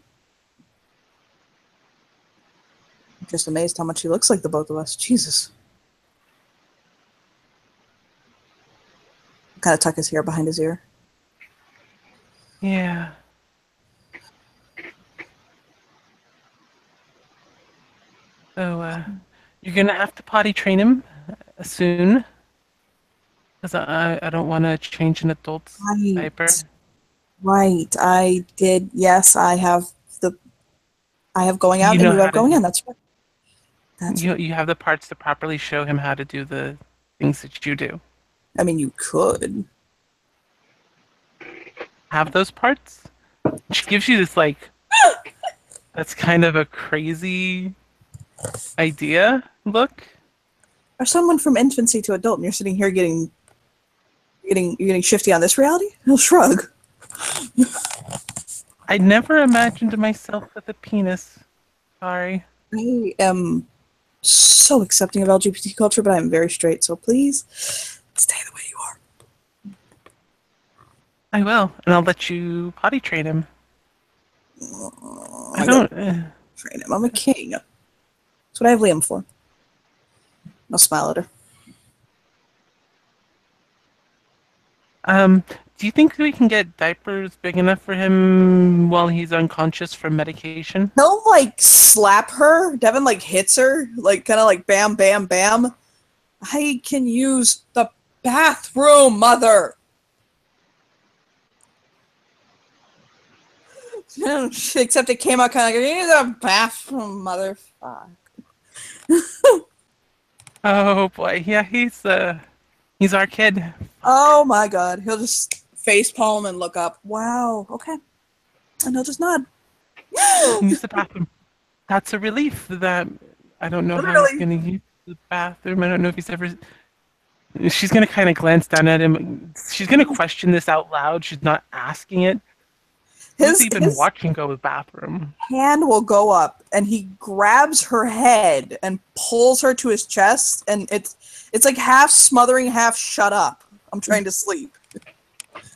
I'm just amazed how much he looks like the both of us. Jesus. Kind of tuck his hair behind his ear. Yeah. So, you're going to have to potty train him soon. Because I don't want to change an adult's diaper. Right. I did. Yes, I have going out and you have going in. That's right. You have the parts to properly show him how to do the things that you do. I mean, you could. Have those parts? She gives you this, that's kind of a crazy idea look. Or someone from infancy to adult, and you're sitting here you're getting shifty on this reality? He'll shrug. I never imagined myself with a penis. Sorry. I am so accepting of LGBT culture, but I'm very straight, so please stay the way you are. I will, and I'll let you potty train him. I I gotta don't. train him. I'm a king. That's what I have Liam for. I'll smile at her. Do you think we can get diapers big enough for him while he's unconscious from medication? He'll like slap her. Devin like hits her, like kind of like bam, bam, bam. I can use the bathroom, mother. Except it came out kind of like, use the bathroom, motherfucker. Oh boy, yeah, he's our kid. Oh my god. He'll just face palm and look up. Wow. Okay. And he'll just nod. He can use the bathroom. That's a relief. That I don't know how he's Literally. gonna use the bathroom. I don't know if he's ever. She's gonna kind of glance down at him. She's gonna question this out loud. She's not asking it. Who's he been His watching go to the bathroom? hand will go up and he grabs her head and pulls her to his chest, and it's like half smothering, half shut up. I'm trying to sleep.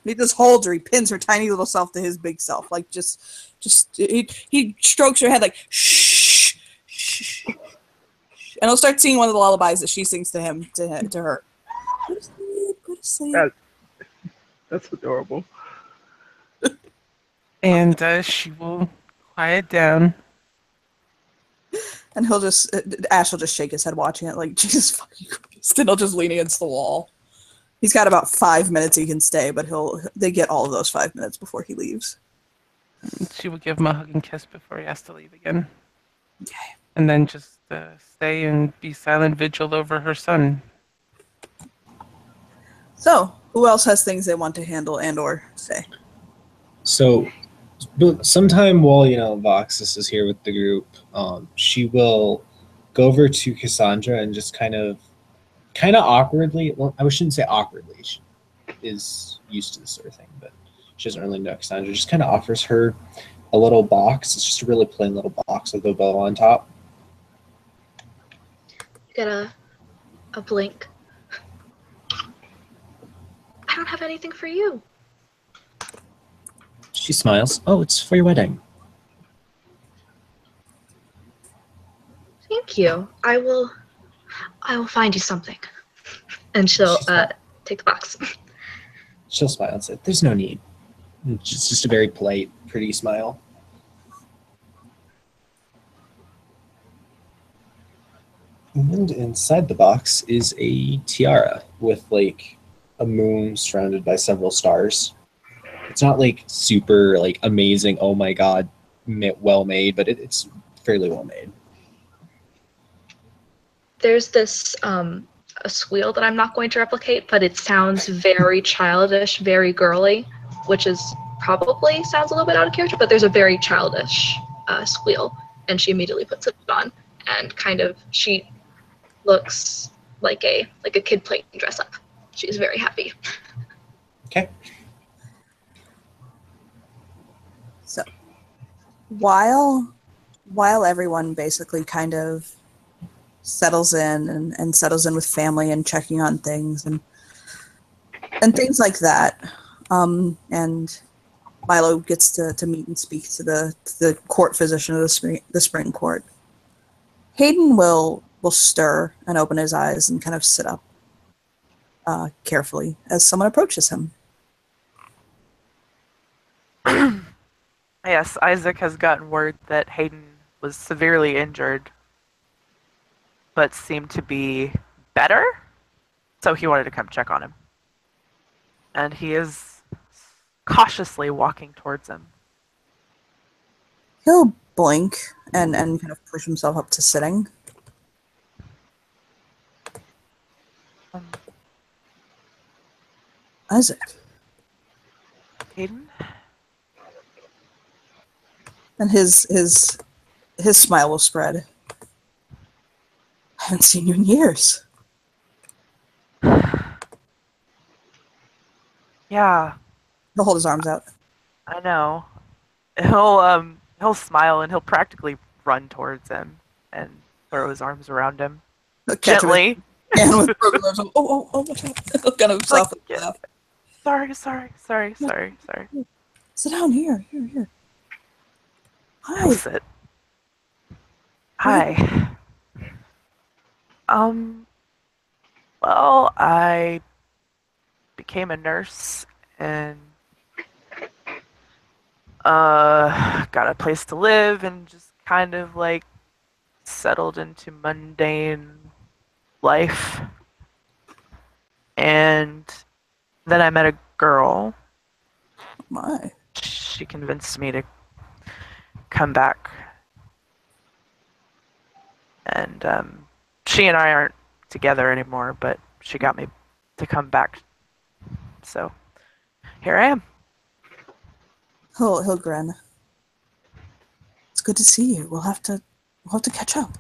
He just holds her. He pins her tiny little self to his big self. Like just he strokes her head like shh, shh, and he'll start singing one of the lullabies that she sings to him to her. Go to sleep. Go to sleep. That's adorable. And she will quiet down. And he'll just Ash will just shake his head watching it like Jesus fucking Christ. And he'll just lean against the wall. He's got about 5 minutes he can stay, but they get all of those 5 minutes before he leaves. She will give him a hug and kiss before he has to leave again. Okay. And then just stay and be silent vigil over her son. So, who else has things they want to handle and or say? So, but sometime while Voxus is here with the group, she will go over to Cassandra and just kind of awkwardly. Well, I shouldn't say awkwardly. She is used to this sort of thing, but she doesn't really know Cassandra. Just kind of offers her a little box. It's just a really plain little box with a bow on top. Get a blink. I don't have anything for you. She smiles. Oh, it's for your wedding. Thank you. I will find you something. And she'll take the box. She'll smile and say, "There's no need." It's just a very polite, pretty smile. And inside the box is a tiara with like a moon surrounded by several stars. It's not like super like amazing, oh my god, well made, but it's fairly well made. There's this a squeal that I'm not going to replicate, but it sounds very childish, very girly, which is probably sounds a little bit out of character, but there's a very childish squeal, and she immediately puts it on, and kind of she looks like a kid playing dress up. She's very happy. Okay. So, while everyone basically kind of settles in and settles in with family and checking on things and things like that, and Milo gets to meet and speak to the court physician of the spring court. Hayden will stir and open his eyes and kind of sit up carefully as someone approaches him. Yes, Isaac has gotten word that Hayden was severely injured, but seemed to be better, so he wanted to come check on him. And he is cautiously walking towards him. He'll blink and kind of push himself up to sitting. Isaac. Hayden? And his smile will spread. I haven't seen you in years. Yeah, He'll hold his arms out. I know. He'll smile and he'll practically run towards him and throw his arms around him He'll catch him gently. and with broken arms. Oh, watch out. He'll kind of soften Like, laugh. Sorry. Sit down here. Here. I'll Hi. sit. Hi. Well, I became a nurse and got a place to live and just kind of like settled into mundane life. And then I met a girl. My. She convinced me to come back. And she and I aren't together anymore, but she got me to come back. So here I am. He'll grin. It's good to see you. We'll have to catch up.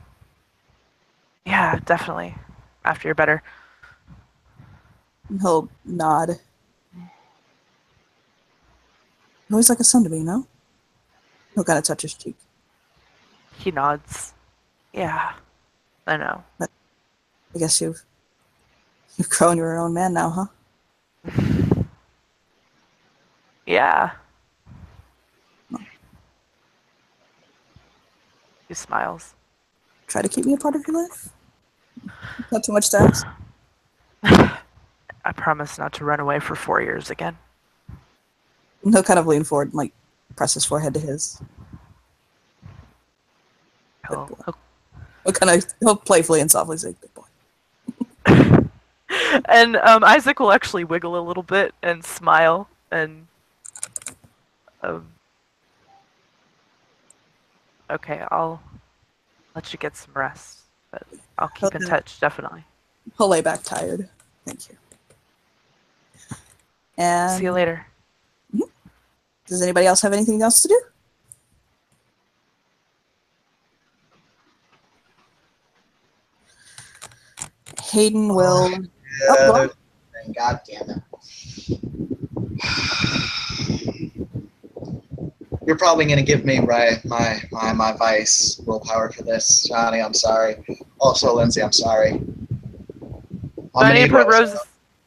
Yeah, definitely. After you're better. He'll nod. You're always like a son to me, no? He'll kind of touch his cheek. He nods. Yeah, I know. I guess you've grown your own man now, huh? Yeah. He smiles. Try to keep me a part of your life? Not too much to ask? I promise not to run away for 4 years again. He'll kind of lean forward and like press his forehead to his. He'll playfully and softly say, "Good boy." And Isaac will actually wiggle a little bit and smile and okay, I'll let you get some rest, but I'll keep in touch, definitely. He'll lay back tired. Thank you. And see you later. Does anybody else have anything else to do? Hayden will. God damn it. You're probably going to give me my vice willpower for this, Johnny. I'm sorry. Also, Lindsay, I'm sorry. I need to put Rose's.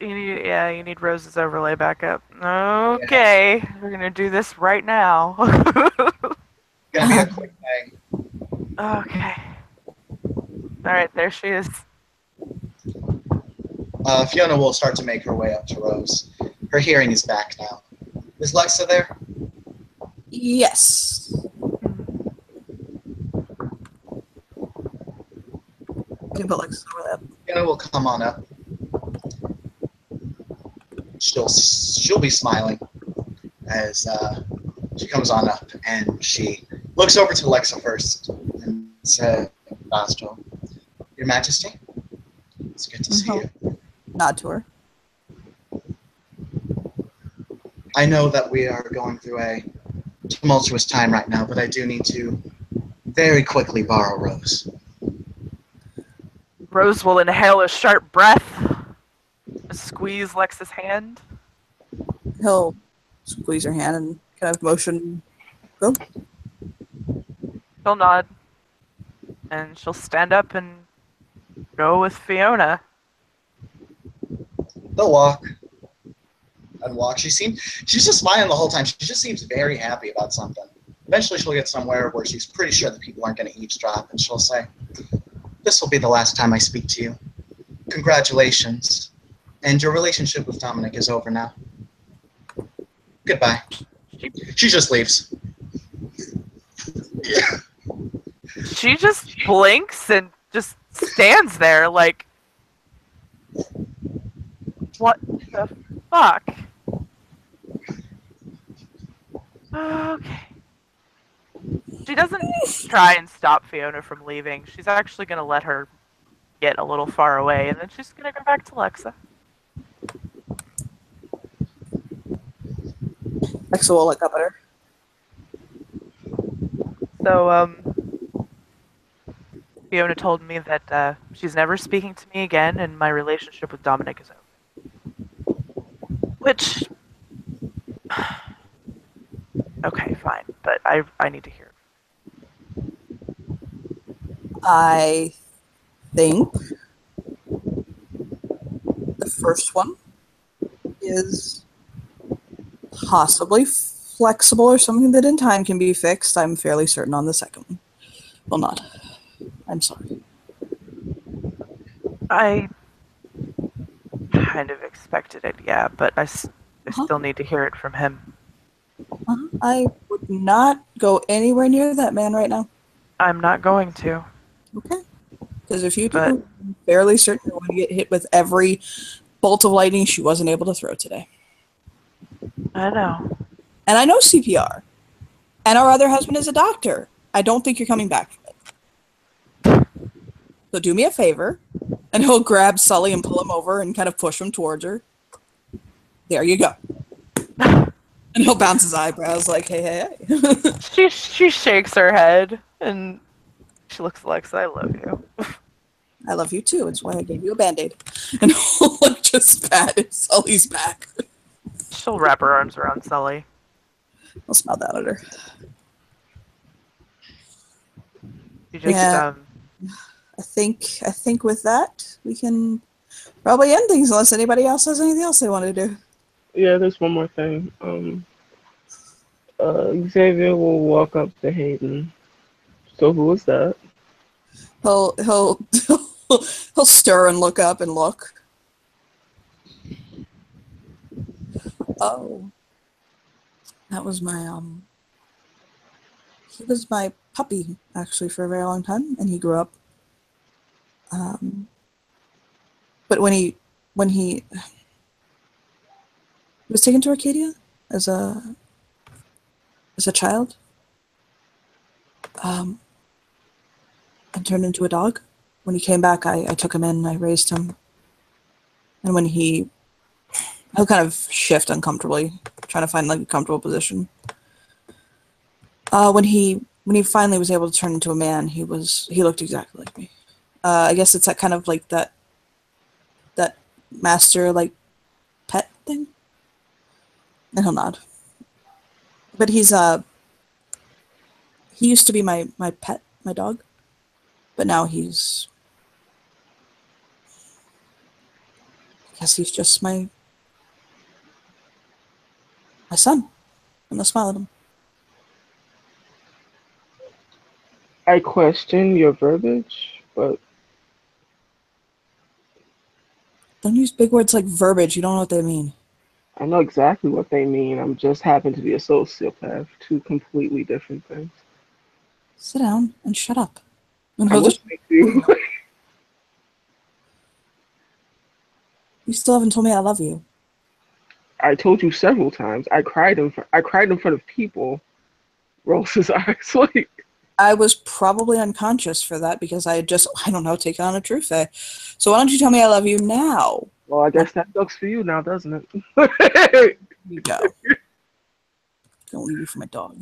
You need Rose's overlay back up. Okay, yes. We're gonna do this right now. It's gonna be a quick thing. Okay. All right, there she is. Fiona will start to make her way up to Rose. Her hearing is back now. Is Lexa there? Yes. You put Lexa over that. Fiona will come on up. She'll be smiling as she comes on up, and she looks over to Lexa first and says, "Your Majesty, it's good to see you." Nod to her. I know that we are going through a tumultuous time right now, but I do need to very quickly borrow Rose. Rose will inhale a sharp breath, squeeze Lex's hand. He'll squeeze her hand and kind of motion. Go. She'll nod, and she'll stand up and go with Fiona. They'll walk. And walk. She's just smiling the whole time. She just seems very happy about something. Eventually she'll get somewhere where she's pretty sure that people aren't going to eavesdrop, and she'll say, "This will be the last time I speak to you. Congratulations. And your relationship with Dominic is over now. Goodbye." She just leaves. She just blinks and just stands there like, what the fuck? Okay. She doesn't try and stop Fiona from leaving. She's actually going to let her get a little far away, and then she's going to go back to Lexa. Lexa will look up at her. So, Fiona told me that she's never speaking to me again, and my relationship with Dominic is over. Which... okay, fine, but I need to hear it. I think the first one is possibly flexible or something that in time can be fixed. I'm fairly certain on the second one. Well, not. I'm sorry. I kind of expected it, yeah, but I Uh-huh. still need to hear it from him. I would not go anywhere near that man right now. I'm not going to, Okay? Because if you but do, I'm fairly certain you're going to get hit with every bolt of lightning she wasn't able to throw today. I know. And I know CPR. And our other husband is a doctor. I don't think you're coming back from it. So do me a favor. And he'll grab Sully and pull him over and kind of push him towards her. There you go. And he'll bounce his eyebrows like, hey, hey, hey. She shakes her head and she looks at Alexa, I love you. I love you too. It's why I gave you a band-aid. And he'll like just pat Sully's back. She'll wrap her arms around Sully. I'll smile that at her. You just Yeah. I think with that we can probably end things unless anybody else has anything else they want to do. Yeah, there's one more thing. Xavier will walk up to Hayden. So who was that? He'll he'll stir and look up and look. Oh, that was my he was my puppy actually for a very long time, and he grew up. But when he was taken to Arcadia as a child, and turned into a dog. When he came back, I took him in, I raised him, and when he'll kind of shift uncomfortably, trying to find like a comfortable position. When he finally was able to turn into a man, he looked exactly like me. I guess it's that kind of like that master like pet thing. And he'll nod. But he used to be my pet, my dog, but now I guess he's just my son. And I smile at him. I question your verbiage, but Don't use big words like verbiage. You don't know what they mean. I know exactly what they mean. I'm just happen to be a sociopath. Two completely different things. Sit down and shut up. And I'm he'll just. listening to you. You still haven't told me I love you. I told you several times. I cried in front of people. Rolls his eyes like. I was probably unconscious for that because I had just, I don't know, taken on a truth. So why don't you tell me I love you now? Well, I guess that sucks for you now, doesn't it? Here you go. Don't leave you for my dog.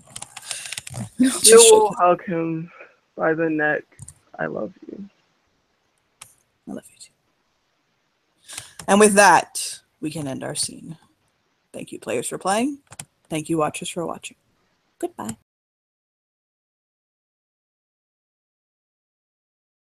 You will hug him by the neck. I love you. I love you too. And with that, we can end our scene. Thank you, players, for playing. Thank you, watchers, for watching. Goodbye.